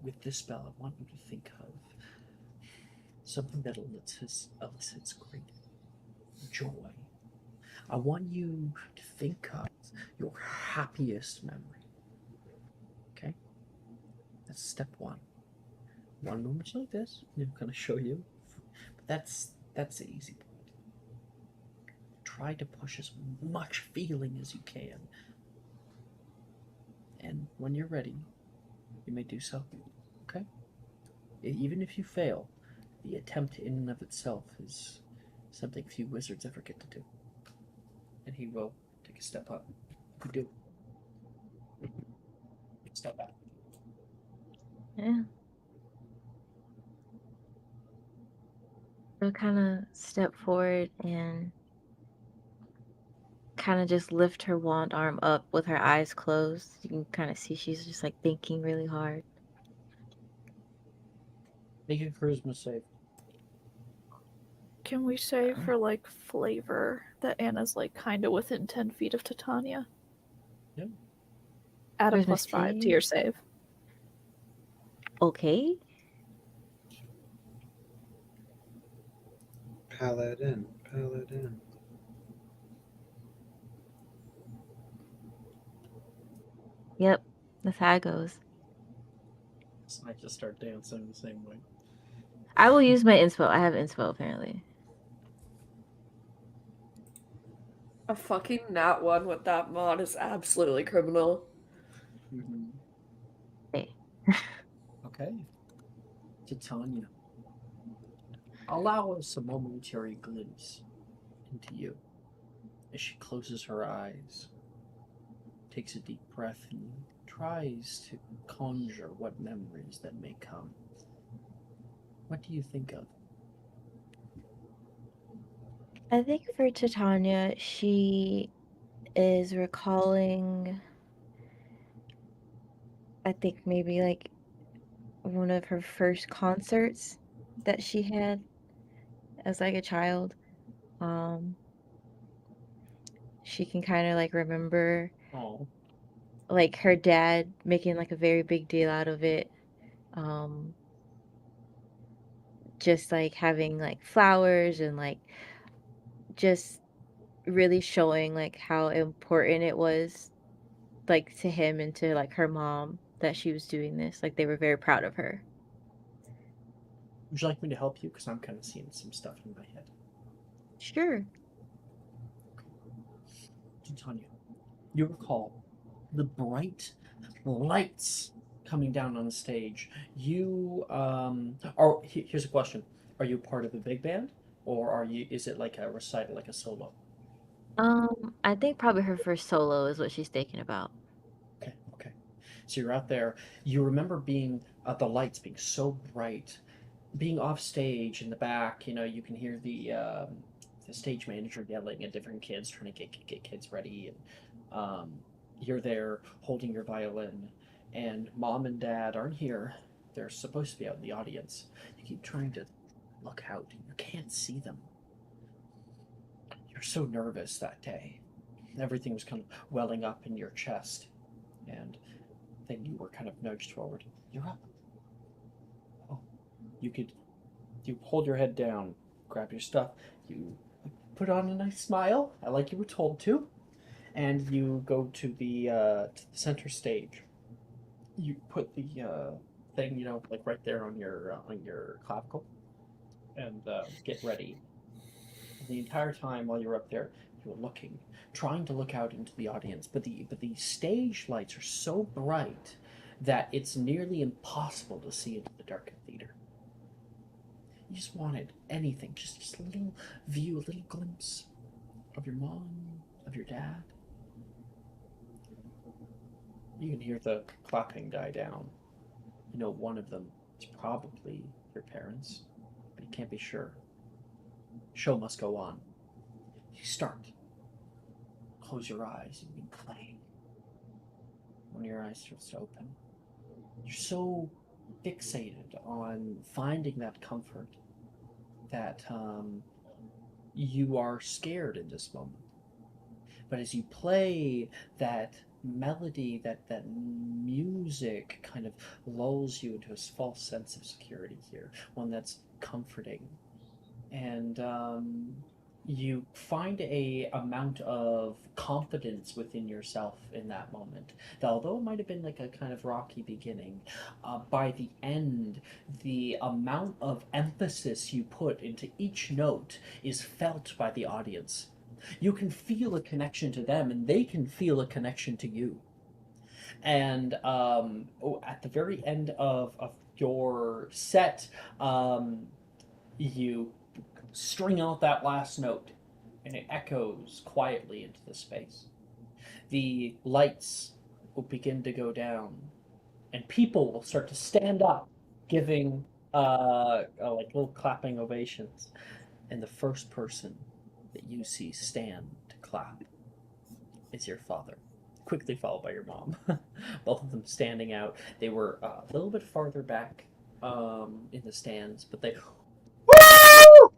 A: With this spell, I want you to think of something that elicits great joy. I want you to think of your happiest memory. Okay? That's step one. One moment like this, I'm going to show you. But that's the easy point. Try to push as much feeling as you can. And when you're ready, you may do so. Okay? Even if you fail, the attempt in and of itself is something few wizards ever get to do. And he will take a step up. You do. Step back.
G: Yeah. She'll kind of step forward and kind of just lift her wand arm up with her eyes closed. You can kind of see she's just like thinking really hard.
A: Make a charisma save.
F: Can we say for like flavor that Anna's like kind of within 10 feet of Titania?
A: Yep.
F: Add a
G: Charisma
F: +5 to
G: save.
F: your save.
G: Okay.
C: Paladin.
G: Yep. That's how it goes.
A: So I just start dancing the same way.
G: I will use my inspo. I have inspo apparently.
D: A fucking nat 1 with that mod is absolutely criminal.
A: Mm-hmm.
G: Hey.
A: Okay. Titania. Allow us a momentary glimpse into you as she closes her eyes, takes a deep breath, and tries to conjure what memories that may come. What do you think of?
G: I think for Titania, she is recalling, I think maybe like one of her first concerts that she had as like a child. She can kind of like remember
A: Oh,
G: like her dad making like a very big deal out of it. Just like having like flowers and like just really showing like how important it was like to him and to like her mom that she was doing this. Like they were very proud of her.
A: would you like me to help you? Because I'm kind of seeing some stuff in my head.
G: Sure.
A: Titania, you recall the bright lights coming down on the stage. You here's a question: are you part of a big band, or is it like a recital, like a solo?
G: I think probably her first solo is what she's thinking about.
A: Okay. So you're out there. You remember being the lights being so bright being off stage in the back, you can hear the stage manager yelling at different kids, trying to get kids ready, and you're there holding your violin, and mom and dad aren't here. They're supposed to be out in the audience. You keep trying to look out, and you can't see them. You're so nervous that day. Everything was kind of welling up in your chest, and then you were kind of nudged forward. You're up. Oh, you hold your head down, grab your stuff, you put on a nice smile, like you were told to, and you go to the center stage. You put the thing, like right there on your clavicle, and get ready. And the entire time while you're up there, you're looking, trying to look out into the audience, but the stage lights are so bright that it's nearly impossible to see into the darkened theater. You just wanted anything, just a little view, a little glimpse of your mom, of your dad. You can hear the clapping die down. You know one of them is probably your parents, but you can't be sure. Show must go on. You start. Close your eyes. You've been playing. When your eyes starts to open, you're so fixated on finding that comfort that you are scared in this moment. But as you play that melody, that music kind of lulls you into a false sense of security here, one that's comforting. And you find a amount of confidence within yourself in that moment that, although it might have been like a kind of rocky beginning, by the end, the amount of emphasis you put into each note is felt by the audience. You can feel a connection to them, and they can feel a connection to you. And at the very end of your set, you string out that last note, and it echoes quietly into the space. The lights will begin to go down, and people will start to stand up, giving like little clapping ovations. And the first person that you see stand to clap is your father, quickly followed by your mom. Both of them standing out. They were a little bit farther back in the stands, but they woo!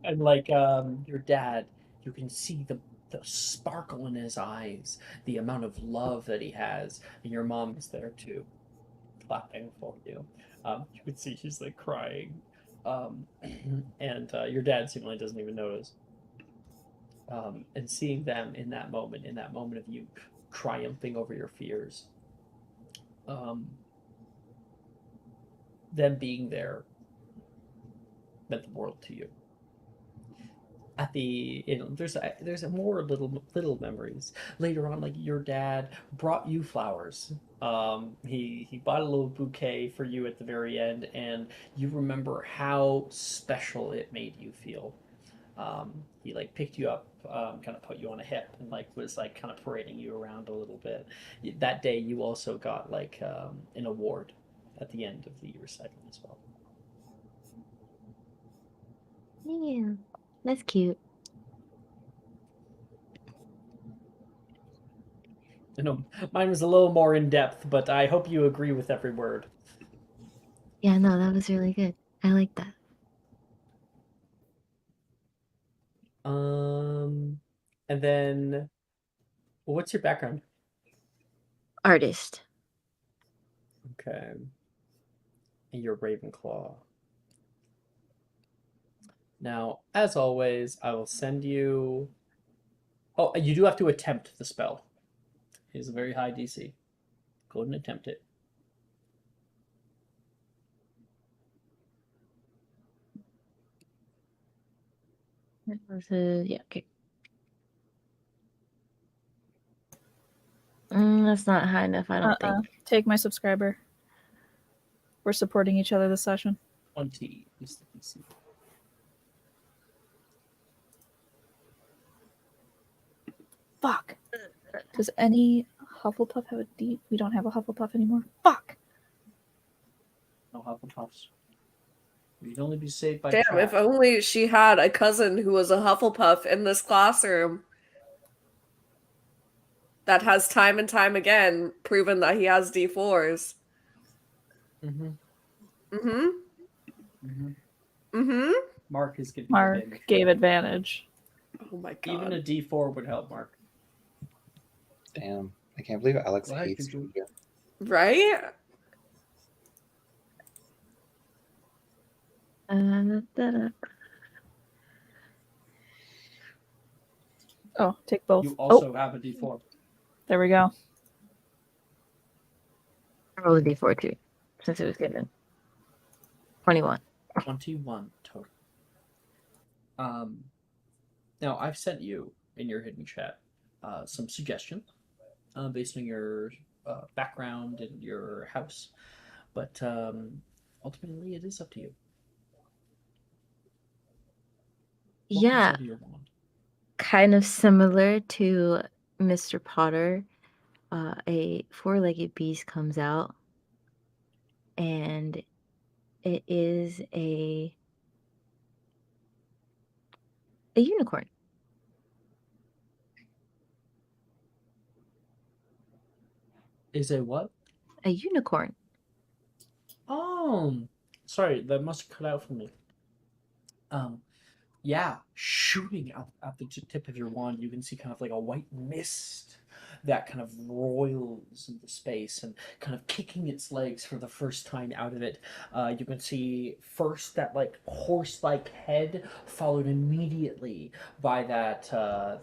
A: And like your dad, you can see the sparkle in his eyes, the amount of love that he has, and your mom is there too, clapping for you. You can see she's like crying, and your dad seemingly doesn't even notice. And seeing them in that moment of you triumphing over your fears, them being there meant the world to you. At the there's more little memories later on, like your dad brought you flowers. He bought a little bouquet for you at the very end, and you remember how special it made you feel. He like picked you up, kind of put you on a hip, and like was like kind of parading you around a little bit. That day you also got like an award at the end of the recital as well.
G: Yeah, that's cute.
A: I know mine was a little more in depth, but I hope you agree with every word.
G: Yeah, no, that was really good. I like that.
A: And then, well, what's your background?
G: Artist.
A: Okay. And you're Ravenclaw. Now, as always, I will send you. Oh, you do have to attempt the spell. It is a very high DC. Go ahead and attempt it.
G: Yeah, okay. That's not high enough, I don't think.
F: Take my subscriber. We're supporting each other this session.
A: 20 is the DC.
F: Fuck. Does any Hufflepuff have a D? We don't have a Hufflepuff anymore. Fuck.
A: No Hufflepuffs. You'd only be saved by
D: Damn,
A: trap.
D: if only she had a cousin who was a Hufflepuff in this classroom that has time and time again proven that he has D4s.
A: Mm-hmm.
D: Mm-hmm.
A: Mm-hmm.
D: Mm-hmm.
A: Mark is giving
F: Mark
A: advantage.
F: gave advantage.
D: Oh my god.
A: Even a D4 would help Mark.
C: Damn. I can't believe Alex
A: Go ahead,
C: hates
A: Juju.
C: you.
D: Right?
F: Oh, take both.
A: You also have a D4.
F: There we go.
G: Roll a d4 too, since it was given. 21.
A: 21 total. Now I've sent you in your hidden chat some suggestions based on your background and your house, but ultimately it is up to you. What comes
G: Yeah,
A: out of your wand?
G: kind of similar to Mr. Potter. A four-legged beast comes out, and it is a unicorn.
A: Is a what?
G: A unicorn.
A: Oh, sorry, that must have cut out for me. Yeah, shooting out at the tip of your wand, you can see kind of like a white mist that kind of roils into space and kind of kicking its legs for the first time out of it. You can see first that like horse-like head, followed immediately by that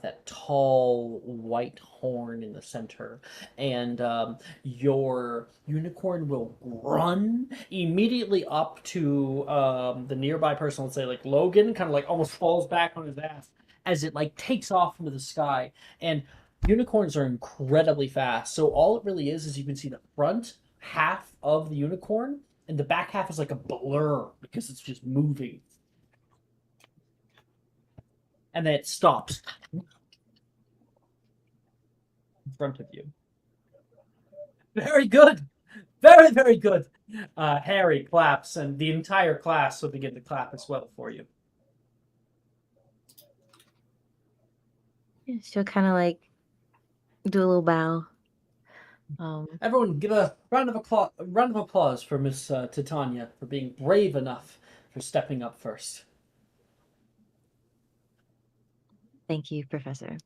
A: that tall white horn in the center, and your unicorn will run immediately up to the nearby person, let's say like Logan, kind of like almost falls back on his ass as it like takes off into the sky. And unicorns are incredibly fast, so all it really is you can see the front half of the unicorn and the back half is like a blur because it's just moving. And then it stops in front of you. Very good. Very, very good. Harry claps, and the entire class will begin to clap as well for you.
G: Yeah, she'll kind of like do a little bow.
A: Everyone, give a round of applause for Miss Titania for being brave enough for stepping up first.
G: Thank you, Professor.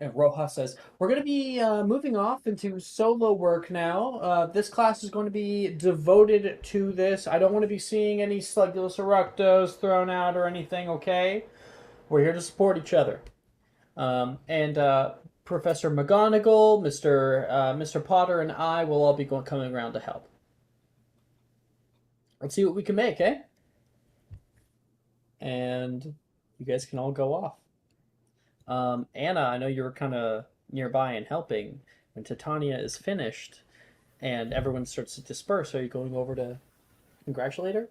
A: And Rojas says, we're going to be moving off into solo work now. This class is going to be devoted to this. I don't want to be seeing any Slugulus Eructos thrown out or anything, okay? We're here to support each other. And Professor McGonagall, Mr. Potter, and I will all be coming around to help. Let's see what we can make, eh? And you guys can all go off. Anna, I know you were kind of nearby and helping. When Titania is finished and everyone starts to disperse, are you going over to congratulate her?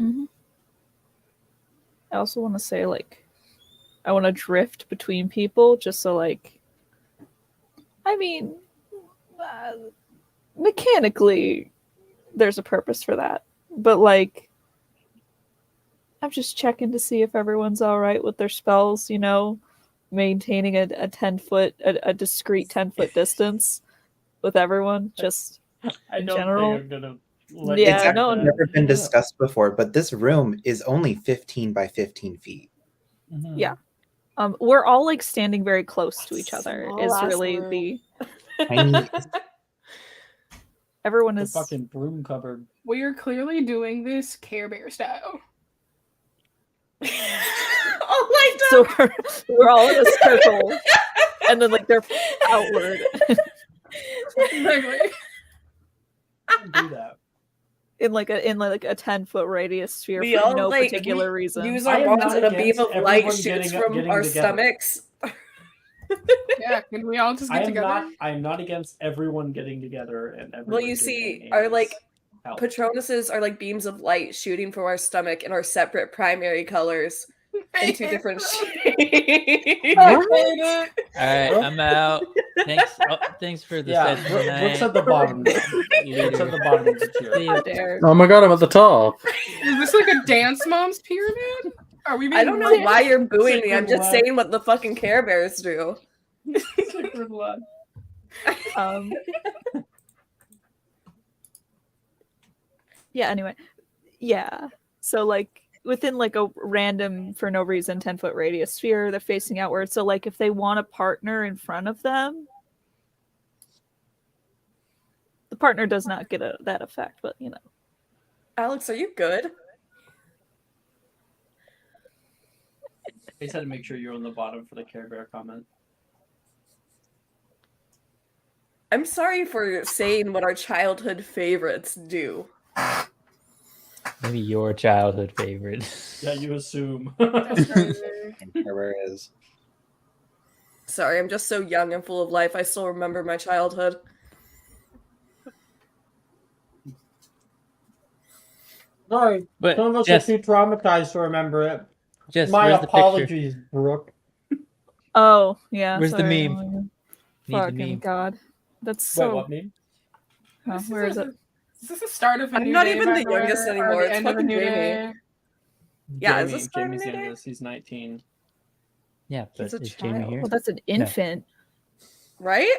F: Mm-hmm. I also want to say, like, I want to drift between people just so, like, I mean, mechanically, there's a purpose for that. But, like, I'm just checking to see if everyone's all right with their spells, you know, maintaining a 10-foot, a discreet 10-foot distance with everyone, just in general.
A: Think I'm gonna
C: It's
F: Yeah,
C: actually never been discussed before, but this room is only 15 by 15 feet.
A: Mm-hmm.
F: Yeah. We're all like standing very close to each other. Is
D: Small-ass
F: really
D: room.
F: the
C: Tiny.
F: everyone
A: The
F: is
A: fucking broom cupboard.
E: We are clearly doing this Care Bear style.
D: Oh my god!
F: so we're all in a circle, and then like they're outward
E: Exactly.
A: Don't do that.
F: in like a 10-foot radius sphere
D: We
F: for
D: all
F: no
D: like
F: particular reason.
D: use
A: I
D: our
A: am
D: wands
A: not
D: and a beam
A: against
D: of light
A: everyone
D: shoots
A: getting
D: from our
A: together.
D: stomachs.
E: Yeah, can we all just get together?
A: I'm not against everyone getting together and everyone.
D: Well, you see, our like Patronuses are like beams of light shooting from our stomach in our separate primary colors in two different shades.
G: What?
K: All right, I'm out.
H: Thanks for the
A: Yeah,
H: session
A: Brooks
H: tonight.
A: at the bottom. Brooks
H: Later.
A: at the bottom of the tier.
H: See you.
F: Dare.
B: Oh my god, I'm at the top.
E: Is this like a Dance Moms pyramid? Are we being
D: I don't know
E: ranked?
D: why you're booing me.
A: Sacred
D: I'm just
A: love.
D: saying what the fucking Care Bears do.
A: Sacred love.
F: Yeah, anyway. Yeah. So like within like a random for no reason 10-foot radius sphere, they're facing outward. So like if they want a partner in front of them, the partner does not get that effect, but you know.
D: Alex, are you good?
A: I just had to make sure you're on the bottom for the Care Bear comment.
D: I'm sorry for saying what our childhood favorites do.
H: Maybe your childhood favorite.
A: Yeah, you assume.
E: That's crazy.
C: Where is?
D: Sorry, I'm just so young and full of life. I still remember my childhood.
A: Sorry,
H: But
A: some of us
H: Jess,
A: are too traumatized to remember it.
H: Jess,
A: My
H: where's the picture?
A: apologies, Brooke.
F: Oh, yeah.
H: Where's the
F: sorry.
H: meme? Need the
F: Fucking
H: meme.
F: God. That's
A: Wait,
F: so
A: what meme?
F: where is it?
E: Is this the start of a
D: I'm
E: new
D: not
E: day,
D: even
E: by
D: the
E: the way,
D: youngest
E: or
D: anymore,
E: the
D: it's
E: end of a
D: fucking
E: new
D: Jamie.
E: day?
D: Yeah, is
A: Jamie,
D: this part of
A: Jamie's
D: New Day?
A: youngest. He's 19.
H: Yeah, but
D: He's a
H: is Jamie
D: child.
H: here?
F: Well, that's an infant.
D: Right?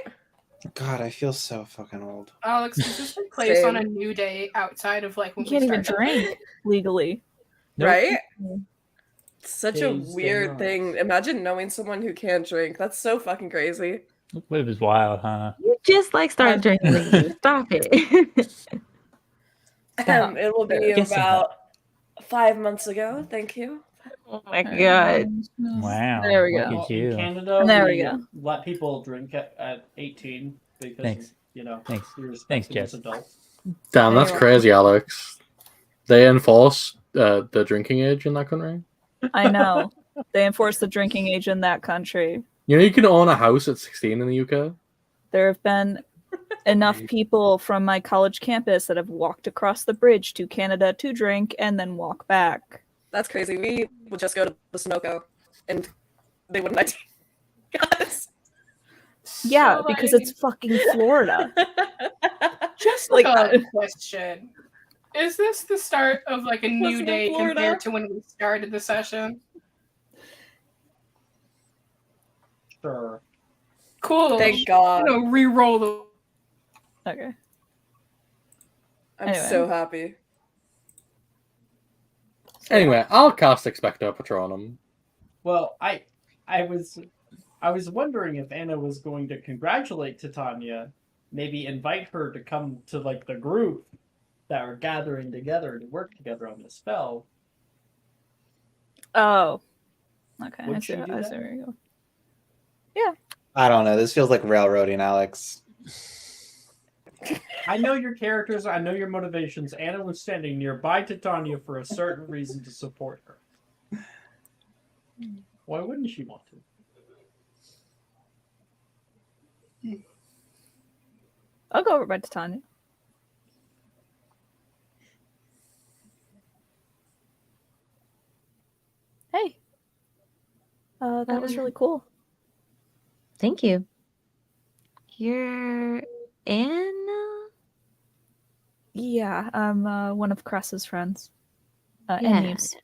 C: God, I feel so fucking old.
E: Alex, does this take place on a
D: Same.
E: new day outside of like when
F: You can't
E: we
F: even
E: started?
F: drink legally.
H: Nope.
D: Right? It's such a
A: Tuesday
D: weird
A: night.
D: thing. Imagine knowing someone who can't drink. That's so fucking crazy.
H: It was wild, huh?
G: You just like started drinking lately. Stop it.
D: It will be
H: Get some
D: about 5 months ago. Thank you.
G: Oh my god.
H: Wow.
F: There we
H: Look
F: go.
H: at
A: In
H: you.
A: Canada,
F: There
A: we
F: we go.
A: let people drink at 18 because,
H: Thanks.
A: you know,
H: Thanks.
A: we
H: Thanks,
A: respect them as
H: Jess.
A: adults.
B: Damn, that's
F: Anyway.
B: crazy, Alex. They enforce the drinking age in that country.
F: I know. They enforce the drinking age in that country.
B: You know, you can own a house at 16 in the UK.
F: There have been enough people from my college campus that have walked across the bridge to Canada to drink and then walk back.
D: That's crazy. We would just go to the Sunoco and they wouldn't let us.
F: Yeah,
E: So,
F: because
E: like,
F: it's fucking Florida.
E: just
F: like,
E: like a question. Is this the start of like a new
D: Wasn't in
E: day
D: Florida.
E: compared to when we started the session?
A: Sure.
E: Cool.
D: Thank God.
E: You know, re-roll the.
F: Okay.
D: I'm
F: Anyway.
D: so happy.
B: Anyway, I'll cast Expecto Patronum.
A: Well, I was wondering if Anna was going to congratulate Titania, maybe invite her to come to like the group that are gathering together to work together on this spell.
F: Oh. Okay.
A: Would
F: I
A: she
F: see,
A: do
F: I
A: that?
F: see where you go.
C: I don't know. This feels like railroading, Alex.
A: I know your characters, I know your motivations. Anna was standing nearby Titania for a certain reason to support her. Why wouldn't she want to?
F: I'll go over by Titania. Hey. That was really cool.
G: Thank you. You're Anna?
F: Yeah, I'm one of Cress's friends. And
G: Yeah.
F: Neves.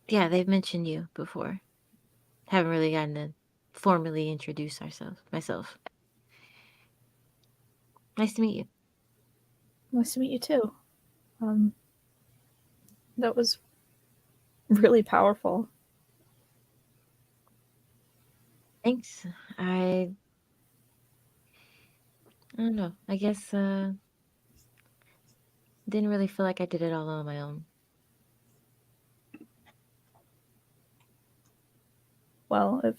G: Yeah, they've mentioned you before. Haven't really gotten to formally introduce myself. Nice to meet you.
F: Nice to meet you too. That was really powerful.
G: Thanks. I don't know. I guess didn't really feel like I did it all on my own.
F: Well, if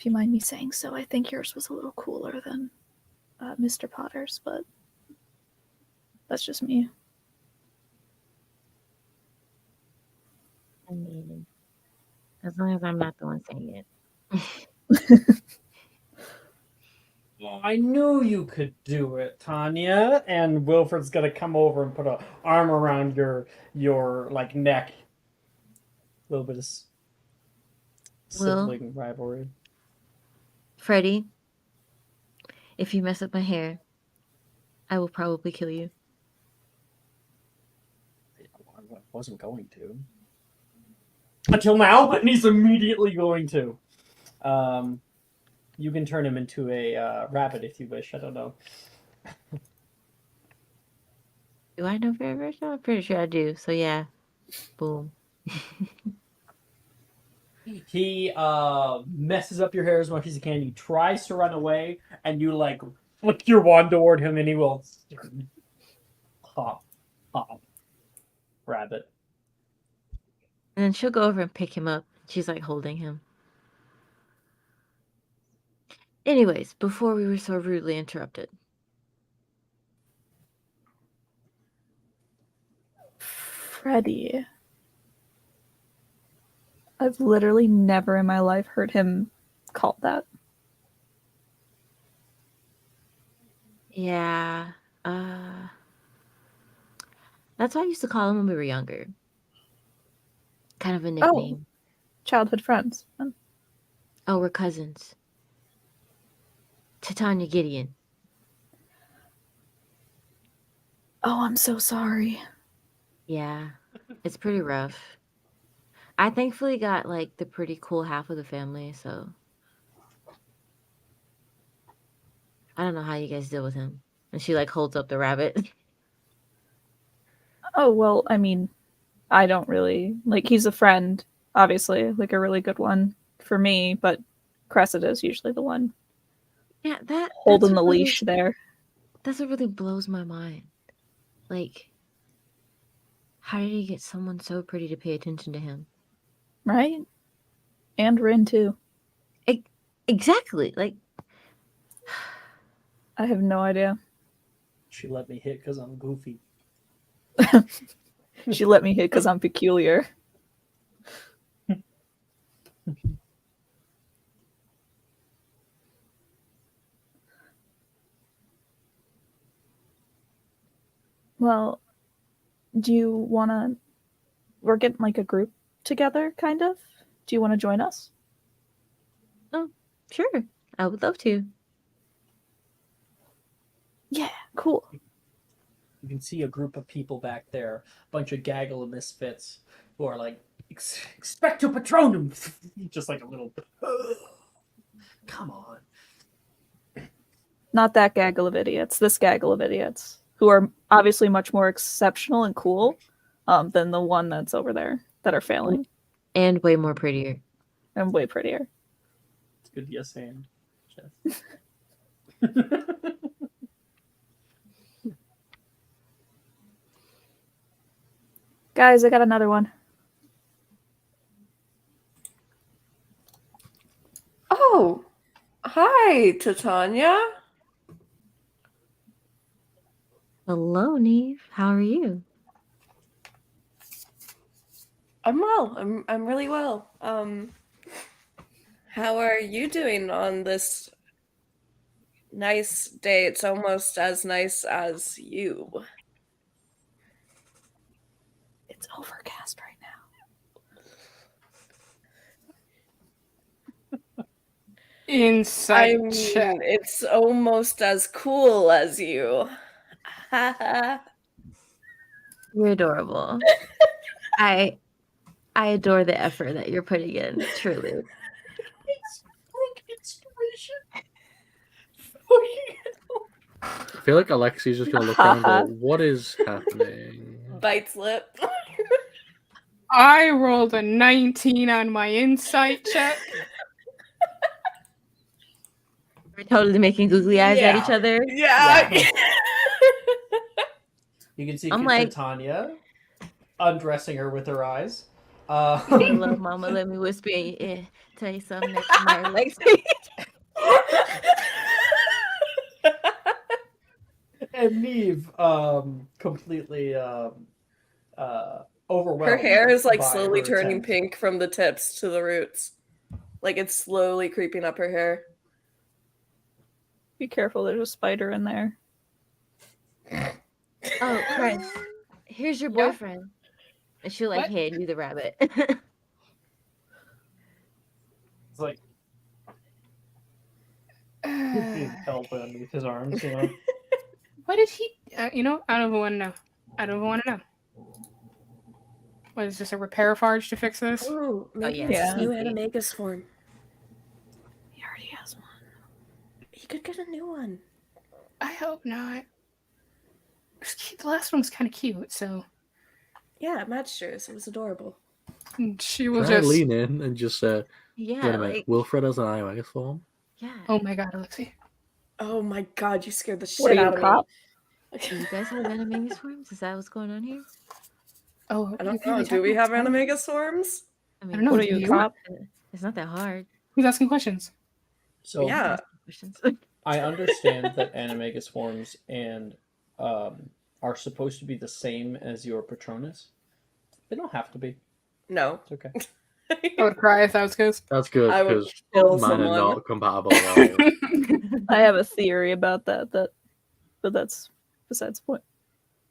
F: you mind me saying so, I think yours was a little cooler than Mr. Potter's, but that's just me.
G: I mean, as long as I'm not the one saying it.
A: Well, I knew you could do it, Tanya. And Wilfred's gonna come over and put an arm around your like neck. A little bit of
G: Well-
A: Sibling rivalry.
G: Freddy, if you mess up my hair, I will probably kill you.
A: I wasn't going to. Until now, and he's immediately going to. You can turn him into a rabbit if you wish. I don't know.
G: Do I know very much? I'm pretty sure I do. So yeah. Boom.
A: He messes up your hair as much as he can. He tries to run away, and you like flick your wand toward him, and he will hop, hop, rabbit.
G: And then she'll go over and pick him up. She's like holding him. Anyways, before we were so rudely interrupted.
F: Freddy. I've literally never in my life heard him called that.
G: Yeah. That's what I used to call him when we were younger. Kind of a nickname.
F: Childhood friends.
G: Oh, we're cousins. Titania Gideon.
F: Oh, I'm so sorry.
G: Yeah. It's pretty rough. I thankfully got like the pretty cool half of the family, so I don't know how you guys deal with him. And she like holds up the rabbit.
F: Oh, well, I mean, I don't really like he's a friend, obviously, like a really good one for me, but Cressida is usually the one
G: Yeah, that's
F: holding the
G: what really-
F: leash there.
G: That's what really blows my mind. Like, how did he get someone so pretty to pay attention to him?
F: Right? And Rin too.
G: Exactly. Like,
F: I have no idea.
A: She let me hit because I'm goofy.
F: She let me hit because I'm peculiar. Well, do you want to... We're getting like a group together, kind of? Do you want to join us?
G: sure, I would love to.
F: Yeah, cool.
A: You can see a group of people back there, a bunch of gaggle of misfits who are like, expecto patronum! Just like a little, come on.
F: Not that gaggle of idiots, this gaggle of idiots, who are obviously much more exceptional and cool than the one that's over there that are failing
G: And way more prettier.
F: and way prettier.
A: It's good yes and.
F: Guys, I got another one.
D: Oh, hi, Titania.
G: Hello, Neve. How are you?
D: I'm well. I'm really well. How are you doing on this nice day? It's almost as nice as you.
F: It's overcast right now.
E: Insight
D: I mean,
E: check.
D: it's almost as cool as you.
G: You're adorable. I adore the effort that you're putting in, truly.
A: It's inspiration.
B: I feel like Alexi's just gonna look around and go, "What is happening?"
D: Bites lip.
E: I rolled a 19 on my insight check.
G: We're totally making googly eyes at each other.
D: Yeah.
A: You can see
G: I'm like-
A: Titania undressing her with her eyes.
G: Hello, mama. Let me whisper in your ear. Tell you something that you might like.
A: And Neve, completely overwhelmed.
D: Her hair is like
A: by
D: slowly
A: her
D: turning
A: attempt.
D: pink from the tips to the roots. Like it's slowly creeping up her hair.
F: Be careful, there's a spider in there.
G: Oh, Chris, here's your
E: Yeah?
G: boyfriend. And she'll like
E: What?
G: hand you the rabbit.
A: It's like he's being held underneath his arms, you know.
E: What did he? I don't even want to know. I don't even want to know. What is this, a repair farge to fix this?
D: Ooh, maybe
G: yeah.
D: it's his
F: Yeah.
D: new Animagus form.
F: He already has one.
D: He could get a new one.
E: I hope not. The last one was kind of cute, so
D: Yeah, it matched hers. It was adorable.
E: she will
B: Can I
E: just.
B: lean in and just say,
G: Yeah,
B: wait a minute,
G: like
B: Wilfred has an Animagus form?
G: yeah.
E: Oh my god, Alexi.
D: Oh my god, you scared the
F: What
D: shit
F: are you,
D: out of
F: cop?
G: Do you guys have Animagus forms? Is that what's going on here?
E: Oh,
D: I
E: you're
D: don't
E: really
D: know. Do we
E: talking
D: have
E: about-
D: Animagus forms?
G: I
E: don't know.
F: What are
E: do
F: you,
E: you?
F: cop?
G: It's not that hard.
E: Who's asking questions?
A: So
D: Yeah.
G: Questions.
A: I understand that Animagus forms and are supposed to be the same as your Patronus. They don't have to be.
D: No.
A: It's okay.
E: I would cry if that was Ghost.
B: That's good,
D: I would
B: because
D: kill
B: mine are
D: someone.
B: not compatible at all.
F: I have a theory about that, but that's besides the point.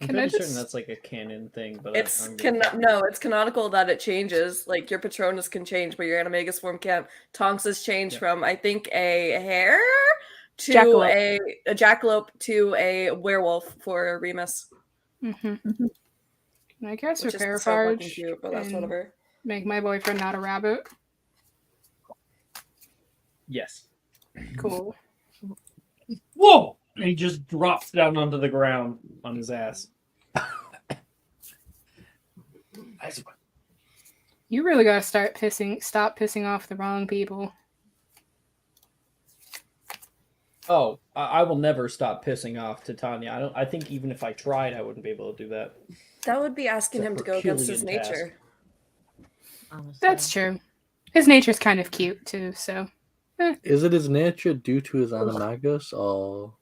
A: I'm
E: Can I
A: pretty certain
E: just-
A: that's like a canon thing, but
D: It's
A: I'm gonna check.
D: no, it's canonical that it changes. Like your Patronus can change, but your Animagus form can't. Tonks has changed
A: Yeah.
D: from I think a hare to
F: Jackalope.
D: a jackalope to a werewolf for Remus,
E: Mm-hmm.
F: Mhm.
E: I guess
D: which is
E: repair
D: so fucking
E: farge
D: cute. But that's
E: and
D: whatever.
E: make my boyfriend not a rabbit.
A: Yes.
E: Cool.
A: Whoa! And he just drops down onto the ground on his ass.
E: You really gotta stop pissing off the wrong people.
A: Oh, I will never stop pissing off Titania. I think even if I tried, I wouldn't be able to do that.
D: That would be asking
A: It's a
D: him to go against his
A: Herculean task.
D: nature.
G: Honestly.
E: That's true. His nature's kind of cute too, so
B: Is it his nature due to his Animagus, or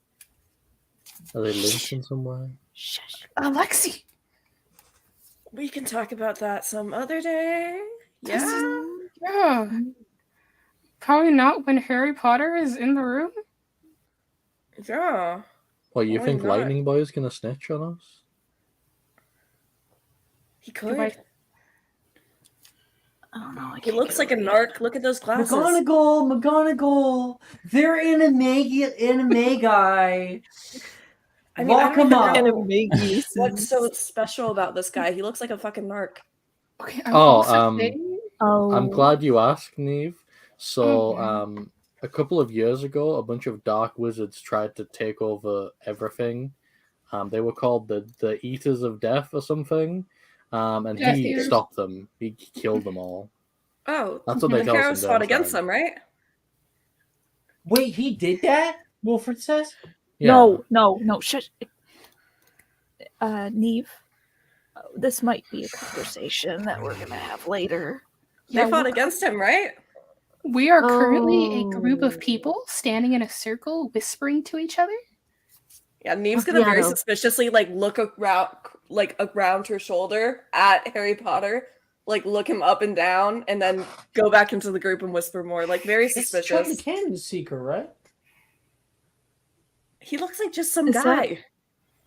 B: are they linked in some way?
F: Shush.
E: Alexi.
D: We can talk about that some other day.
E: This is-
D: Yeah.
E: Yeah. Probably not when Harry Potter is in the room.
D: Yeah.
B: What, you
D: Why
B: think
D: not?
B: Lightning Boy is gonna snitch on us?
D: He
E: Goodbye.
D: could.
F: I don't know. I
D: He
F: can't
D: looks
F: get
D: like a
F: over
D: narc. Look at those glasses.
A: McGonagall! They're Animagi.
D: I mean, I
A: Lock
D: don't
A: him
D: even
A: up.
D: know
F: Animagus.
D: what's so special about this guy. He looks like a fucking narc.
E: Okay. I
B: Oh,
E: also say-
F: Oh,
B: I'm glad you asked, Neve. So,
E: Mhm.
B: a couple of years ago, a bunch of dark wizards tried to take over everything. They were called the Eaters of Death or something. And
E: Death
B: he
E: Eaters.
B: stopped them. He killed them all.
D: Oh,
B: That's what they
D: and
B: tell us in
D: Harris fought against
B: Durmstrang.
D: them, right?
A: Wait, he did that? Wilfred says?
B: Yeah.
F: No, shush. Neve, this might be a conversation that we're gonna have later.
D: They fought against him, right?
E: We are currently a group
G: Oh.
E: of people standing in a circle whispering to each other.
D: Yeah, Neve's gonna very
G: Macchiato.
D: suspiciously look around her shoulder at Harry Potter, look him up and down, and then go back into the group and whisper more. Very
A: It's
D: suspicious.
A: Charlie Cannon Seeker, right?
D: He looks like just some
F: Is that-
D: guy.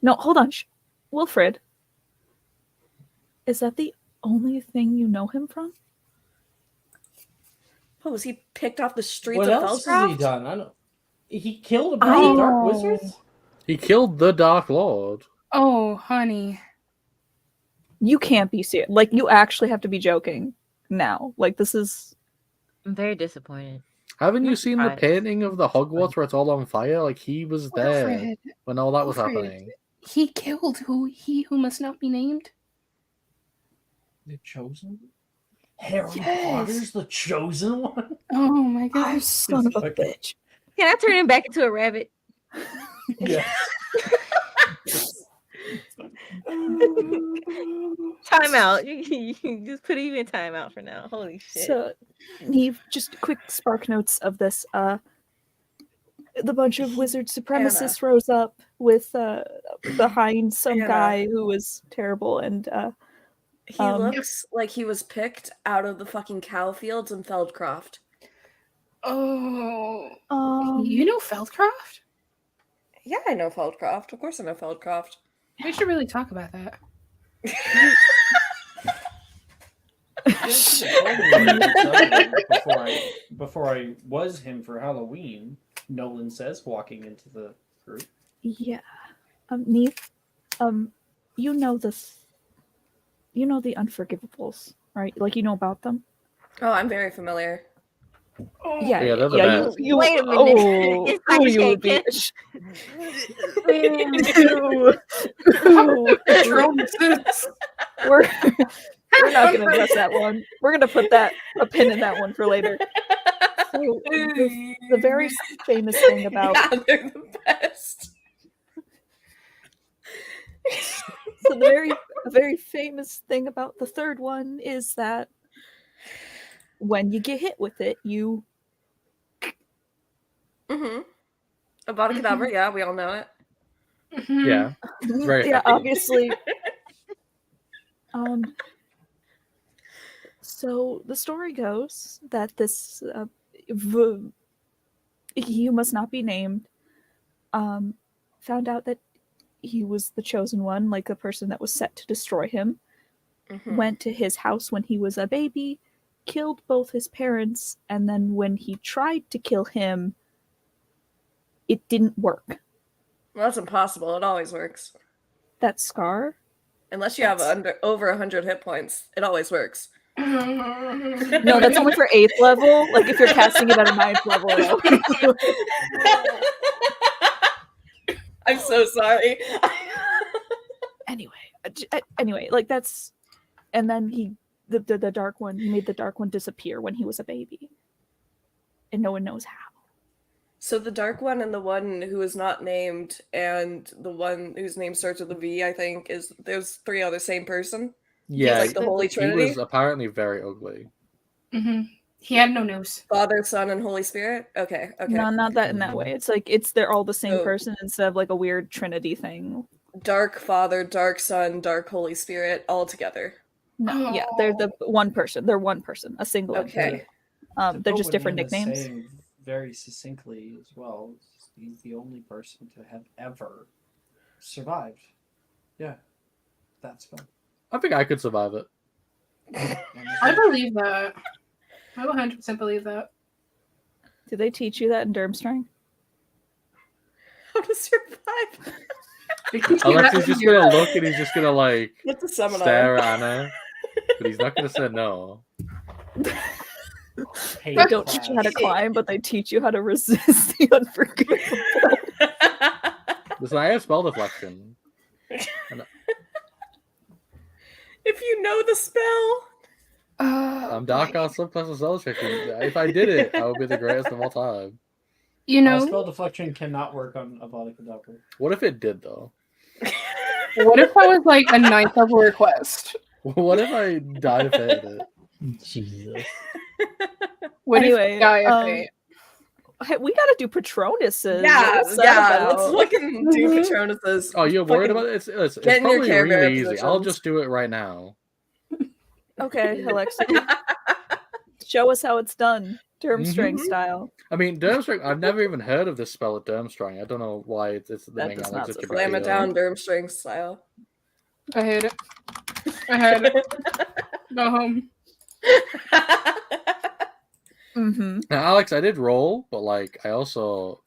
F: No, hold on. Wilfred, is that the only thing you know him from?
D: Oh, was he picked off the streets
A: What
D: of
A: else has he
D: Feldcroft?
A: done? I don't. He killed a bunch of dark wizards.
B: He killed the Dark Lord.
E: Oh, honey.
F: You can't be serious. You actually have to be joking now. This is.
G: I'm very disappointed.
B: Haven't you
G: Not
B: seen the
G: surprised.
B: painting of the Hogwarts where it's all on fire? He was there
E: Wilfred.
B: when all that was
E: Wilfred.
B: happening.
E: He killed who must not be named.
A: The chosen. Harry
E: Yes.
A: Potter's the chosen one.
E: Oh my
F: Oh,
E: gosh.
F: son of a
A: fucking-
F: bitch.
G: Can I turn him back into a rabbit?
A: Yeah.
G: Time out. You just put him in timeout for now. Holy shit.
F: So, Neve, just quick spark notes of this. The bunch of wizard supremacists rose up with behind some
D: Anna.
F: guy who was terrible, and
D: He looks like he was picked out of the fucking cow fields in Feldcroft.
E: Oh.
F: um,
E: You know Feldcroft?
D: Yeah, I know Feldcroft. Of course I know Feldcroft.
E: We should really talk about that.
A: before I was him for Halloween. Nolan says, walking into the group.
F: Yeah. Neith, you know this. You know the Unforgivables, right? Like you know about them.
D: Oh, I'm very familiar.
F: Yeah,
B: Yeah, they're the
F: yeah.
B: best.
F: You.
G: Wait a minute.
F: Oh,
G: It's
F: oh,
G: like
F: you would be.
G: shaking.
E: Patronuses.
F: We're not going to address that one. We're going to put a pin in that one for later. So the very famous thing about
D: Yeah, they're the best.
F: so the very famous thing about the third one is that when you get hit with it, you
D: Mm-hmm. Avada Kedavra, yeah, we all know it.
B: Yeah, it's very
F: yeah,
B: effective.
F: obviously. So the story goes that this he must not be named found out that he was the chosen one, like the person that was set to destroy him.
D: Mhm.
F: Went to his house when he was a baby, killed both his parents, and then when he tried to kill him, it didn't work.
D: Well, that's impossible. It always works.
F: That scar?
D: Unless you have over 100 hit points, it always works.
F: No, that's only for 8th level. Like if you're casting it at a 9th level, it always
D: I'm so sorry.
F: anyway, like that's, and then the dark one, he made the dark one disappear when he was a baby, and no one knows how.
D: So the dark one and the one who is not named and the one whose name starts with a V, I think, is those three are the same person.
B: Yeah,
D: like the Holy
B: he
D: Trinity.
B: was apparently very ugly.
E: He had no nose.
D: Father, Son, and Holy Spirit. Okay.
F: No, not that in that way. It's like they're all the same
D: So-
F: person instead of like a weird Trinity thing.
D: Dark Father, Dark Son, Dark Holy Spirit, all together.
F: No, yeah, they're the one person. They're one person, a single
D: Okay.
F: entity.
A: To
F: They're
A: put
F: just
A: what
F: different
A: Anna's
F: nicknames.
A: saying very succinctly as well. He's the only person to have ever survived. Yeah, that's fun.
B: I think I could survive it.
E: I believe that. I 100% believe that.
F: Did they teach you that in Durmstrang?
D: How to survive?
B: Alexa's just gonna look and he's just gonna like
D: That's a seminar.
B: stare at Anna, but he's not gonna say no.
F: They don't teach you how to climb, but they teach you how to resist the unforgivable.
B: Listen, I have spell deflection.
D: If you know the spell.
B: I'm Dark Arts subclass of spell checking. If I did it, I would be the greatest of all time.
E: You know,
A: spell deflection cannot work on Avada Kedavra.
B: What if it did though?
E: what if that was like a 9th level request?
B: What if I died fated it?
H: Jesus.
E: What
F: Anyway,
E: if Gaia
F: we gotta do Patronuses.
D: Yeah,
F: What's that
D: let's
F: about?
D: fucking do Patronuses.
B: Oh, you're worried
D: Fucking
B: about it? It's
D: get in your
B: probably
D: Care Bear
B: really easy. I'll
D: positions.
B: just do it right now.
F: Okay, Alexa. Show us how it's done, Durmstrang style.
B: I mean, Durmstrang, I've never even heard of this spell at Durmstrang. I don't know why it's the
F: That
B: main
F: does
B: like
F: not
B: such a big
D: Slam it
B: deal.
D: down, Durmstrang style.
E: I hate it. I hate it. Go home.
F: Mm-hmm.
B: Now, Alex, I did roll, but like I also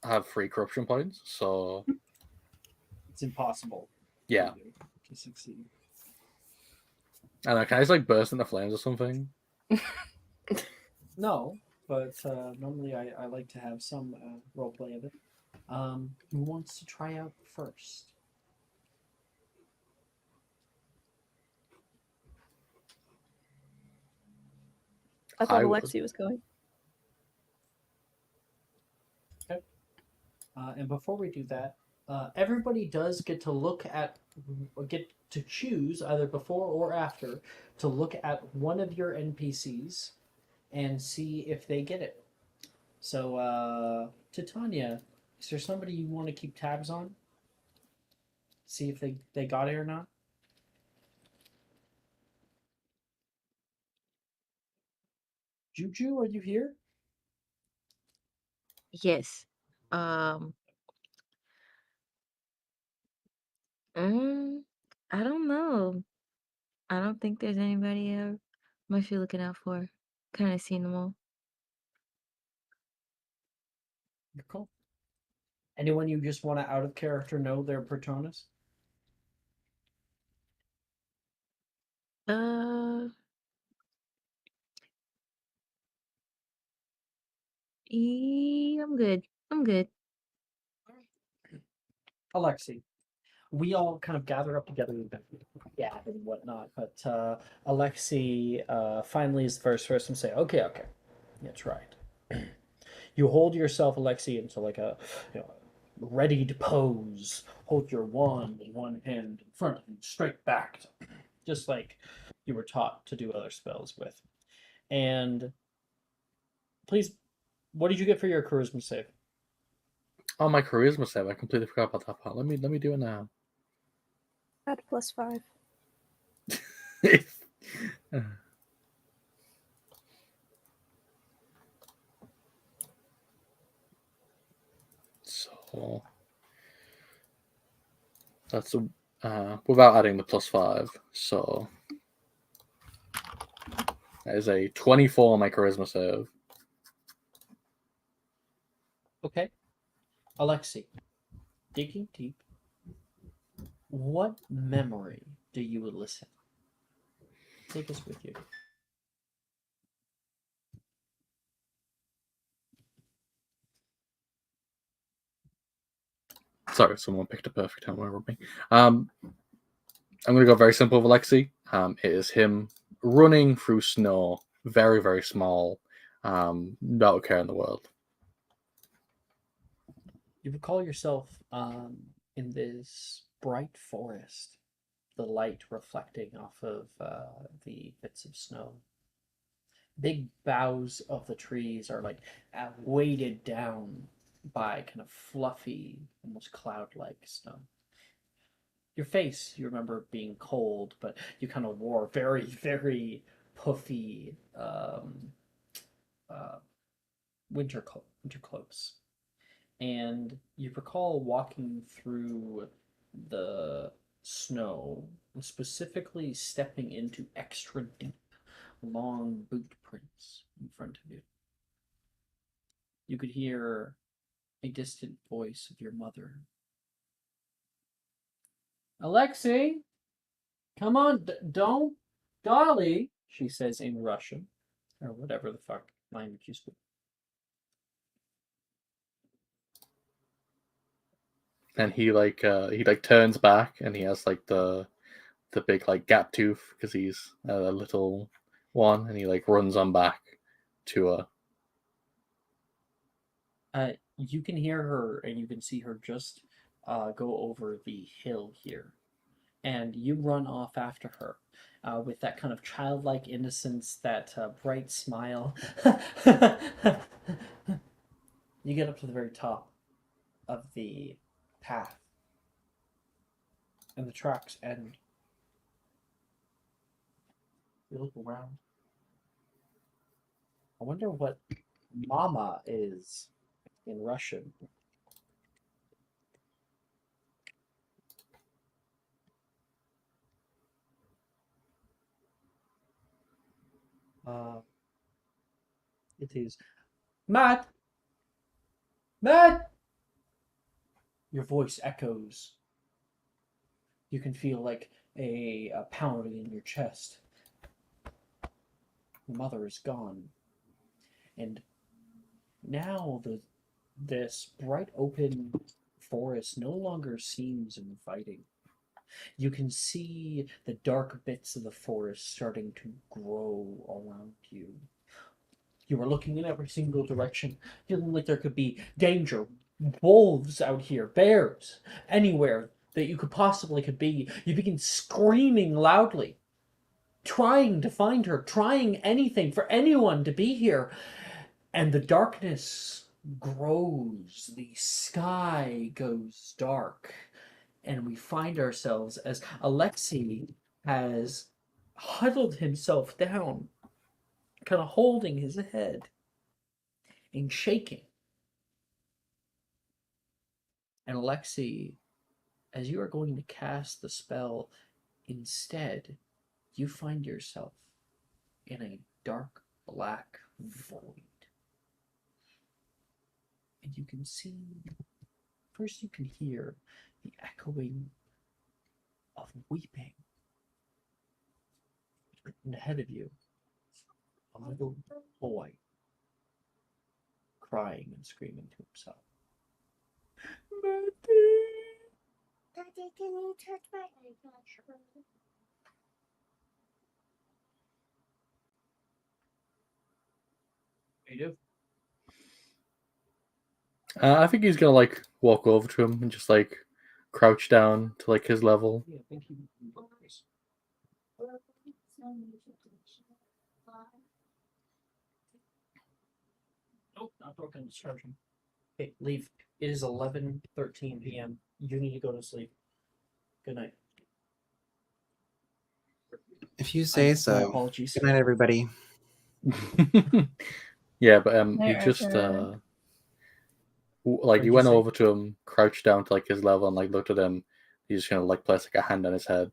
B: have 3 corruption points, so
A: It's impossible.
B: yeah.
A: To succeed.
B: I don't know, can I just like burst into flames or something?
A: No, but normally I like to have some role play of it. Who wants to try out first?
F: I thought
B: I would.
F: Alexi was going.
A: And before we do that, everybody does get to choose either before or after to look at one of your NPCs and see if they get it. So, Titania, is there somebody you want to keep tabs on? See if they got it or not? Juju, are you here?
G: Yes. I don't know. I don't think there's anybody else. What you looking out for? Kind of seen them all.
A: You're cool. Anyone you just want to out of character know their personas?
G: I'm good. I'm good.
A: Alexi, we all kind of gather up together and and whatnot, but Alexi finally is the first person to say, okay, that's right. You hold yourself, Alexi, into like a readied pose. Hold your wand in one hand in front of you, straight back, just like you were taught to do other spells with. And please, what did you get for your charisma save?
B: Oh, my charisma save. I completely forgot about that part. Let me do it now.
F: Add +5.
B: So that's without adding the +5. So that is a 24 on my charisma save.
A: Okay. Alexi, digging deep, what memory do you elicit? Take us with you.
B: Sorry, someone picked a perfect time over me. I'm going to go very simple with Alexi. It is him running through snow, very, very small, not a care in the world.
A: You recall yourself in this bright forest, the light reflecting off of the bits of snow. Big boughs of the trees are like weighted down by kind of fluffy, almost cloud-like snow. Your face, you remember being cold, but you kind of wore very, very puffy uh, winter cloaks. And you recall walking through the snow, and specifically stepping into extra deep, long boot prints in front of you. You could hear a distant voice of your mother. Alexei, come on, don't, Dolly, she says in Russian, or whatever the fuck language you speak.
B: And he turns back, and he has like the big like gap tooth because he's a little one, and he like runs on back to
A: You can hear her and you can see her just go over the hill here. And you run off after her with that kind of childlike innocence, that bright smile. You get up to the very top of the path, and the tracks end. You look around. I wonder what mama is in Russian. It is Matt. Matt. Your voice echoes. You can feel like a pounding in your chest. Your mother is gone, and now this bright open forest no longer seems inviting. You can see the dark bits of the forest starting to grow around you. You are looking in every single direction, feeling like there could be danger. Wolves out here, bears, anywhere that you could be. You begin screaming loudly, trying to find her, trying anything for anyone to be here. And the darkness grows, the sky goes dark, and we find ourselves as Alexei has huddled himself down, kind of holding his head and shaking. And Alexei, as you are going to cast the spell, instead, you find yourself in a dark black void. And you can see, first you can hear the echoing of weeping. And ahead of you, a little boy crying and screaming to himself.
K: Daddy, can you touch my eyelash?
A: What do you do?
B: I think he's gonna like walk over to him and just like crouch down to like his level.
A: Yeah, I think he knows. Nope, not broken discharging. Okay, leave. It is 11:13 p.m. You need to go to sleep. Good night.
C: If you say
A: My
C: so.
A: apologies.
C: Good night, everybody.
B: Yeah, but he
E: There,
B: just
E: there.
B: like
A: What'd
B: he
A: you
B: went
A: say?
B: over to him, crouched down to like his level, and like looked at him. He's just gonna like place like a hand on his head.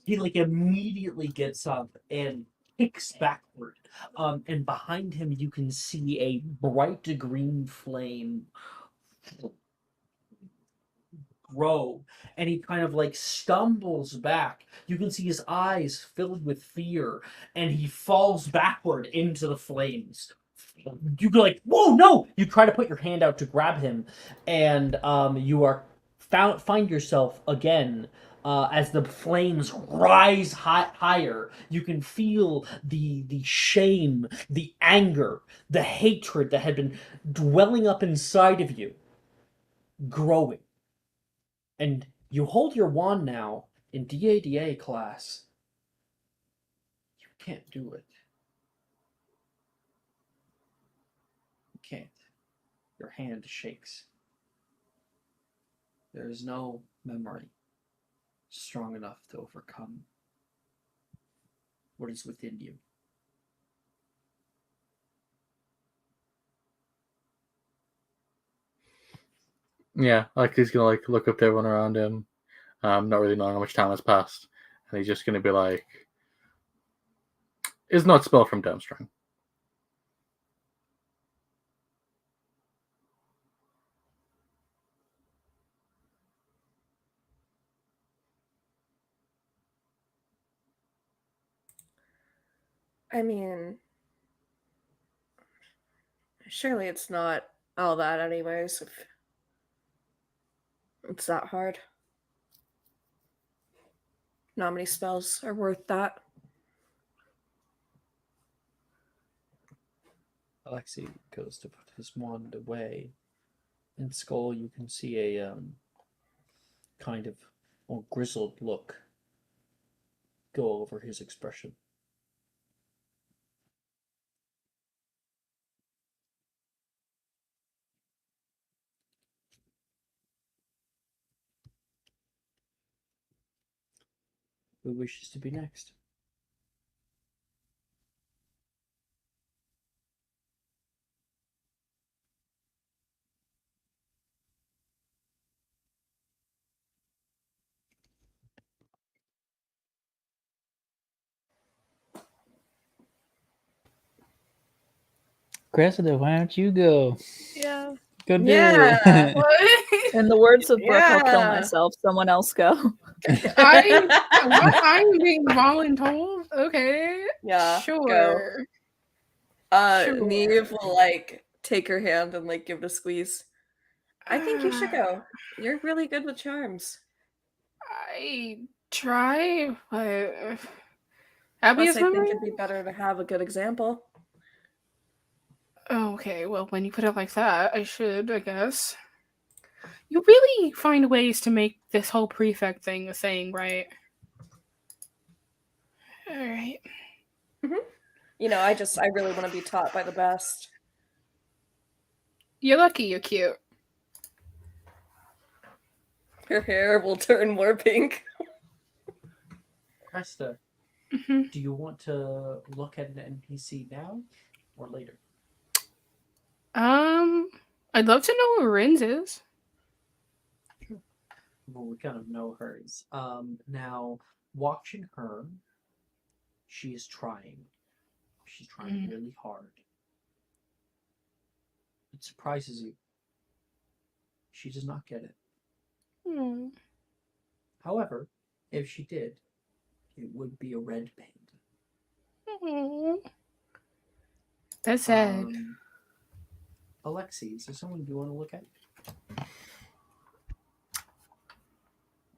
A: He like immediately gets up and kicks backward. And behind him you can see a bright green flame grow, and he kind of like stumbles back. You can see his eyes filled with fear, and he falls backward into the flames. You go like, "Whoa, no!" You try to put your hand out to grab him, and you are find yourself again. As the flames rise higher, you can feel the shame, the anger, the hatred that had been dwelling up inside of you growing. And you hold your wand now in DADA class. You can't do it. You can't. Your hand shakes. There is no memory strong enough to overcome what is within you.
B: Yeah, like he's gonna like look up to everyone around him, not really knowing how much time has passed, and he's just gonna be like, "Is not spelled from Downstream."
D: I mean, surely it's not all that, anyways. If it's that hard. Not many spells are worth that.
A: Alexei goes to put his wand away. In Skull, you can see a kind of more grizzled look go over his expression. Who wishes to be next?
H: Cressida, why don't you go?
F: Yeah.
H: Go do
D: Yeah.
H: it.
E: What?
F: In the words of Brooke, I'll kill
D: Yeah.
F: myself. Someone else go.
E: I'm being voluntold. Okay.
D: Yeah,
E: Sure. Sure.
D: Neve will like take her hand and like give it a squeeze. I think you should go. You're really good with charms.
E: I try, but happiest
D: Plus, I think
E: memory?
D: it'd be better to have a good example.
E: Okay, well, when you put it like that, I should, I guess. You really find ways to make this whole prefect thing a thing, right? Alright.
D: You know, I really want to be taught by the best.
E: You're lucky you're cute.
D: Her hair will turn more pink.
A: Cresta,
E: Mhm.
A: do you want to look at an NPC now or later?
E: I'd love to know where Rinz is.
A: Well, we kind of know hers. Now, watching her, She is trying. She's trying really hard. It surprises you. She does not get it.
E: Mm.
A: However, if she did, it would be a red panda.
E: Mm. That's sad.
A: Alexi, is there someone you want to look at?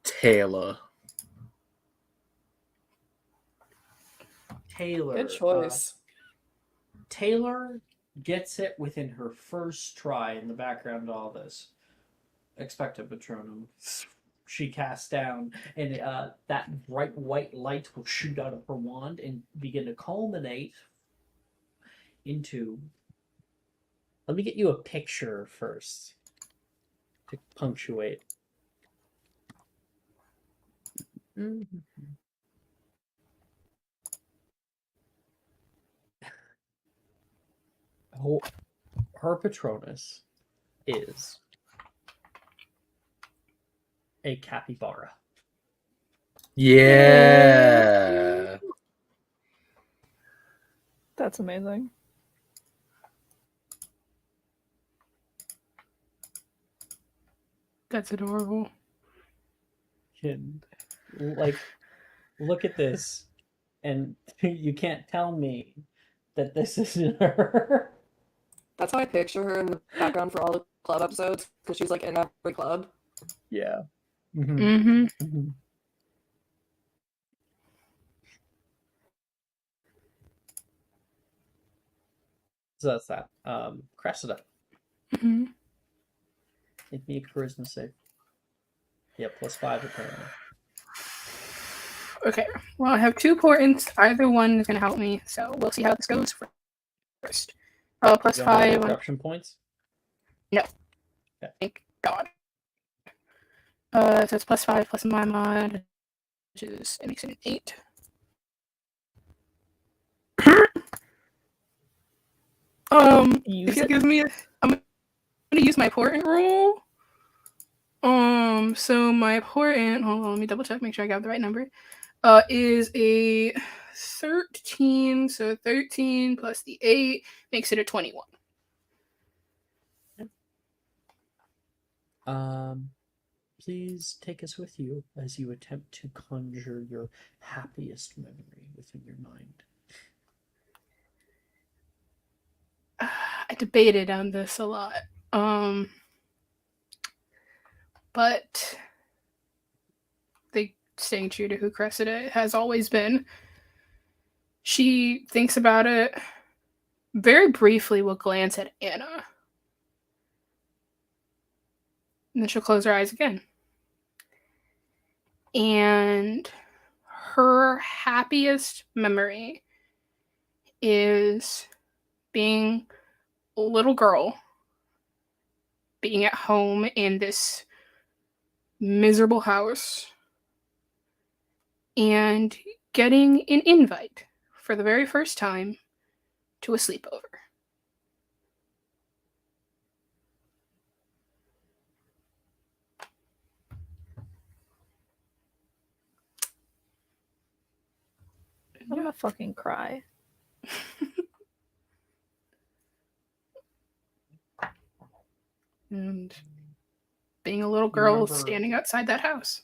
B: Taylor.
A: Taylor.
D: Good choice.
A: Taylor gets it within her first try in the background to all this. Expecto Patronum. She casts down, and that bright white light will shoot out of her wand and begin to culminate into. Let me get you a picture first to punctuate. Mm-hmm. Her Patronus is a capybara.
B: Yeah.
F: That's amazing.
E: That's adorable.
A: And, like, look at this, and you can't tell me that this isn't her.
D: That's how I picture her in the background for all the club episodes, because she's like in every club.
A: Yeah.
E: Mm-hmm.
A: So that's that. Cressida.
E: Mm-hmm.
A: Make me a charisma save. Yeah, +5 apparently.
E: Okay. Well, I have 2 portents. Either one is going to help me, so we'll see how this goes first.
A: You
E: +5.
A: don't have any corruption points?
E: No.
A: Okay.
E: Thank God. So it's +5 plus my mod, which is, it makes it an 8.
F: Use
E: If you
F: it.
E: give me, I'm gonna use my portent roll. So my portent, hold on, let me double check, make sure I got the right number. Is a 13, so 13 plus the 8 makes it a 21.
A: Please take us with you as you attempt to conjure your happiest memory within your mind.
E: I debated on this a lot. But staying true to who Cressida has always been. She thinks about it, very briefly will glance at Anna. And then she'll close her eyes again. And her happiest memory is being a little girl, being at home in this miserable house, and getting an invite for the very first time to a sleepover.
F: I'm gonna fucking cry.
E: And being a little girl standing outside that house.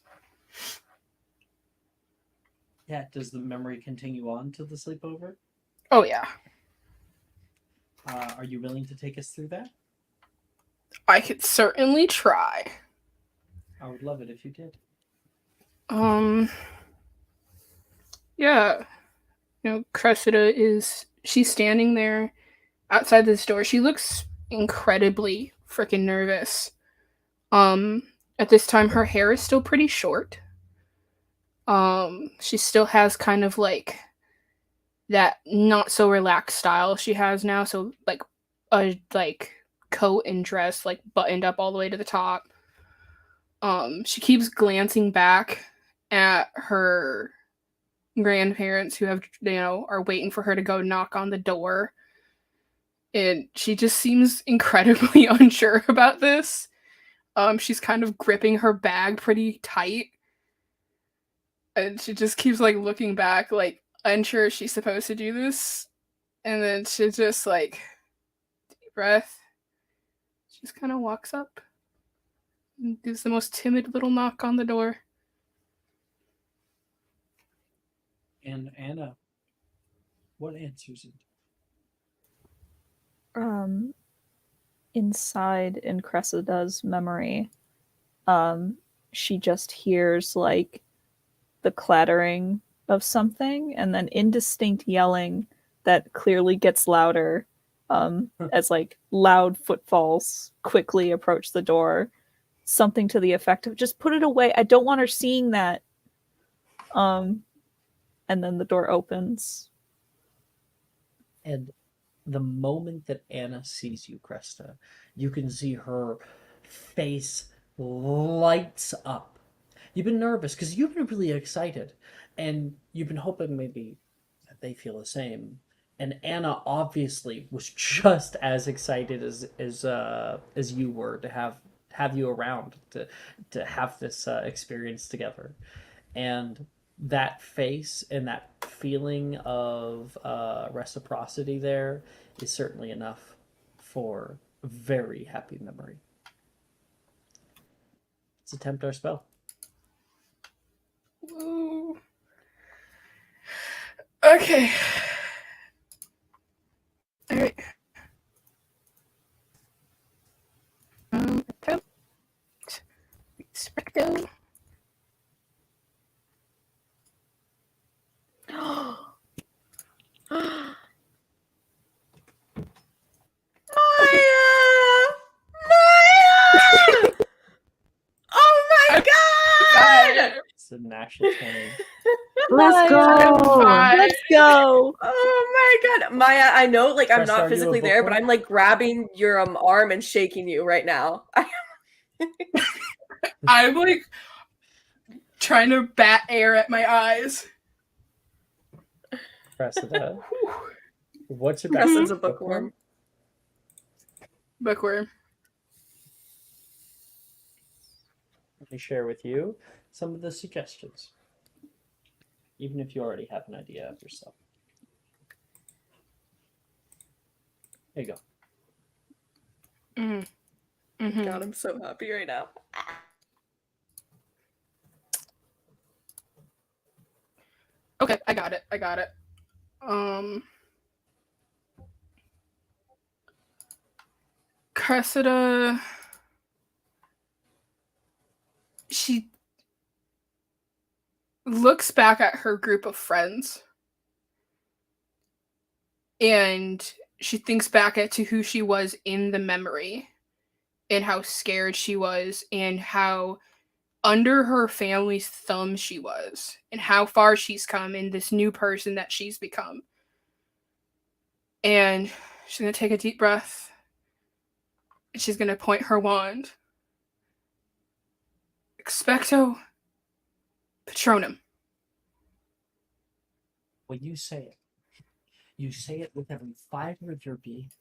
A: Yeah, does the memory continue on to the sleepover?
E: Oh, yeah.
A: Are you willing to take us through that?
E: I could certainly try.
A: I would love it if you did.
E: Yeah. Cressida she's standing there outside this door. She looks incredibly freaking nervous. At this time, her hair is still pretty short. She still has kind of like that not so relaxed style she has now. So like a coat and dress like buttoned up all the way to the top. She keeps glancing back at her grandparents who are waiting for her to go knock on the door. And she just seems incredibly unsure about this. She's kind of gripping her bag pretty tight. And she just keeps like looking back like unsure she's supposed to do this, and then she just like deep breath. She just kind of walks up and gives the most timid little knock on the door.
A: And Anna, what answers it?
F: Inside in Cressida's memory, she just hears like the clattering of something and then indistinct yelling that clearly gets louder as like loud footfalls quickly approach the door. Something to the effect of just put it away. I don't want her seeing that. And then the door opens.
A: And the moment that Anna sees you, Cresta, you can see her face lights up. You've been nervous because you've been really excited, and you've been hoping maybe that they feel the same. And Anna obviously was just as excited as you were to have you around to have this experience together, and that face and that feeling of reciprocity there is certainly enough for a very happy memory. Let's attempt our spell.
E: Ooh. Okay. All right. Attempt. Specto.
D: Maya! Oh my god!
A: It's a natural 20.
F: Let's go! Let's go!
D: Oh my god, Maya! I know, like I'm
A: Cresta, are
D: not
A: you a
D: physically there, but
A: bookworm?
D: I'm like grabbing your arm and shaking you right now.
E: I'm like trying to bat air at my eyes.
A: Cressida, what's your
D: Cressida's
A: background?
D: a bookworm.
E: Bookworm.
A: Let me share with you some of the suggestions, even if you already have an idea of yourself. There you go.
E: Mm-hmm.
D: God, I'm so happy right now.
E: Okay, I got it. Cressida, she looks back at her group of friends and she thinks back to who she was in the memory and how scared she was and how under her family's thumb she was and how far she's come in this new person that she's become. And she's going to take a deep breath and she's going to point her wand. Expecto Patronum.
A: When you say it with every fiber of your being,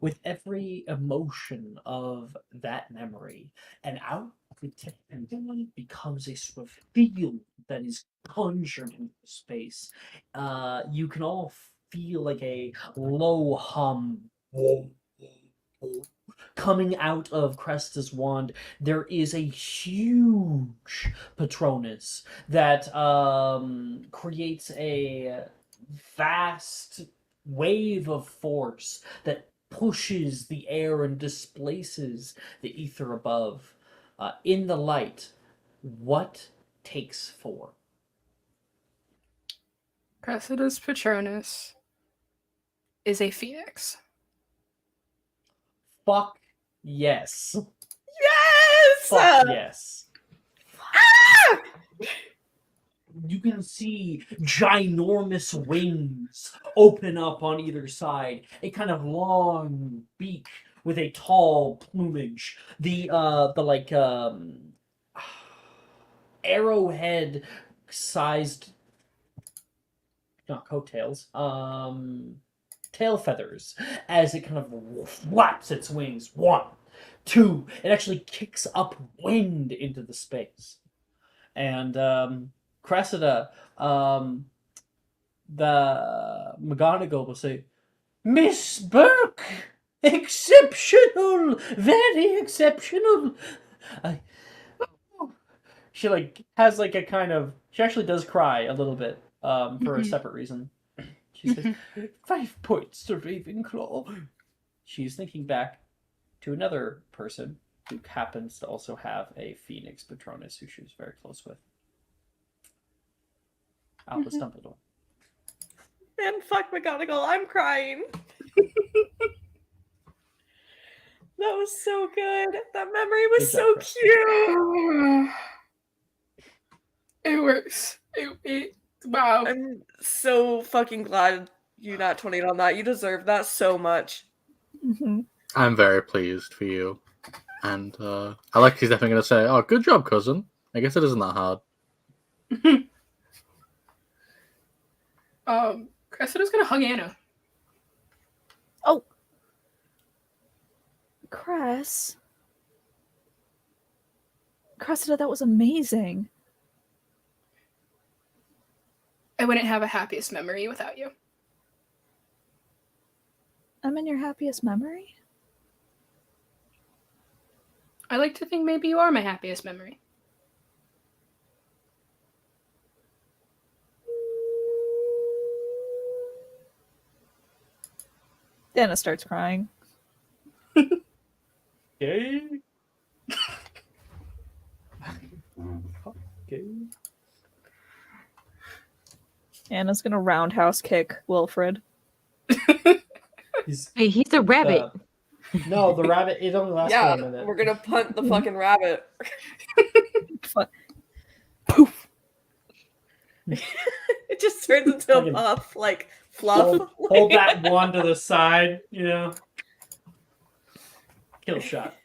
A: with every emotion of that memory, and out of the tip becomes a sort of field that is conjured into space. You can all feel like a low hum coming out of Cresta's wand. There is a huge Patronus that creates a vast wave of force that pushes the air and displaces the ether above. In the light, what takes 4?
E: Cressida's Patronus is a phoenix.
A: Fuck yes.
D: Yes!
A: Fuck yes.
D: Ah!
A: You can see ginormous wings open up on either side. A kind of long beak with a tall plumage. The like arrowhead sized, not coattails, tail feathers as it kind of flaps its wings. 1, 2, it actually kicks up wind into the space. And Cressida, the McGonagall will say, "Miss Burke, exceptional, very exceptional." I, she like has like a kind of she actually does cry a little bit for a separate reason. She says, 5 points to Ravenclaw. She's thinking back to another person who happens to also have a Phoenix Patronus who she was very close with. Albus Dumbledore.
D: Man, fuck McGonagall, I'm crying. That was so good. That memory was
A: Good job,
D: so
A: Chris.
D: cute.
E: It works. Wow.
D: I'm so fucking glad you not 20 on that. You deserve that so much.
F: Mm-hmm.
B: I'm very pleased for you. And I like he's definitely going to say, "Oh, good job, cousin." I guess it isn't that hard.
E: Cressida's gonna hug Anna.
F: Oh, Cressida, that was amazing.
E: I wouldn't have a happiest memory without you.
F: I'm in your happiest memory?
E: I like to think maybe you are my happiest memory.
F: Dana starts crying.
A: Okay. Okay.
F: Anna's gonna roundhouse kick Wilfred.
A: He's,
G: Hey, he's a rabbit.
A: no, the rabbit, it only lasts
D: Yeah,
A: for a minute.
D: we're gonna punt the fucking rabbit.
F: Poof.
D: It just turns into a
A: Fucking
D: puff, like fluff.
A: Hold that one to the side, you know. Kill shot.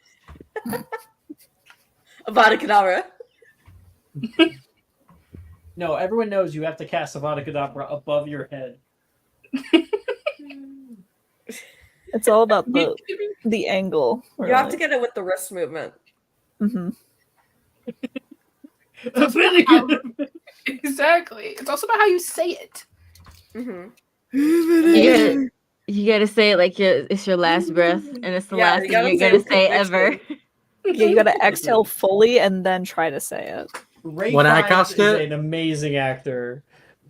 D: Avada Kedavra.
A: No, everyone knows you have to cast Avada Kedavra above your head.
F: It's all about the angle.
D: You have to get it with the wrist movement.
F: Mm-hmm.
E: Exactly. It's also about how you say it.
D: Mm-hmm.
G: You gotta say it like it's your last breath, and it's the last thing you're gonna say ever.
F: Yeah, you gotta exhale fully and then try to say it.
A: Ray
B: When I
A: Fiennes
B: cast
A: is
B: it-
A: an amazing actor,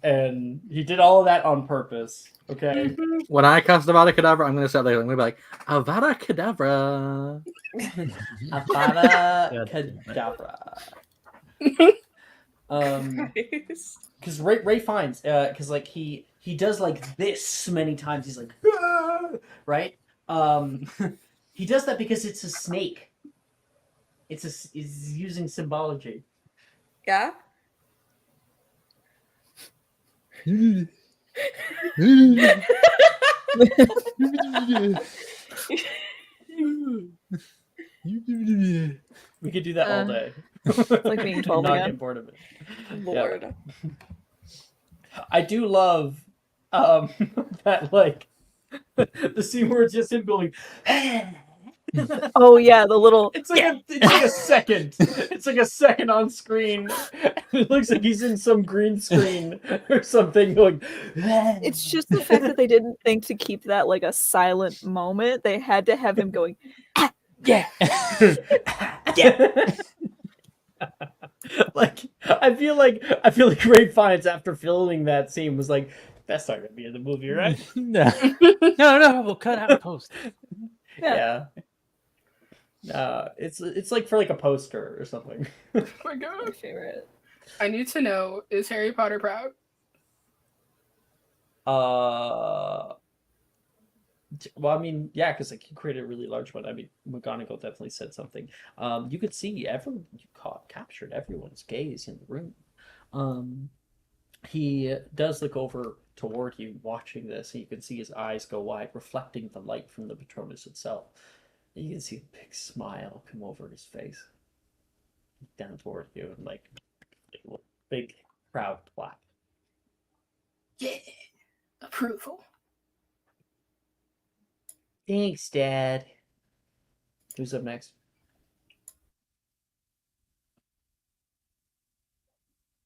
A: and he did all of that on purpose. Okay.
B: When I cast Avada Kedavra, I'm going to sit there and I'm going to be like, Avada Kedavra.
A: Avada Kedavra. Because Ray Fiennes, because like he does like this many times. He's like, "Ah!" Right. He does that because it's a snake. Is using symbology.
D: Yeah.
A: We could do that all day.
F: It's like being 12
A: Not
F: again.
A: get bored of it.
D: Lord.
A: Yeah. I do love that like the scene where it's just him going.
F: Oh yeah, the little.
A: It's like a second. It's like a second on screen. It looks like he's in some green screen or something going.
F: It's just the fact that they didn't think to keep that like a silent moment. They had to have him going.
A: Yeah. Yeah. Like I feel like Ray Fiennes after filming that scene was like, that's not gonna be in the movie, right?
H: No, we'll cut out and post.
A: Yeah. It's like for like a poster or something.
E: Oh my god.
F: My favorite.
E: I need to know, is Harry Potter proud?
A: Well, I mean, yeah, because like he created a really large one. I mean, McGonagall definitely said something. You could see captured everyone's gaze in the room. He does look over toward you, watching this, and you can see his eyes go wide, reflecting the light from the Patronus itself. And you can see a big smile come over his face, down toward you, and like big proud clap.
E: Yeah. Approval.
A: Thanks, Dad. Who's up next?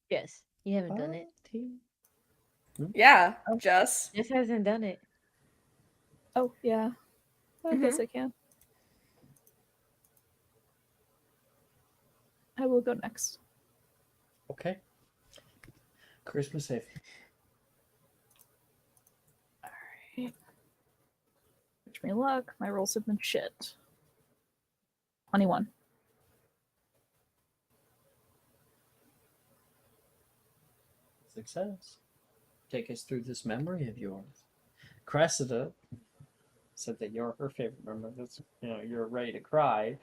G: Yes, you haven't done it.
D: Yeah, Jess.
G: Just hasn't done it.
F: Oh yeah, I guess
D: Mhm.
F: I can. I will go next.
A: Okay. Charisma save.
F: Alright. Wish me luck. My rolls have been shit. 21.
A: Success. Take us through this memory of yours. Cressida said that you're her favorite memory. That's, you're ready to cry.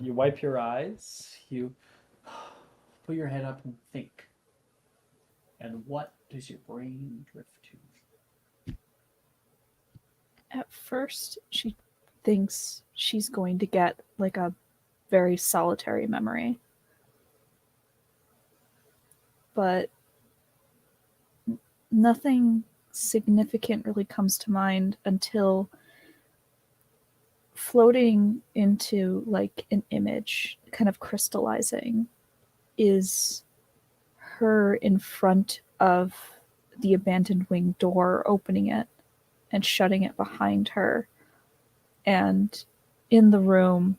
A: You wipe your eyes. You put your head up and think. And what does your brain drift to?
F: At first, she thinks she's going to get like a very solitary memory. But nothing significant really comes to mind until floating into like an image, kind of crystallizing, is her in front of the abandoned wing door, opening it and shutting it behind her. And in the room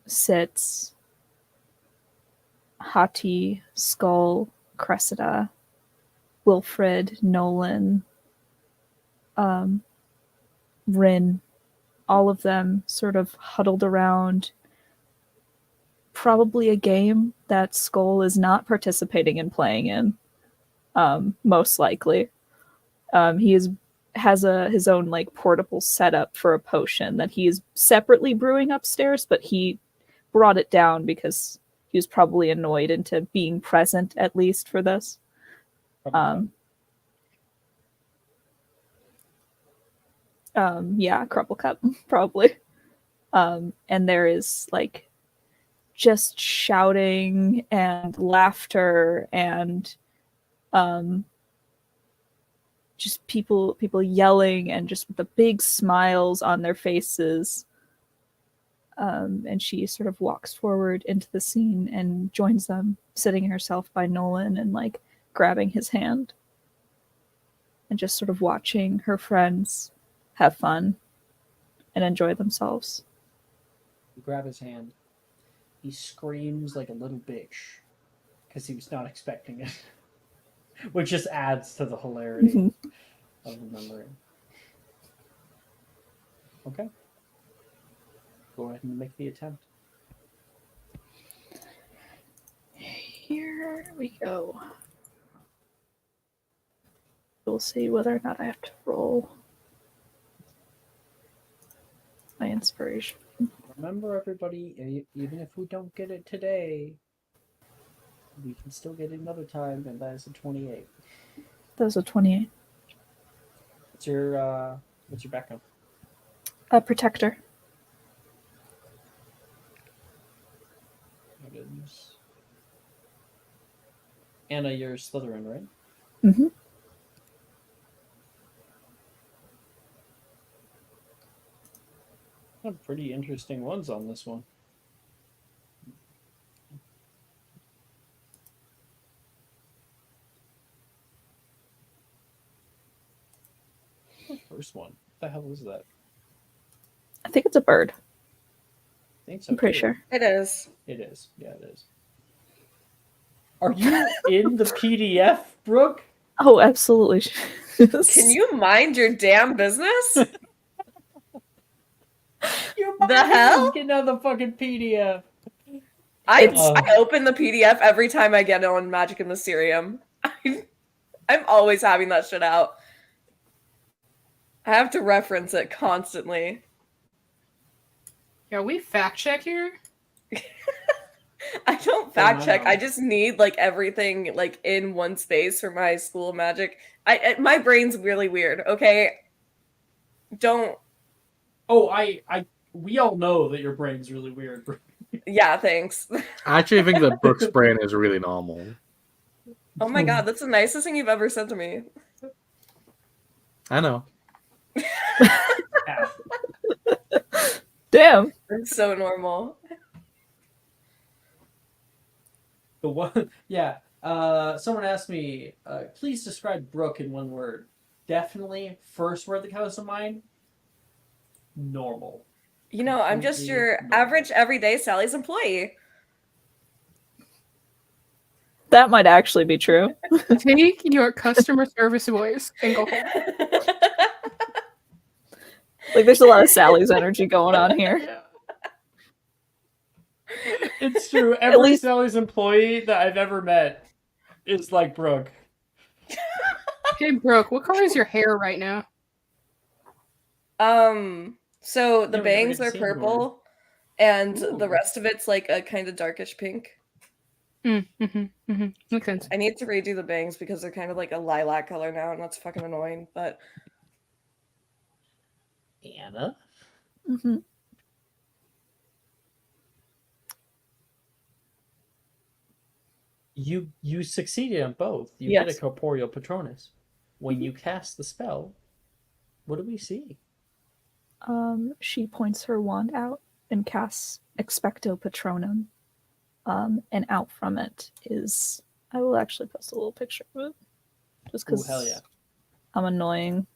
F: sits Hati, Skull, Cressida, Wilfred, Nolan, Rin, all of them sort of huddled around probably a game that Skull is not participating in playing in, most likely. He has his own like portable setup for a potion that he is separately brewing upstairs, but he brought it down because he was probably annoyed into being present at least for this. Yeah, Crumple Cup, probably. And there is like just shouting and laughter and just people yelling and just with the big smiles on their faces. And she sort of walks forward into the scene and joins them, sitting herself by Nolan and like grabbing his hand and just sort of watching her friends have fun and enjoy themselves.
A: You grab his hand. He screams like a little bitch because he was not expecting it, which just adds to the hilarity of the memory. Okay. Go ahead and make the attempt.
F: Here we go. We'll see whether or not I have to roll my inspiration.
A: Remember, everybody, even if we don't get it today, we can still get it another time, and that is a 28.
F: That was a 28.
A: What's your background?
F: A protector.
A: It is. Anna, you're Slytherin, right?
F: Mm-hmm.
A: Pretty interesting ones on this one. The first one. What the hell is that?
F: I think it's a bird.
A: I think so.
F: I'm pretty
A: too.
F: sure.
D: It is.
A: It is. Yeah, it is. Are you in the PDF, Brooke?
F: Oh, absolutely.
D: Can you mind your damn business?
A: The
D: hell?
A: Getting out the fucking PDF.
D: I open the PDF every time I get on Magic and Mysterium. I'm always having that shit out. I have to reference it constantly.
E: Yeah, we fact check here.
D: I don't fact check. I just need like everything like in one space for my school of magic. My brain's really weird. Okay, don't.
A: Oh, we all know that your brain's really weird.
D: Yeah, thanks.
B: I actually think that Brooke's brain is really normal.
D: Oh my god, that's the nicest thing you've ever said to me.
B: I know.
F: Damn.
D: It's so normal.
A: The one, yeah. Someone asked me, please describe Brooke in one word. Definitely, first word that comes to mind, normal.
D: You know, I'm just
A: Completely
D: your
A: normal.
D: average, everyday Sally's employee.
F: That might actually be true.
E: Take your customer service voice and go home.
F: Like, there's a lot of Sally's energy going on here.
A: Yeah. It's true. Every
F: least-
A: Sally's employee that I've ever met is like Brooke.
E: Hey, Brooke, what color is your hair right now?
D: So the
A: Yeah, we never
D: bangs
A: get to
D: are
A: see anymore.
D: purple, and
A: Ooh.
D: the rest of it's like a kind of darkish pink.
E: Makes sense.
D: I need to redo the bangs because they're kind of like a lilac color now, and that's fucking annoying. But
A: Anna?
F: Mm-hmm.
A: You succeeded on both. You
F: Yes.
A: get a corporeal patronus. When you cast the spell, what do we see?
F: She points her wand out and casts Expecto Patronum. And out from it is... I will actually post a little picture of it. Just
A: Ooh,
F: because
A: hell yeah.
F: I'm annoying.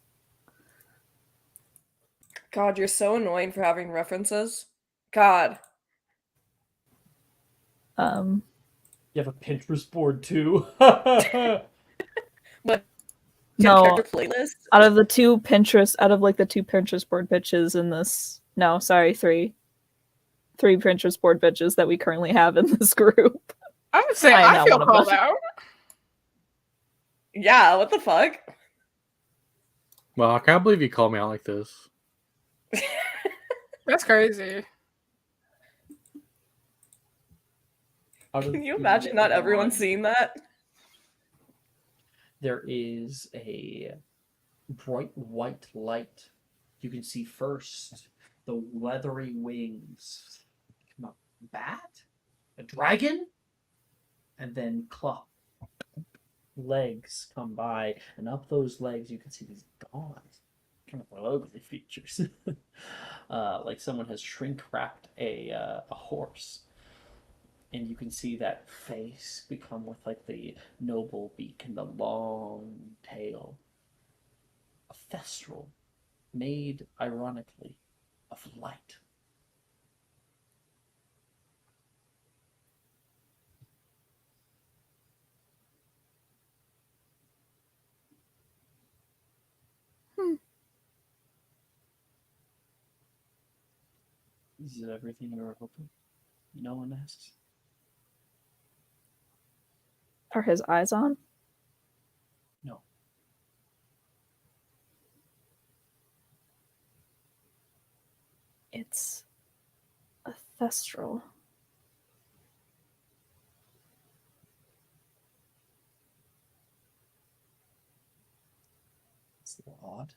D: God, you're so annoying for having references. God.
F: Um,
A: You have a Pinterest board too.
D: What? Do you have
F: no,
D: character playlists?
F: out of the two Pinterest board bitches in this... No, sorry, three Pinterest board bitches that we currently have in this group.
E: I would say
F: I am
E: I
F: not
E: feel
F: one of
E: called
F: them.
E: out.
D: Yeah, what the fuck?
B: Well, I can't believe you called me out like this.
E: That's crazy.
D: Can you imagine not everyone seeing that?
A: There is a bright white light. You can see first the leathery wings. Come up, bat, a dragon, and then claw. Legs come by, and up those legs you can see these gaunt, kind of ugly features, like someone has shrink wrapped a horse. And you can see that face become with like the noble beak and the long tail. A thestral made, ironically, of light. Is it everything you were hoping? No one asks.
F: Are his eyes on?
A: No.
F: It's a thestral.
A: It's a little odd.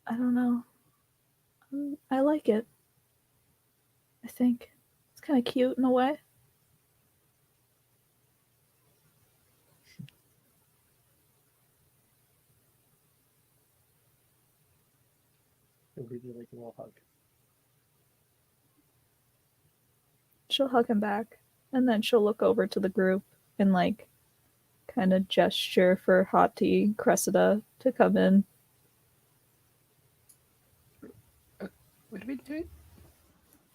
F: I don't know. I like it. I think it's kind of cute in a way.
A: It'll give you like a little hug.
F: She'll hug him back, and then she'll look over to the group and like kind of gesture for Hati Cressida to come in.
E: What are we doing?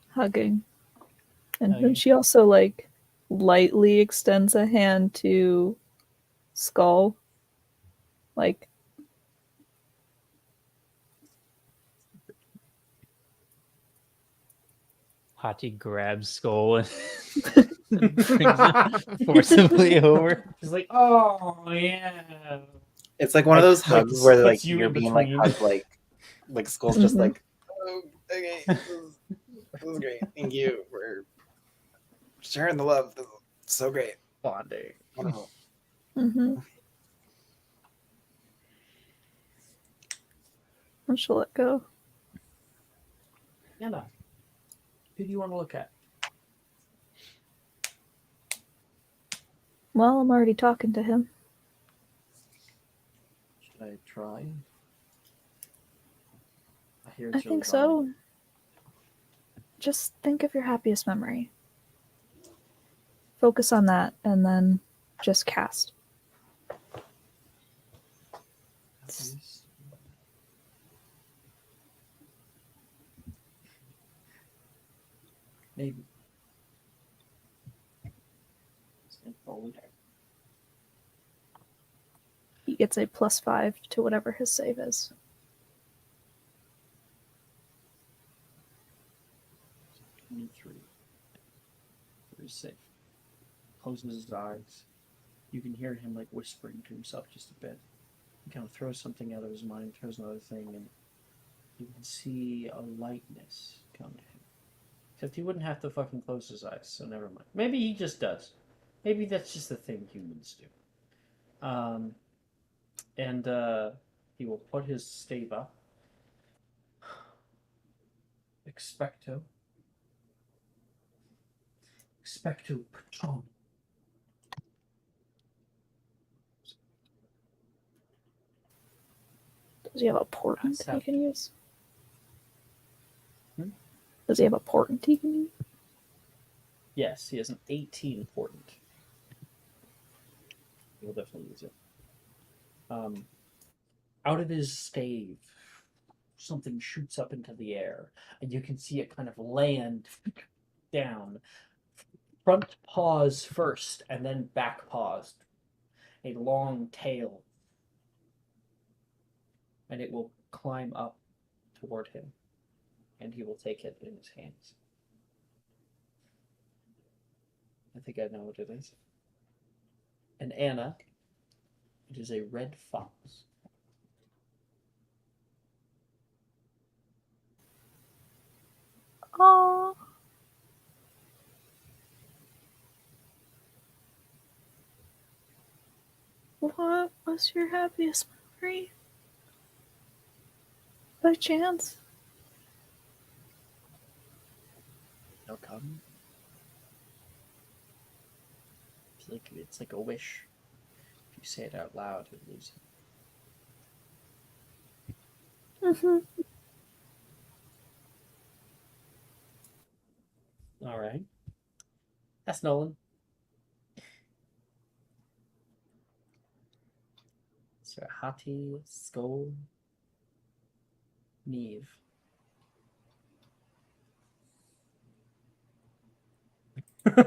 F: Hugging. And
A: Hugging.
F: then she also like lightly extends a hand to Skull. Like,
H: Hati grabs Skull and brings it forcibly over.
A: She's like, oh yeah.
C: It's like one of those
A: Like,
C: hugs where
A: puts
C: like
A: you
C: you're
A: in
C: being like
A: between.
C: hugged like Skull's just
F: Mhm.
C: like, oh, okay, this is great. Thank you for sharing the love. This is so great.
A: Bonding.
C: Wonderful.
F: mm-hmm. And she'll let go.
A: Anna, who do you want to look at?
F: Well, I'm already talking to him.
A: Should I try? I hear
F: I
A: it's really
F: think so. Just think of your happiest memory. focus on that and then just cast.
A: Maybe. Stand forward.
F: He gets a +5 to whatever his save is.
A: 23. Very safe. Closes his eyes. You can hear him like whispering to himself just a bit. He kind of throws something out of his mind, throws another thing, and you can see a lightness come to him. Except he wouldn't have to fucking close his eyes, so never mind. Maybe he just does. Maybe that's just the thing humans do. And he will put his stave up. Expecto Patron.
F: Does he have a portent
A: That's
F: he can use?
A: Hmm?
F: Does he have a portent he can use?
A: Yes, he has an 18 portent. He'll definitely use it. Out of his stave, something shoots up into the air, and you can see it kind of land down. Front paws first, and then back paws. A long tail. And it will climb up toward him, and he will take it in his hands. I think I know what it is. And Anna, it is a red fox.
F: Aww. What was your happiest memory? By chance?
A: No come. It's like a wish. If you say it out loud, it leaves it.
F: Mm-hmm.
A: All right. That's Nolan. So Hati, Skull, Neve.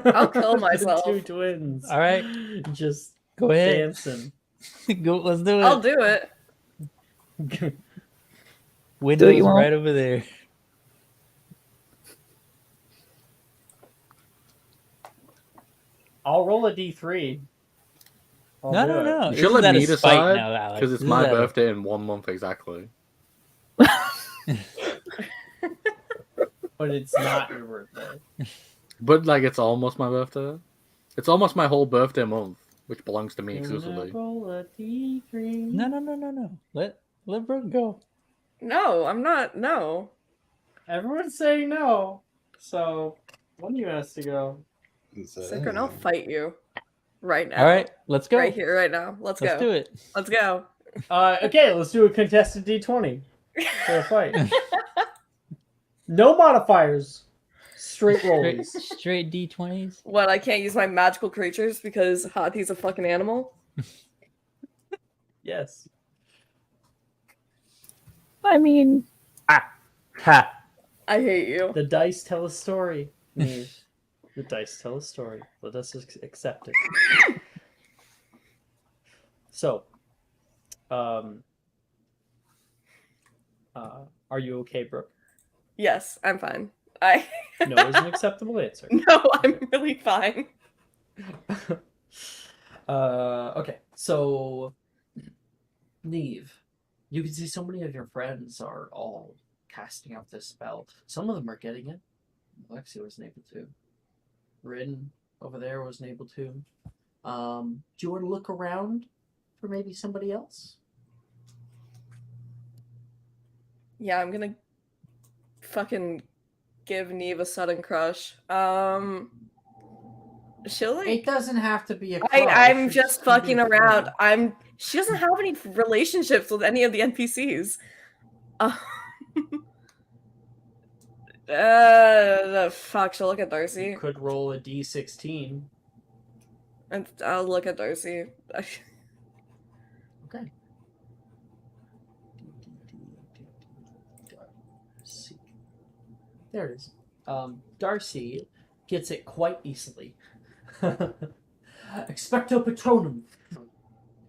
D: I'll kill myself.
A: Two twins.
H: All right.
A: Just
H: Go ahead.
A: dancing.
H: Go. Let's do it.
D: I'll do it.
H: Window's
F: you won't.
H: right over there.
A: I'll roll a d3.
H: No.
B: You
H: This
B: should
H: is
B: let
H: out
B: me
H: of spite
B: decide,
H: now, Alex.
B: because it's
H: This is
B: my
H: out of-
B: birthday in 1 month exactly.
A: But it's not your birthday.
B: But like, it's almost my birthday. It's almost my whole birthday month, which belongs to me exclusively.
A: Roll a d3.
H: No. Let Brooke go.
D: No, I'm not. No.
A: Everyone's saying no. So, one of you has to go.
D: Sickern, I'll fight you. Right now.
H: All right, let's go.
D: Right here, right now. Let's go.
H: Let's do it.
D: Let's go.
A: Okay, let's do a contested d20 for a fight. No modifiers. Straight rolls.
H: Straight D20s.
D: What, I can't use my magical creatures because Hati's a fucking animal?
A: Yes.
F: I mean,
H: Ha.
D: I hate you.
A: The dice tell a story, Neve. The dice tell a story. Let us accept it. So, are you okay, Brooke?
D: Yes, I'm fine.
A: No is an acceptable answer.
D: No, I'm really fine.
A: Okay, so Neve, you can see so many of your friends are all casting out this spell. Some of them are getting it. Alexia wasn't able to. Rin over there wasn't able to. Do you want to look around for maybe somebody else?
D: Yeah, I'm gonna fucking give Neve a sudden crush. She'll like.
A: It doesn't have to be a crush.
D: I'm
A: It
D: just
A: can be
D: fucking
A: a
D: around.
A: friend.
D: She doesn't have any relationships with any of the NPCs.
A: Uh,
D: Fuck, she'll look at Darcy.
A: You could roll a d16.
D: And I'll look at Darcy.
A: Okay. Darcy. There it is. Darcy gets it quite easily. Expecto Patronum.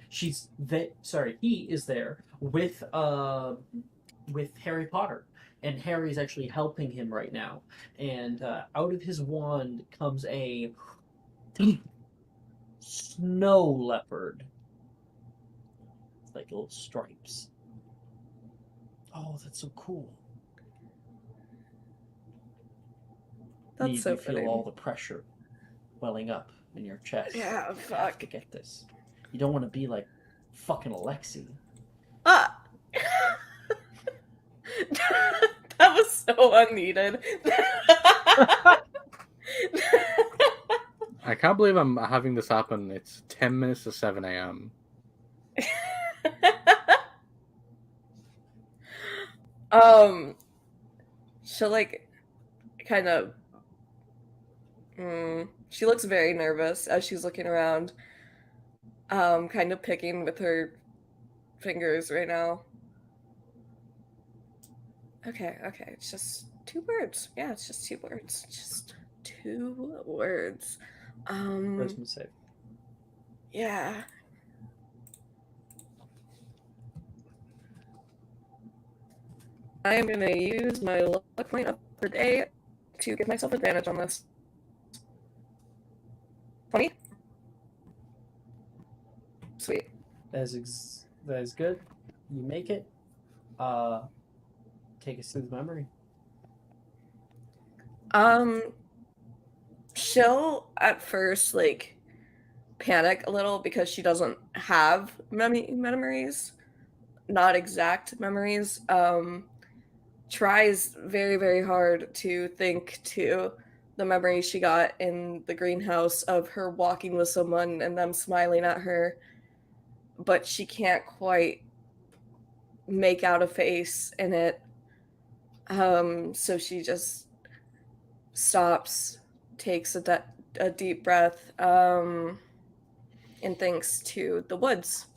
A: He is there with Harry Potter, and Harry's actually helping him right now. And out of his wand comes a snow leopard. It's like little stripes. Oh, that's so cool.
D: That's
A: you
D: so
A: feel
D: funny.
A: all the pressure welling up in your chest.
D: Yeah,
A: You have
D: fuck.
A: to get this. You don't want to be like fucking Alexi.
D: Ah! That was so unneeded.
B: I can't believe I'm having this happen. It's 10 minutes to 7 a.m.
D: She'll like kind of. She looks very nervous as she's looking around. Kind of picking with her fingers right now. Okay. It's just 2 words. Yeah, it's just 2 words. Just 2 words.
A: Charisma save.
D: Yeah. I am going to use my luck point of the day to give myself advantage on this. 20? Sweet.
A: That is good. You make it. Take us through the memory.
D: She'll at first like panic a little because she doesn't have memories, not exact memories. Tries very, very hard to think to the memories she got in the greenhouse of her walking with someone and them smiling at her, but she can't quite make out a face in it. So she just stops, takes a deep breath, and thinks to the woods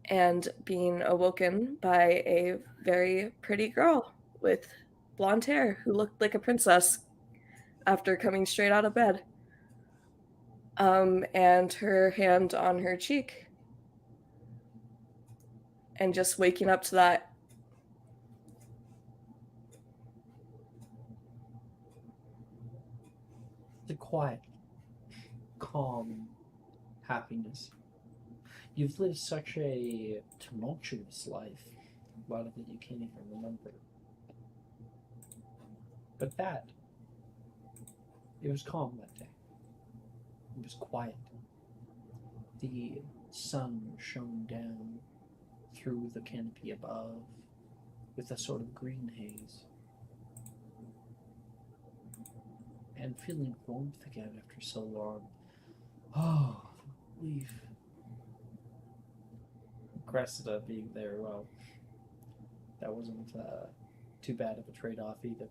D: and being awoken by a very pretty girl with blonde hair who looked like a princess after coming straight out of bed. And her hand on her cheek. And just waking up to that.
A: The quiet, calm happiness. You've lived such a tumultuous life. A lot of it you can't even remember. But it was calm that day. It was quiet. The sun shone down through the canopy above with a sort of green haze. And feeling warmth again after so long. Oh, relief. Cressida being there, well, that wasn't too bad of a trade-off either.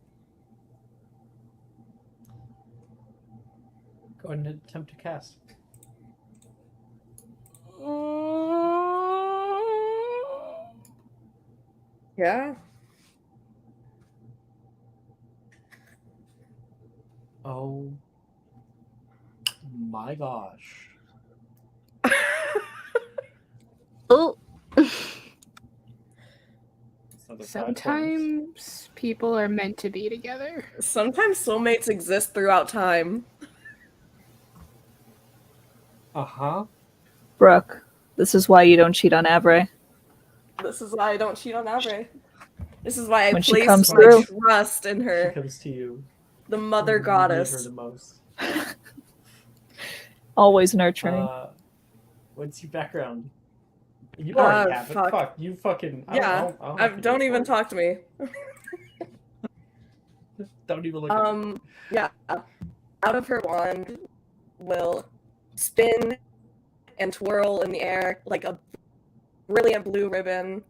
A: Go ahead and attempt to cast.
D: Yeah.
A: Oh my gosh.
G: Oh.
E: Sometimes people are meant to be together.
D: Sometimes soulmates exist throughout time.
A: Uh-huh.
F: Brooke, this is why you don't cheat on Avray.
D: This is why I don't cheat on Avray. This is why I
F: When she
D: place
F: comes
D: my
F: through.
D: trust in her.
A: She comes to you.
D: The mother
A: You need her
D: goddess.
A: the most.
F: Always nurturing.
A: What's your background? You already have
D: fuck.
A: it. Fuck. You fucking...
D: Don't even talk to me.
A: Don't even look at me.
D: Yeah. Out of her wand will spin and twirl in the air like a brilliant blue ribbon,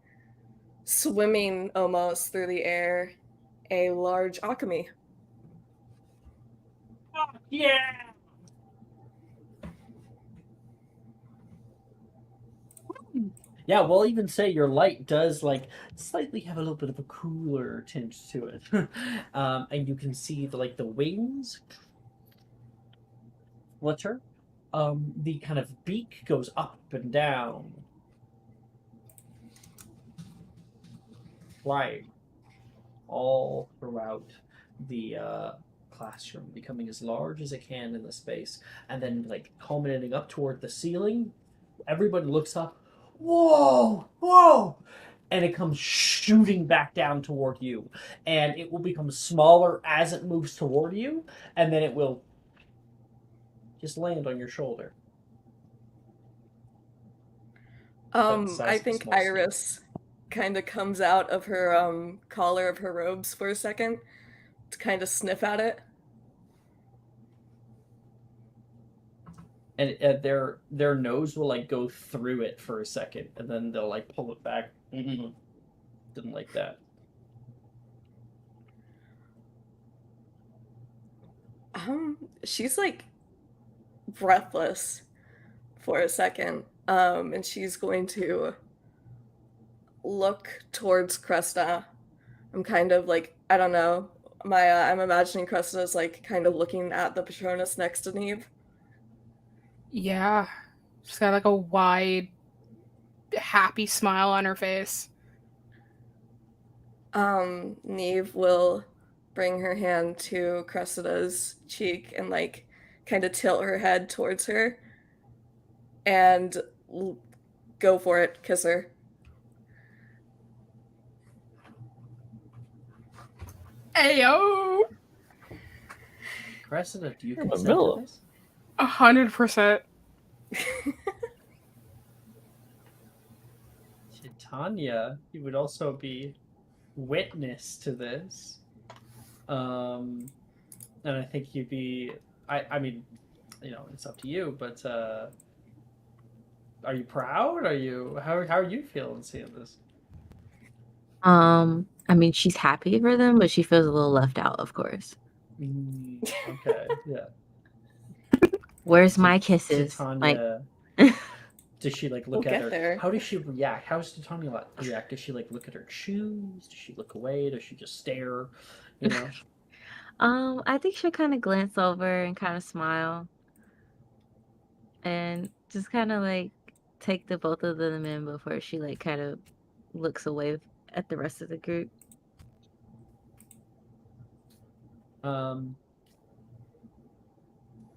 D: swimming almost through the air, a large alchemy.
A: Yeah! Yeah, we'll even say your light does like slightly have a little bit of a cooler tint to it, and you can see the wings flutter. The kind of beak goes up and down, flying all throughout the classroom, becoming as large as it can in the space, and then like culminating up toward the ceiling. Everybody looks up. Whoa! Whoa! And it comes shooting back down toward you, and it will become smaller as it moves toward you, and then it will just land on your shoulder.
D: I think Iris kind of comes out of her collar of her robes for a second to kind of sniff at it.
A: And their nose will like go through it for a second, and then they'll like pull it back. Didn't like that.
D: She's like breathless for a second, and she's going to look towards Cresta. I'm kind of like, I don't know. I'm imagining Cresta's like kind of looking at the Patronus next to Neve.
E: Yeah. She's got like a wide, happy smile on her face.
D: Neve will bring her hand to Cressida's cheek and like kind of tilt her head towards her and go for it, kiss her.
E: Ayo!
A: Cressida, do you
F: In the
A: consent
F: middle.
A: to this?
E: 100%.
A: Titania, you would also be witness to this. And I think you'd be I mean, it's up to you, but are you proud? Are you how are you feeling seeing this?
G: I mean, she's happy for them, but she feels a little left out, of course.
A: Okay, yeah.
G: Where's my kisses?
A: Titania, does she like look
D: We'll
A: at
D: get
A: her?
D: there.
A: How does she react? How does Titania react? Does she like look at her shoes? Does she look away? Does she just stare? You know?
G: I think she'll kind of glance over and kind of smile, and just kind of like take the both of them in before she like kind of looks away at the rest of the group.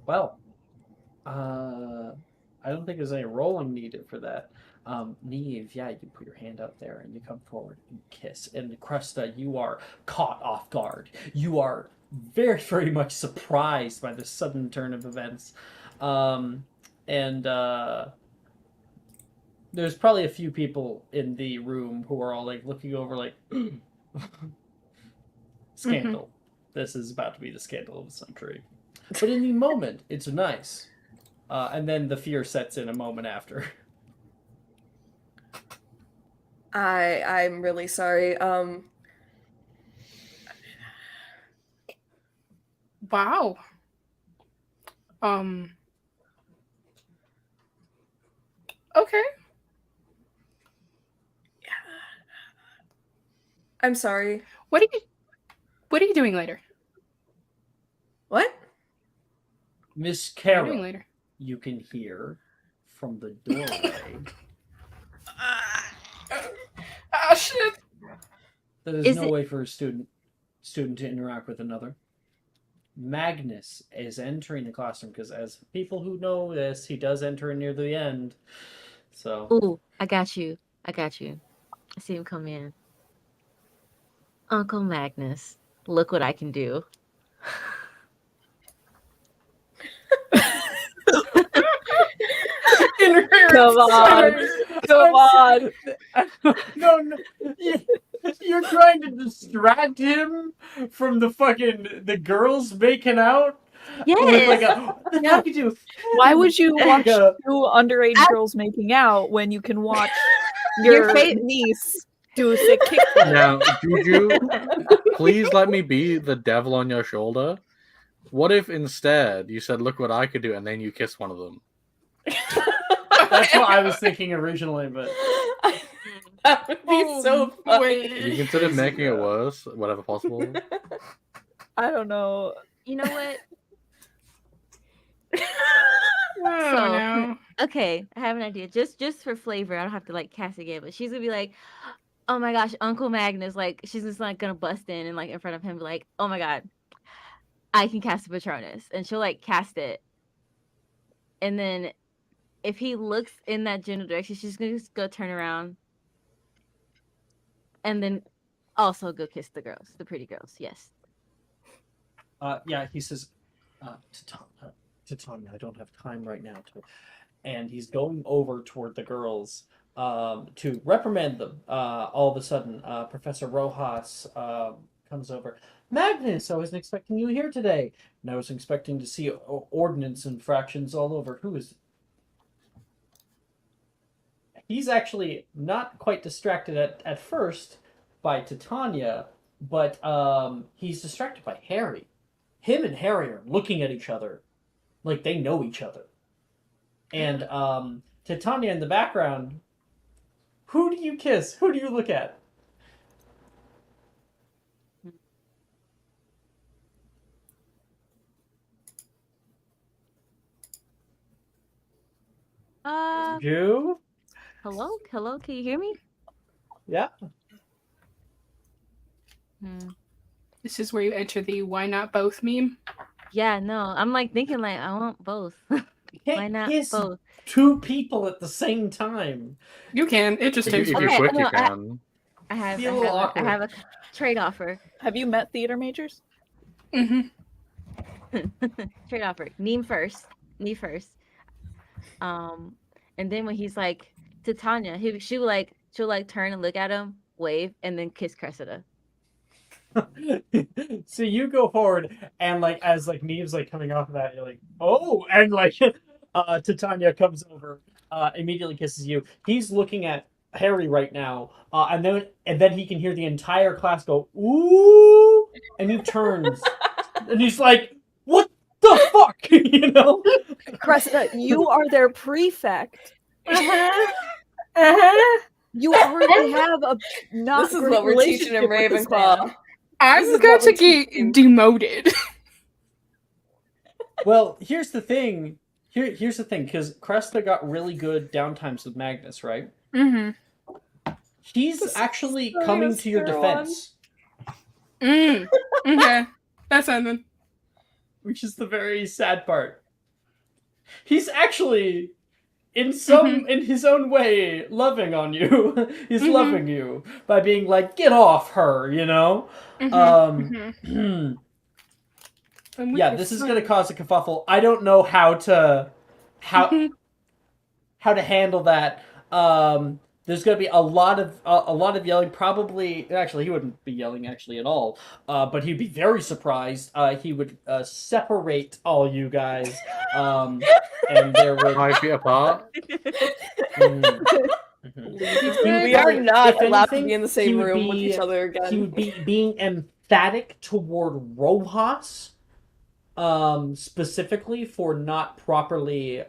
A: Well, I don't think there's any rolling needed for that. Neve, yeah, you put your hand out there and you come forward and kiss. And Cresta, you are caught off guard. You are very, very much surprised by the sudden turn of events. And there's probably a few people in the room who are all like looking over like scandal. This is about to be the scandal of the century. But in the moment, it's nice. And then the fear sets in a moment after.
D: I'm really sorry.
E: Wow. Okay.
D: I'm sorry.
E: What are you doing later?
D: What?
A: Miss
E: What are you doing
A: Kara,
E: later?
A: you can hear from the doorway
E: Ah, shit.
A: that there's
G: Is
A: no
G: it-
A: way for a student to interact with another. Magnus is entering the classroom because, as people who know this, he does enter near the end. So
G: Ooh, I got you. I see him come in. Uncle Magnus, look what I can do.
F: Come on. Come on.
A: no, you're trying to distract him from the girls making out. With like
G: Yes.
A: how could you?
F: Why would you watch
A: Yeah.
F: two underage girls making out when you can watch your niece do a sick kickflip?
B: Now, Juju, please let me be the devil on your shoulder. What if instead you said, "Look what I could do," and then you kiss one of them?
A: That's what I was thinking originally, but
D: That would be so funny.
B: Have you considered making it worse, whatever possible?
F: I don't know.
G: You know what?
E: Oh
G: So,
E: no.
G: okay, I have an idea. Just for flavor, I don't have to like cast again, but she's gonna be like, "Oh my gosh, Uncle Magnus!" Like she's just like gonna bust in and like in front of him, be like, "Oh my god, I can cast a Patronus," and she'll like cast it, and then if he looks in that general direction, she's gonna just go turn around, and then also go kiss the girls, the pretty girls. Yes.
A: Yeah, he says, Titania, I don't have time right now to. And he's going over toward the girls to reprimand them. All of a sudden, Professor Rojas comes over. Magnus, I wasn't expecting you here today. And I was expecting to see ordnance infractions all over. Who is. He's actually not quite distracted at first by Titania, but he's distracted by Harry. Him and Harry are looking at each other like they know each other. And Titania in the background, who do you kiss? Who do you look at? You?
G: Hello, can you hear me?
A: Yeah.
E: This is where you enter the why not both meme.
G: Yeah, no, I'm like thinking like I want both. Why not
A: kiss
G: both?
A: two people at the same time.
E: You can. It just
B: If
E: takes
B: you're
E: work.
B: quick,
G: no,
B: you can.
G: I have
A: Be a little
G: I
A: awkward.
G: have a trade offer.
F: Have you met theater majors?
E: Mm-hmm.
G: Trade offer. Me first. And then when he's like to Tanya, she'll like turn and look at him, wave, and then kiss Cressida.
A: So you go forward, and like as like Neve's like coming off of that, you're like, oh, and like Titania comes over, immediately kisses you. He's looking at Harry right now, and then he can hear the entire class go ooh, and he turns, and he's like, what the fuck, you know?
F: Cressida, you are their prefect.
E: Uh-huh.
F: You already have a not
D: This is
F: great
D: what we're teaching in
F: relationship with this man.
D: Ravenclaw.
E: I'm
D: is
E: going
D: what
E: to
D: we're
E: get
D: teaching.
E: demoted.
A: Well, here's the thing. Here's the thing, because Cresta got really good downtimes with Magnus, right?
E: Mm-hmm.
A: He's actually
D: so
A: coming to your
D: stir
A: defense,
E: Okay. That's something.
A: which is the very sad part. He's actually, in his own way, loving on you. He's loving you by being like, get off her, you know? Yeah, this is going to cause a kerfuffle. I don't know how to handle that. There's going to be a lot of yelling. Probably, actually, he wouldn't be yelling actually at all. But he'd be very surprised. He would separate all you guys, and there would
B: 5 feet apart.
D: We are not allowed to be in the same
A: he would
D: room with each other
A: He
D: again.
A: would be being emphatic toward Rojas, specifically for not properly,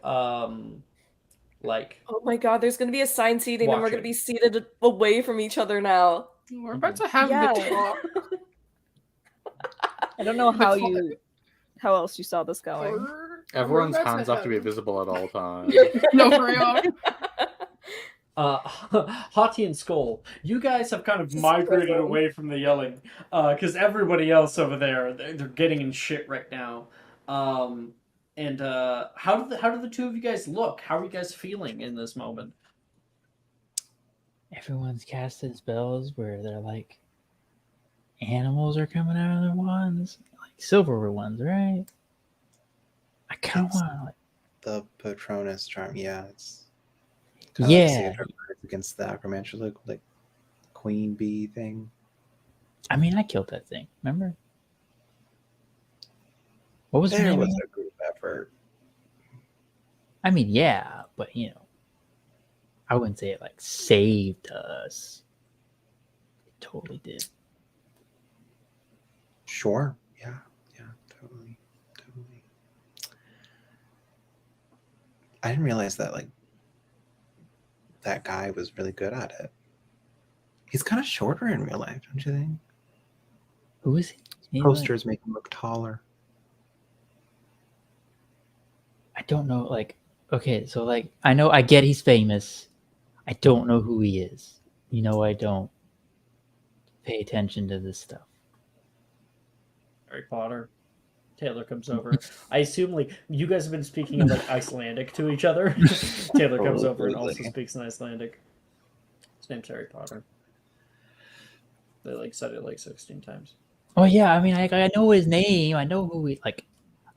A: like.
D: Oh my god, there's gonna be assigned seating and we're
A: Watching.
D: gonna be seated away from each other now.
E: We're about to have
F: Yeah.
E: the talk.
F: I don't know how else you saw this going.
B: Everyone's hands have to be visible at all times.
E: No, for real.
A: Hati and Skull, you guys have kind of migrated away from the yelling, because everybody else over there, they're getting in shit right now. And how do the two of you guys look? How are you guys feeling in this moment?
H: Everyone's casting spells where they're like animals are coming out of their wands, like silver ones, right? I kind of want to like.
C: The Patronus charm, yeah, it's.
H: Yeah.
C: Against the Acromancer, like queen bee thing.
H: I mean, I killed that thing. Remember? What was her
C: There
H: name?
C: was
H: again?
C: a group effort.
H: I mean, yeah, but you know, I wouldn't say it like saved us. It totally did.
C: Sure. Yeah, totally. I didn't realize that like that guy was really good at it. He's kind of shorter in real life, don't you think?
H: Who is he? He's like-
C: Posters make him look taller.
H: I don't know. Like, okay, so like, I get he's famous. I don't know who he is. You know, I don't pay attention to this stuff.
A: Harry Potter. Taylor comes over. I assume like you guys have been speaking in like Icelandic to each other. Taylor comes over and also
C: Absolutely.
A: speaks in Icelandic. His name's Harry Potter. They like said it like 16 times.
H: Oh yeah, I mean, I know his name. I know who he like.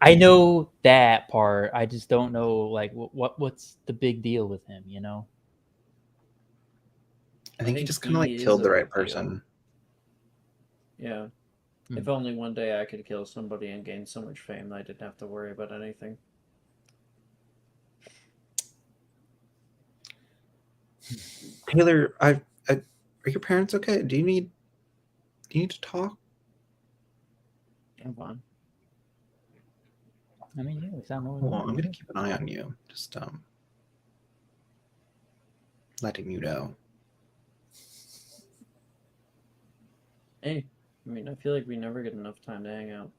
H: I know that part. I just don't know like what's the big deal with him. You know?
C: I think he
A: think
C: just kind of
A: he
C: like
A: is
C: killed
A: a
C: the right
A: big deal.
C: person.
A: Yeah.
H: Hmm.
A: If only one day I could kill somebody and gain so much fame that I didn't have to worry about anything.
C: Taylor, are your parents okay? Do you need to talk?
A: I'm fine.
H: I mean, yeah, we sound more.
C: Well, I'm gonna keep an eye on you. Just letting you know.
A: Hey, I mean, I feel like we never get enough time to hang out.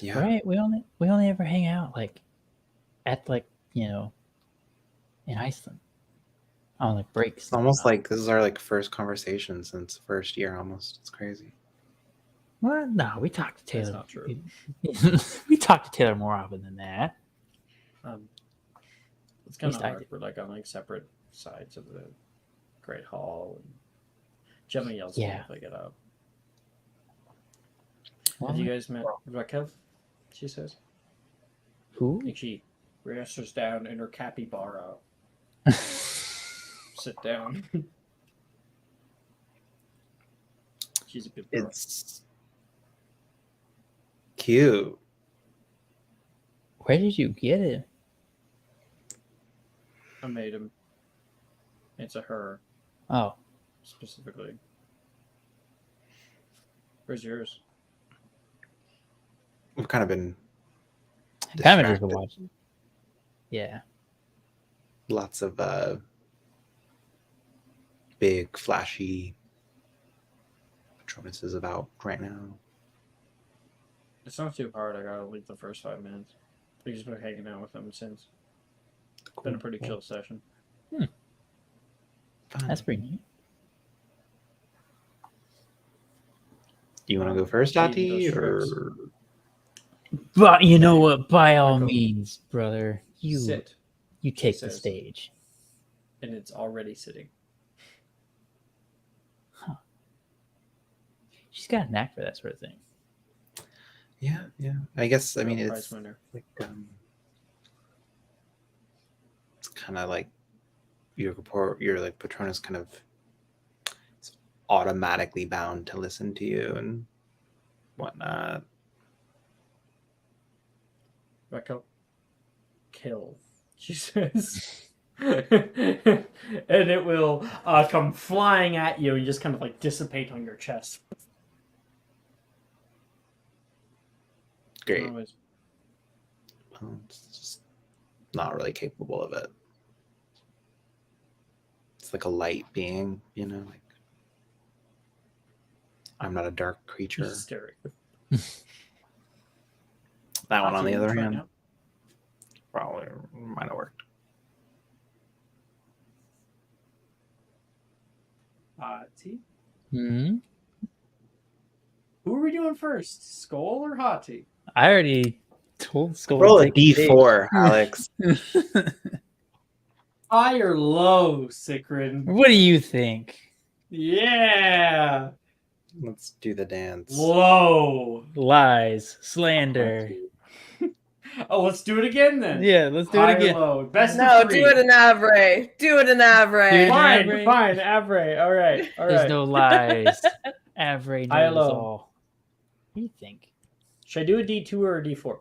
C: Yeah.
H: Right? We only ever hang out like at like in Iceland on like breaks.
C: It's almost like this is our like first conversation since first year almost. It's crazy.
H: Well, no, we talk to Taylor.
A: That's not true.
H: We talk to Taylor more often than that.
A: It's kind of
H: least I
A: hard. We're like on like separate sides of the Great Hall. And Gemma yells at me
H: Yeah.
A: if I get up.
H: Well,
A: Have you guys met Raquel? She says.
H: who?
A: And she rests down in her capybara. Sit down. She's a good girl.
C: It's cute.
H: Where did you get it?
A: I made him. It's a her,
H: Oh,
A: specifically. Where's yours?
C: We've kind of been
H: kind of just
C: distracted.
H: watching. Yeah.
C: Lots of big flashy Patronuses about right now.
A: It's not too hard. I gotta leave the first 5 minutes. We've just been hanging out with them since. It's been a pretty chill session.
C: Fun.
H: That's pretty neat.
C: Do you want to go first,
A: Eating
C: Ati,
A: those
C: or
A: strips.
H: But you know what? By all
A: Michael,
H: means, brother, you
A: Sit,
H: take the
A: says.
H: stage.
A: and it's already sitting.
H: She's got a knack for that sort of thing.
C: yeah? I guess I mean
A: Real prize
C: it's
A: winner.
C: like it's kind of like your like Patronus kind of is automatically bound to listen to you and whatnot.
A: Raquel, kill. She says. And it will come flying at you and just kind of like dissipate on your chest.
C: Great.
A: Always.
C: Well, it's just not really capable of it. It's like a light being, like I'm not a dark creature.
A: Hysteric.
C: That one, on the other
A: Try it
C: hand,
A: out.
C: probably might have worked.
A: T.
H: Hmm.
A: Who are we doing first? Skull or Hati?
H: I already told Skull.
C: Roll
H: to
C: a
H: take the stage.
C: D4, Alex.
A: High or low, Sikrin?
H: What do you think?
A: Yeah!
C: Let's do the dance.
A: Low!
H: Lies, slander.
A: Oh, let's do it again then.
H: Yeah, let's do
A: High
H: it again.
A: Or low. Best
D: No,
A: of three.
D: do it in Avray. Do it in Avray.
H: Do it in
A: Fine,
H: Avray.
A: fine, Avray. All right, all right.
H: There's no lies. Avery
A: High or
H: knows
A: low?
H: all. What do you think?
A: Should I do a D2 or a D4?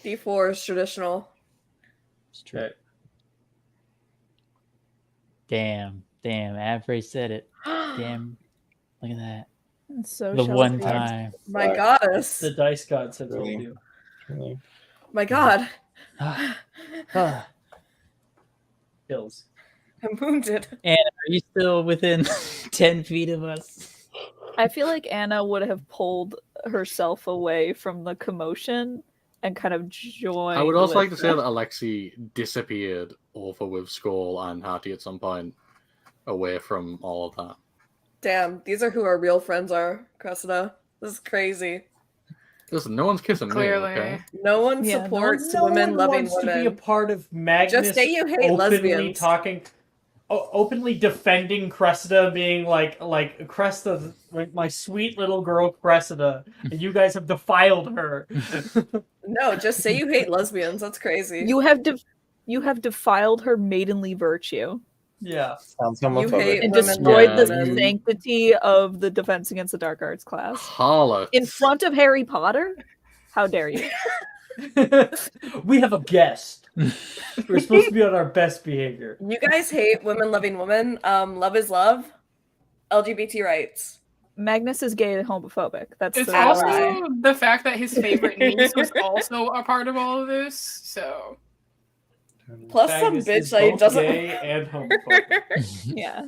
D: D4 is traditional.
A: Okay.
H: Damn, Avery said it. Damn, look at that.
F: And so
H: The
F: shall
H: one
F: it be.
H: time.
D: My goddess.
A: The dice gods have told
C: Really?
A: you.
C: Really?
D: My god.
H: Ah, ah.
A: kills.
D: I'm wounded.
H: And are you still within 10 feet of us?
F: I feel like Anna would have pulled herself away from the commotion and kind of joined.
B: I would also like to
F: with
B: say
F: them.
B: that Alexi disappeared over with Skull and Hattie at some point away from all of that.
D: Damn, these are who our real friends are, Cressida. This is crazy.
B: Listen, no one's kissing
E: Clearly.
B: me, okay?
D: No one
F: Yeah, no
D: supports
A: No
D: women
A: one
D: loving
A: wants to be a
D: women.
A: part of Magnus
D: Just say you hate
A: openly
D: lesbians.
A: talking, openly defending Cressida, being like Cressida, my sweet little girl Cressida, and you guys have defiled her.
D: No, just say you hate lesbians. That's crazy.
F: You have defiled her maidenly virtue
A: Yeah.
C: Sounds
D: You
C: homophobic.
D: hate
F: and
D: women
F: destroyed
B: Yeah,
F: the
D: loving women.
F: sanctity of the Defense Against the Dark Arts class
B: Harlots.
F: in front of Harry Potter. How dare you?
A: We have a guest. We're supposed to be on our best behavior.
D: You guys hate women loving women. Love is love. LGBT rights.
F: Magnus is gay and homophobic. That's
E: It's
F: the
E: also
D: ally.
E: the fact that his favorite niece was also a part of all of this. So
D: Plus some
A: Magnus
D: bitch
A: is
D: that he
A: both
D: doesn't.
A: gay and homophobic.
F: yeah.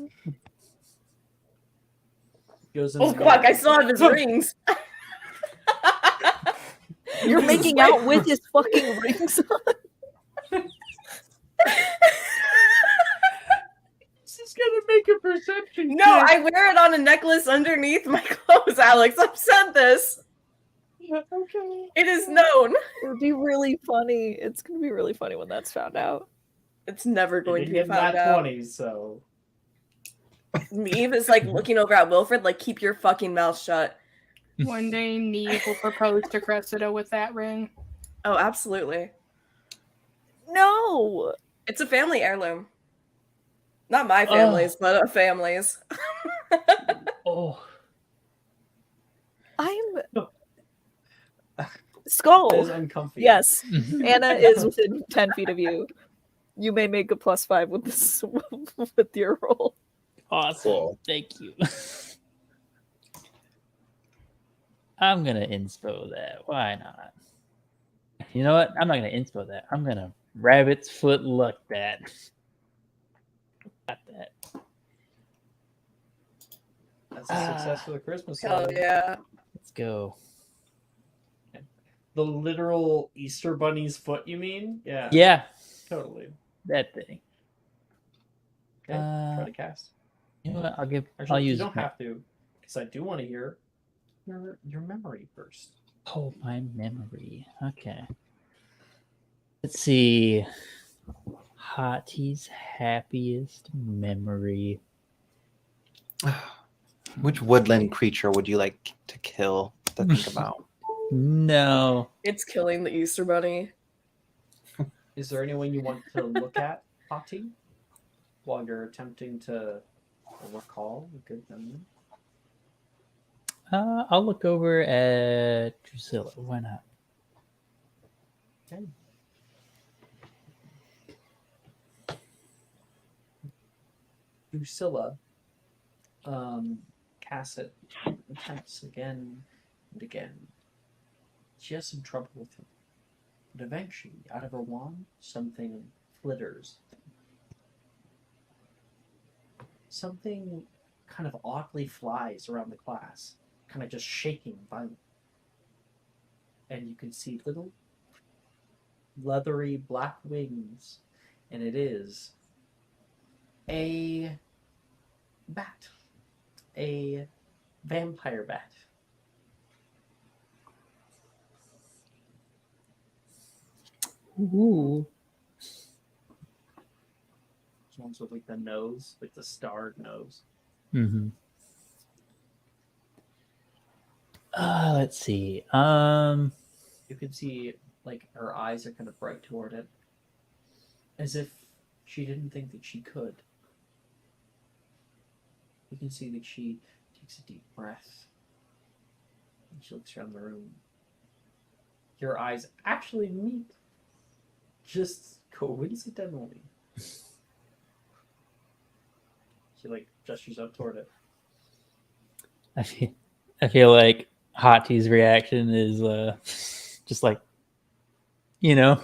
A: Goes in
D: Oh
A: the
D: fuck! I still have his rings.
F: You're making out with his fucking rings on.
A: She's gonna make a perception.
D: No, I wear it on a necklace underneath my clothes, Alex. I've said this.
A: Okay.
D: It is known.
F: It would be really funny. It's gonna be really funny when that's found out.
D: It's never going to be
A: in
D: found
A: that
D: out.
A: 20, so
D: Neve is like looking over at Wilfred, like, keep your fucking mouth shut.
E: one day Neve will propose to Cressida with that ring.
D: Oh, absolutely.
F: No.
D: It's a family heirloom. Not my family's, but a family's.
A: oh,
F: I'm
A: that
F: Skull.
A: is uncomfy.
F: Yes. Anna is within 10 feet of you. You may make a +5 with this with your roll.
H: Awesome.
C: Cool.
H: Thank you. I'm going to inspo that. Why not? You know what? I'm not going to inspo that. I'm going to rabbit's foot luck that. Got that.
A: That's a success for the Christmas
D: Hell
A: song.
D: yeah.
H: Let's go.
A: The literal Easter bunny's foot, you mean? Yeah.
H: Yeah,
A: Totally.
H: that thing.
A: Okay. Try to cast.
H: You know what?
A: Actually,
H: I'll
A: you
H: use
A: don't have to, because I do want to hear your memory first.
H: Oh, my memory. Okay. Let's see. Hottie's happiest memory.
C: Which woodland creature would you like to kill to think about?
H: No.
D: It's killing the Easter Bunny.
A: Is there anyone you want to look at, Hati, while you're attempting to recall a good memory?
H: I'll look over at Drusilla. Why not?
A: Okay. Drusilla casts it, attempts again and again. She has some trouble with him. But eventually, out of her wand, something flitters. Something kind of oddly flies around the class, kind of just shaking violently. And you can see little leathery black wings, and it is a bat. A vampire bat.
H: Ooh.
A: Ones with like the nose, like the starred nose.
H: Mm-hmm. Let's see.
A: You can see like her eyes are kind of bright toward it, as if she didn't think that she could. You can see that she takes a deep breath, and she looks around the room. Your eyes actually meet, just coincidentally. She like gestures up toward it.
H: I feel like Hottie's reaction is just like, you know,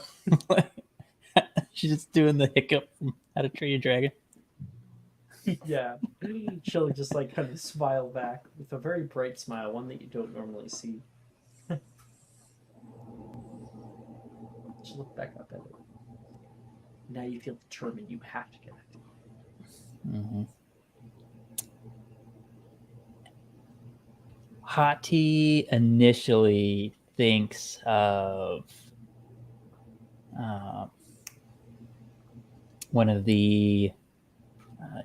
H: she's just doing the hiccup from How to treat a dragon.
A: Yeah. She'll just like kind of smile back with a very bright smile, one that you don't normally see. She'll look back up at it. Now you feel determined. You have to connect.
H: Mm-hmm. Hati initially thinks of one of the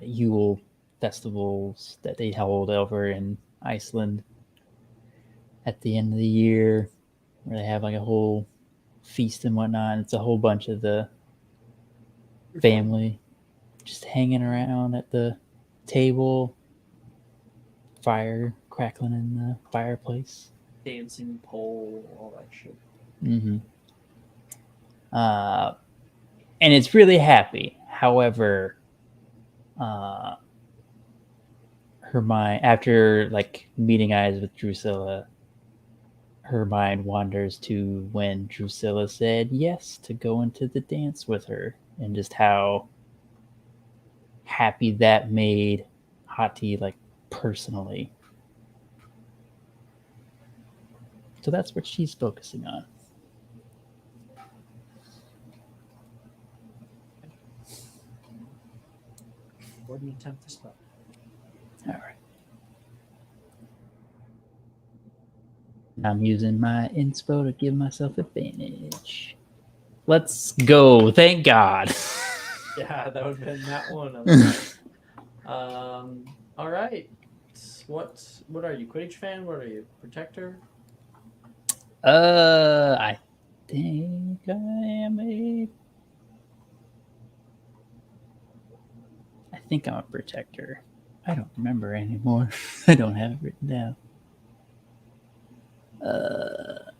H: Yule festivals that they hold over in Iceland at the end of the year, where they have like a whole feast and whatnot. And it's a whole bunch of the family just hanging around at the table, fire crackling in the fireplace.
A: Dancing pole, all that shit.
H: Mm-hmm. And it's really happy. However, her mind, after like meeting eyes with Drusilla, her mind wanders to when Drusilla said yes to go into the dance with her, and just how happy that made Hati, like personally. So that's what she's focusing on.
A: Or do you attempt the spell?
H: All right. I'm using my inspo to give myself advantage. Let's go. Thank God.
A: Yeah, that would have been that one. All right. What are you? Quidditch fan? What are you? Protector?
H: I think I am a. I think I'm a protector. I don't remember anymore. I don't have it written down.
A: But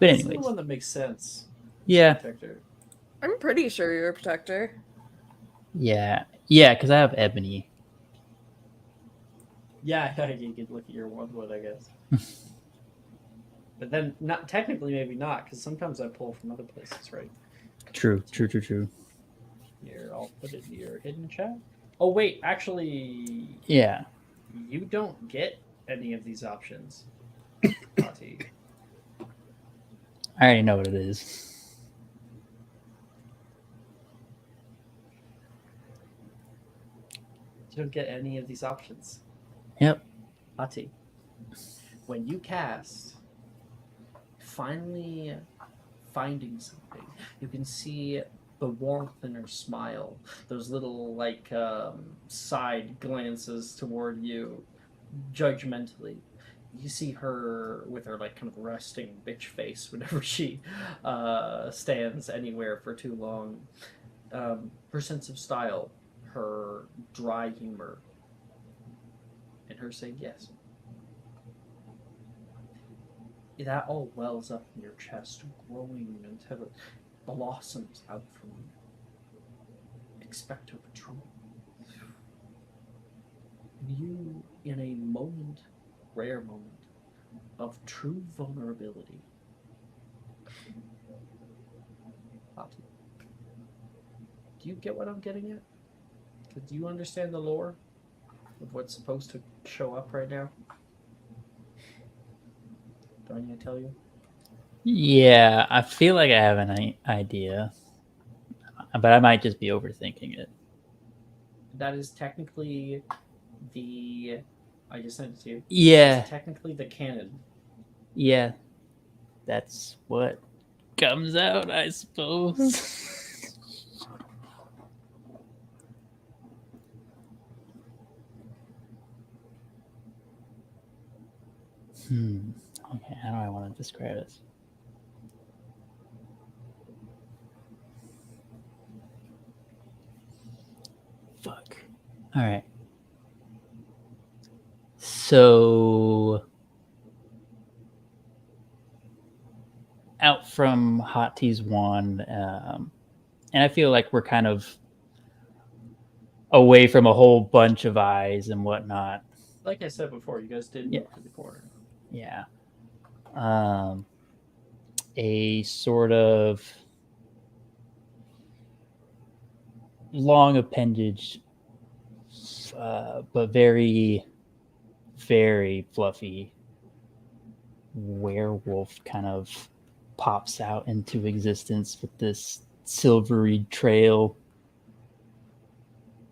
H: anyways.
A: That's the one that makes sense.
H: Yeah.
A: Protector.
D: I'm pretty sure you're a protector.
H: Yeah. Yeah, because I have ebony.
A: Yeah, you could look at your one, I guess. But then, not technically, maybe not, because sometimes I pull from other places, right?
H: True.
A: Here, I'll put it in your hidden chat. Oh wait, actually,
H: Yeah.
A: you don't get any of these options, Hati.
H: I already know what it is.
A: You don't get any of these options.
H: Yep.
A: Hati. When you cast, finally finding something, you can see the warmth in her smile, those little like side glances toward you, judgmentally. You see her with her like kind of resting bitch face whenever she stands anywhere for too long. Her sense of style, her dry humor, and her saying yes. That all wells up in your chest, growing until it blossoms out from you. Expecto Patronum. You, in a moment, rare moment, of true vulnerability. Hati. Do you get what I'm getting at? Do you understand the lore of what's supposed to show up right now? Do I need to tell you?
H: Yeah, I feel like I have an idea, but I might just be overthinking it.
A: That is technically the. I just sent it to you.
H: Yeah.
A: It's technically the canon.
H: Yeah. That's what comes out, I suppose. Okay, how do I want to describe this? Fuck. All right. So, out from Hot Tea's wand, and I feel like we're kind of away from a whole bunch of eyes and whatnot.
A: Like I said before, you guys did move to the corner.
H: Yeah. A sort of long appendage, but very, very fluffy werewolf kind of pops out into existence with this silvery trail.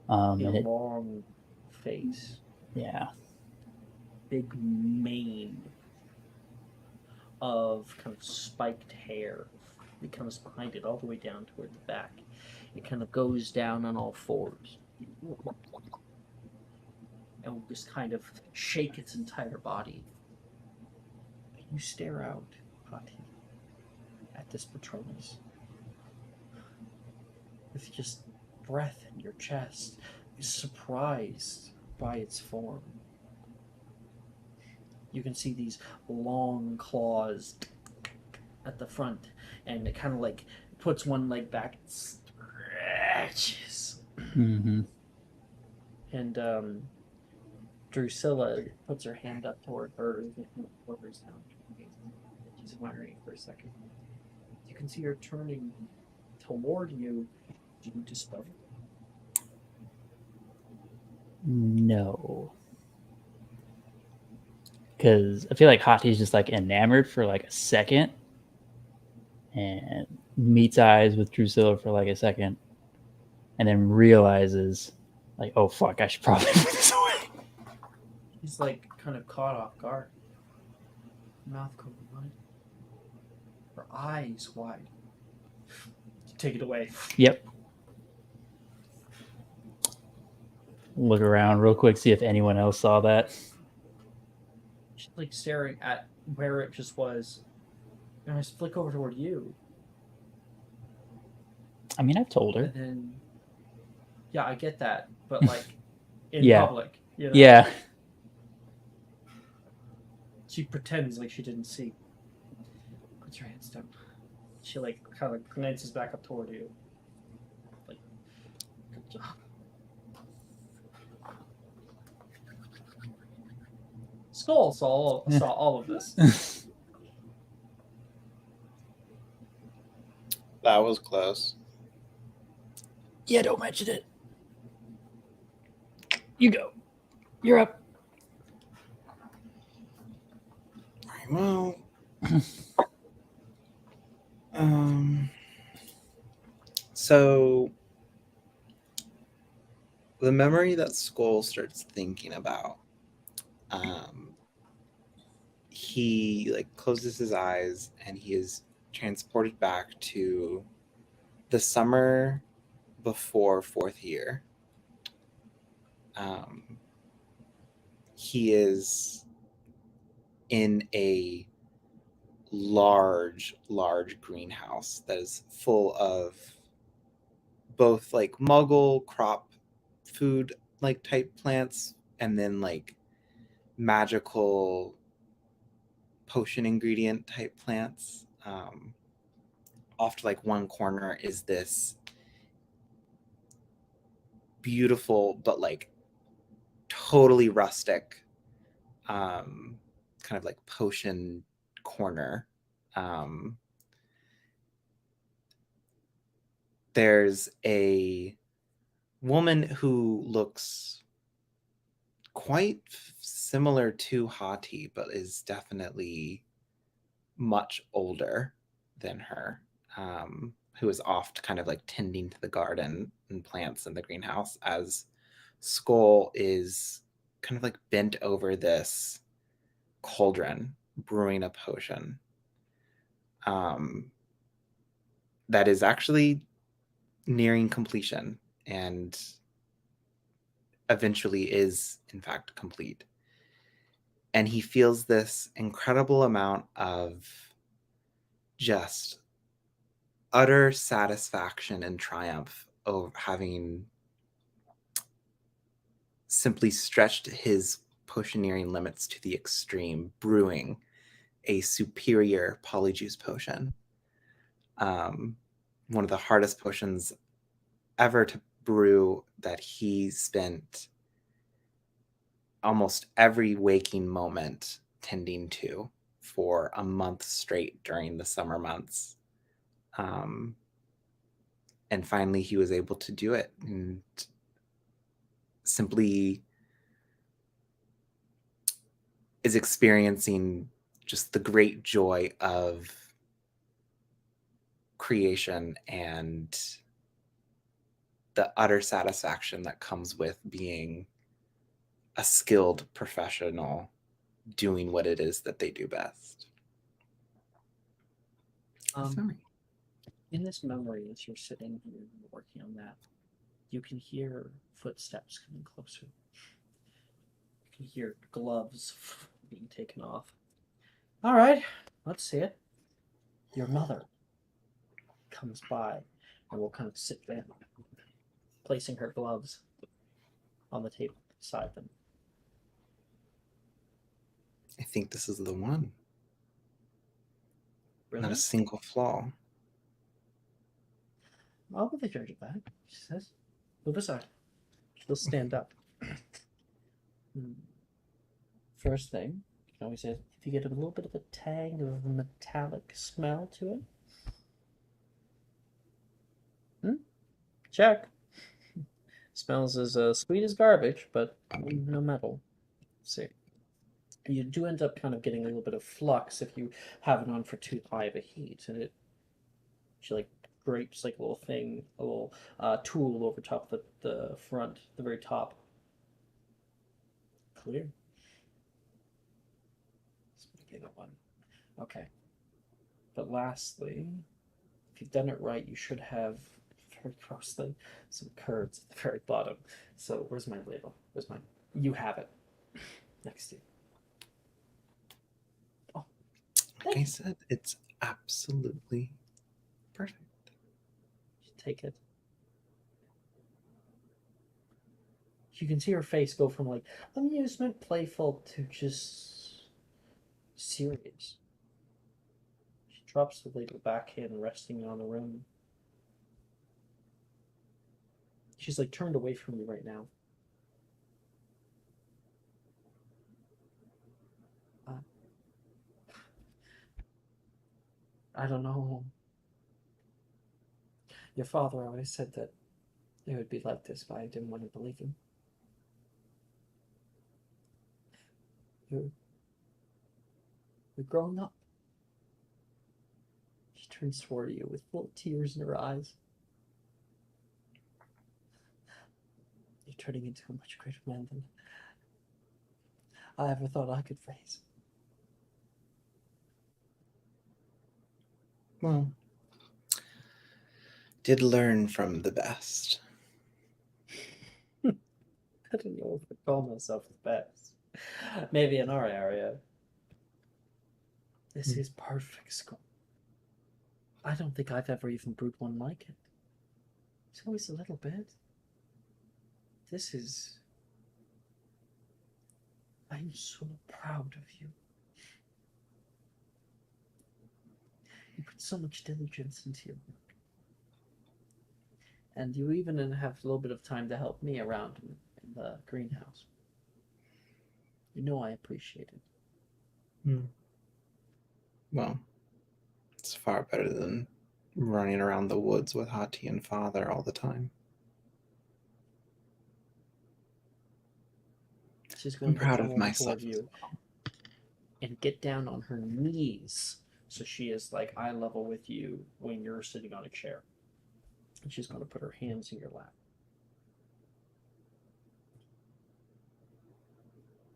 A: A
H: And it,
A: long face,
H: yeah,
A: big mane of kind of spiked hair. It comes behind it all the way down toward the back. It kind of goes down on all fours and will just kind of shake its entire body. You stare out, Hati, at this Patronus with just breath in your chest, surprised by its form. You can see these long claws at the front, and it kind of like puts one leg back and stretches.
H: mm-hmm.
A: And Drusilla puts her hand up toward her, hovers down. She's admiring it for a second. You can see her turning toward you. Do you dispel?
H: No. Because I feel like Hati's just like enamored for like a second and meets eyes with Drusilla for like a second and then realizes, like, oh fuck, I should probably put this away.
A: He's like kind of caught off guard. Mouth going wide. Her eyes wide. Take it away.
H: Yep. Look around real quick, see if anyone else saw that.
A: She's like staring at where it just was. And I just flick over toward you.
H: I mean, I've told her.
A: And then, yeah, I get that. But like, in
H: Yeah.
A: public. You know?
H: Yeah.
A: She pretends like she didn't see. Puts her hands down. She like kind of glances back up toward you. Like, good job. Skull saw all of this.
C: That was close.
H: Yeah, don't mention it. You go. You're up.
C: Well, so the memory that Skull starts thinking about, he like closes his eyes and he is transported back to the summer before fourth year. He is in a large greenhouse that is full of both like muggle crop food like type plants and then like magical potion ingredient type plants. Off to like one corner is this beautiful but like totally rustic kind of like potion corner. There's a woman who looks quite similar to Hati, but is definitely much older than her, who is oft kind of like tending to the garden and plants in the greenhouse as Skull is kind of like bent over this cauldron brewing a potion that is actually nearing completion and eventually is in fact complete. And he feels this incredible amount of just utter satisfaction and triumph of having simply stretched his potioneering limits to the extreme, brewing a superior polyjuice potion. One of the hardest potions ever to brew, that he spent almost every waking moment tending to for a month straight during the summer months. And finally, he was able to do it, and simply is experiencing just the great joy of creation and the utter satisfaction that comes with being a skilled professional doing what it is that they do best.
A: In this memory, as you're sitting here working on that, you can hear footsteps coming closer. You can hear gloves being taken off. All right, let's see it. Your mother comes by and will kind of sit down, placing her gloves on the table beside them.
C: I think this is the one.
A: Really?
C: Not a single flaw.
A: I'll be the judge of that, she says. Move aside. She'll stand up. First thing, you can always say, if you get a little bit of a tang of a metallic smell to it. Check. Smells as sweet as garbage, but no metal. Let's see. You do end up kind of getting a little bit of flux if you have it on for too high of a heat, and she like grapes like a little thing, a little tool over top of the front, the very top. Clear. This might be the one. Okay. But lastly, if you've done it right, you should have, very grossly, some curds at the very bottom. So where's my label? Where's mine? You have it. Next to you. Oh.
C: Like I said, it's absolutely perfect.
A: Take it. You can see her face go from like amusement, playful, to just serious. She drops the little backhand resting on the rim. She's like turned away from you right now. I don't know. Your father always said that it would be like this, but I didn't want to believe him. You're growing up. She turns toward you with little tears in her eyes. You're turning into a much greater man than I ever thought I could raise.
C: Well, did learn from the best.
A: I don't know if I call myself the best. Maybe in our area. This is perfect school. I don't think I've ever even brewed one like it. It's always a little bit. This is... I'm so proud of you. You put so much diligence into your work. And you even have a little bit of time to help me around in the greenhouse. You know I appreciate it.
C: Well, it's far better than running around the woods with Hati and father all the time.
A: She's going
C: I'm proud
A: to
C: of
A: come
C: myself
A: toward you and get down on her knees, so she is like eye level with you when you're sitting on a chair. And she's going to put her hands in your lap.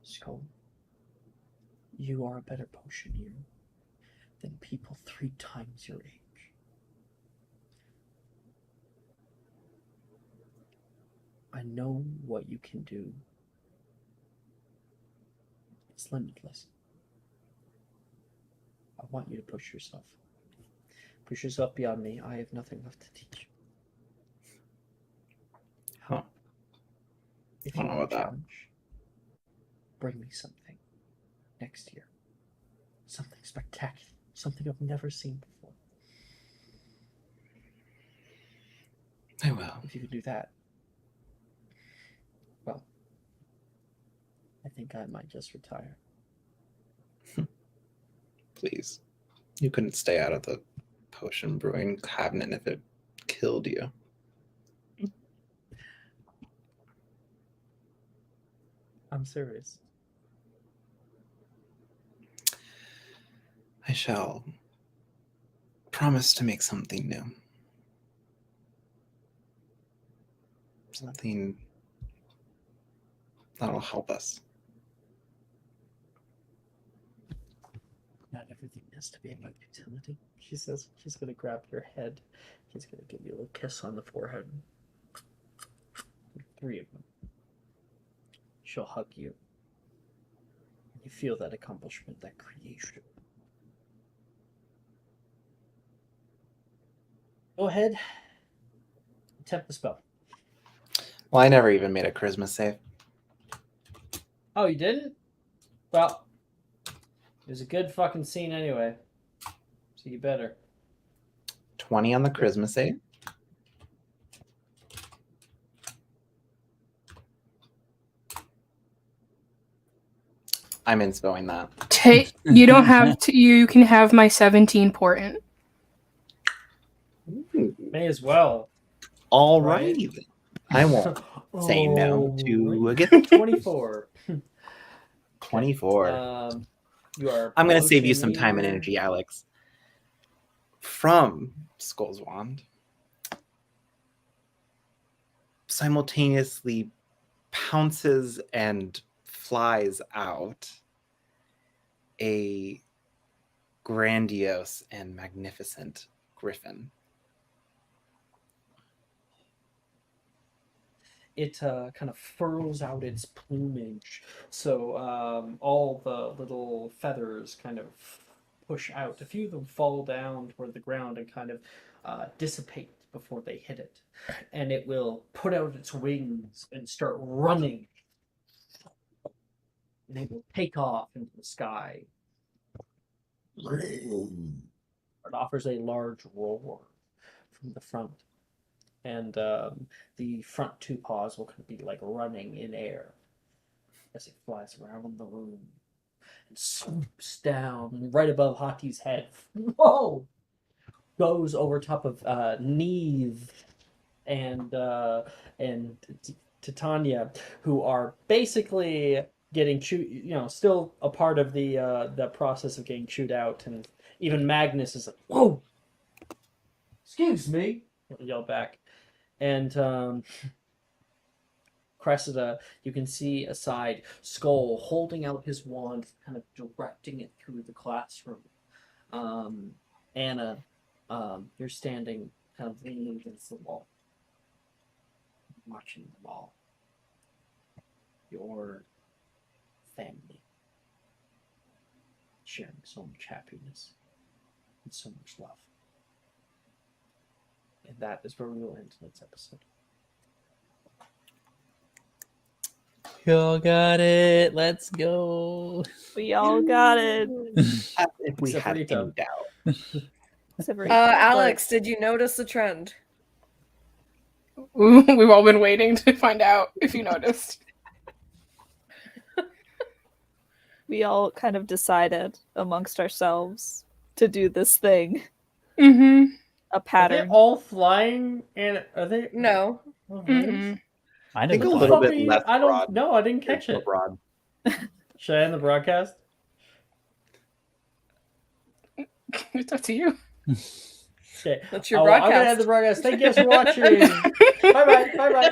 A: So, you are a better potioneer than people 3 times your age. I know what you can do. It's limitless. I want you to push yourself. Push yourself beyond me. I have nothing left to teach you.
C: Huh.
A: If
C: I
A: you
C: don't know
A: want a
C: about that.
A: challenge, bring me something next year. Something spectacular. Something I've never seen before.
C: I will.
A: If you can do that, well, I think I might just retire.
C: Please. You couldn't stay out of the potion brewing cabinet if it killed you.
A: I'm serious.
C: I shall promise to make something new. Something that'll help us.
A: Not everything has to be about utility. She says she's gonna grab your head. She's gonna give you a little kiss on the forehead. 3 of them. She'll hug you. You feel that accomplishment, that creation. Go ahead. Attempt the spell.
C: Well, I never even made a charisma save.
A: Oh, you didn't? Well, it was a good fucking scene anyway. So you better.
C: 20 on the charisma save. I'm inspelling that.
E: You don't have to. You can have my 17 portent.
A: May as well.
C: All
A: Right.
C: righty then. I won't say no to a gift.
A: 24.
C: 24.
A: You are.
C: I'm going to save you
A: approaching
C: some time and
A: near-
C: energy, Alex. From Skull's Wand, simultaneously pounces and flies out a grandiose and magnificent griffin.
A: It kind of furls out its plumage, so all the little feathers kind of push out. A few of them fall down toward the ground and kind of dissipate before they hit it. And it will put out its wings and start running. And it will take off into the sky. It offers a large roar from the front. And the front 2 paws will kind of be like running in air as it flies around the room and swoops down right above Hati's head. Whoa! Goes over top of Neve and Titania, who are basically getting chewed, still a part of the process of getting chewed out. And even Magnus is like, "Whoa! Excuse me!" He'll yell back. And Cressida, you can see aside Skull holding out his wand, kind of directing it through the classroom. Anna, you're standing kind of leaning against the wall, watching them all. Your family sharing so much happiness and so much love. And that is where we will end tonight's episode.
H: Y'all got it. Let's go.
F: We all got it.
C: If we
A: Except
C: had
A: for
C: any
A: Rito.
C: doubt.
F: Except for-
D: Alex, did you notice the trend?
E: Ooh, we've all been waiting to find out if you noticed.
F: We all kind of decided amongst ourselves to do this thing.
E: Mm-hmm.
F: A
A: Are they
F: pattern.
A: all flying? And are they?
D: No.
A: Oh,
E: Mm-mm.
H: I
C: Think
H: didn't
C: a
H: fly.
C: little
A: Fuck
C: bit
A: are you-
C: less
A: I don't
C: broad.
A: know. I didn't catch
C: More
A: it.
C: broad.
A: Should I end the broadcast?
E: It's up to you.
A: Okay.
D: That's your
A: I'm gonna
D: broadcast.
A: end the broadcast. Thank you guys for watching. Bye bye. Bye bye.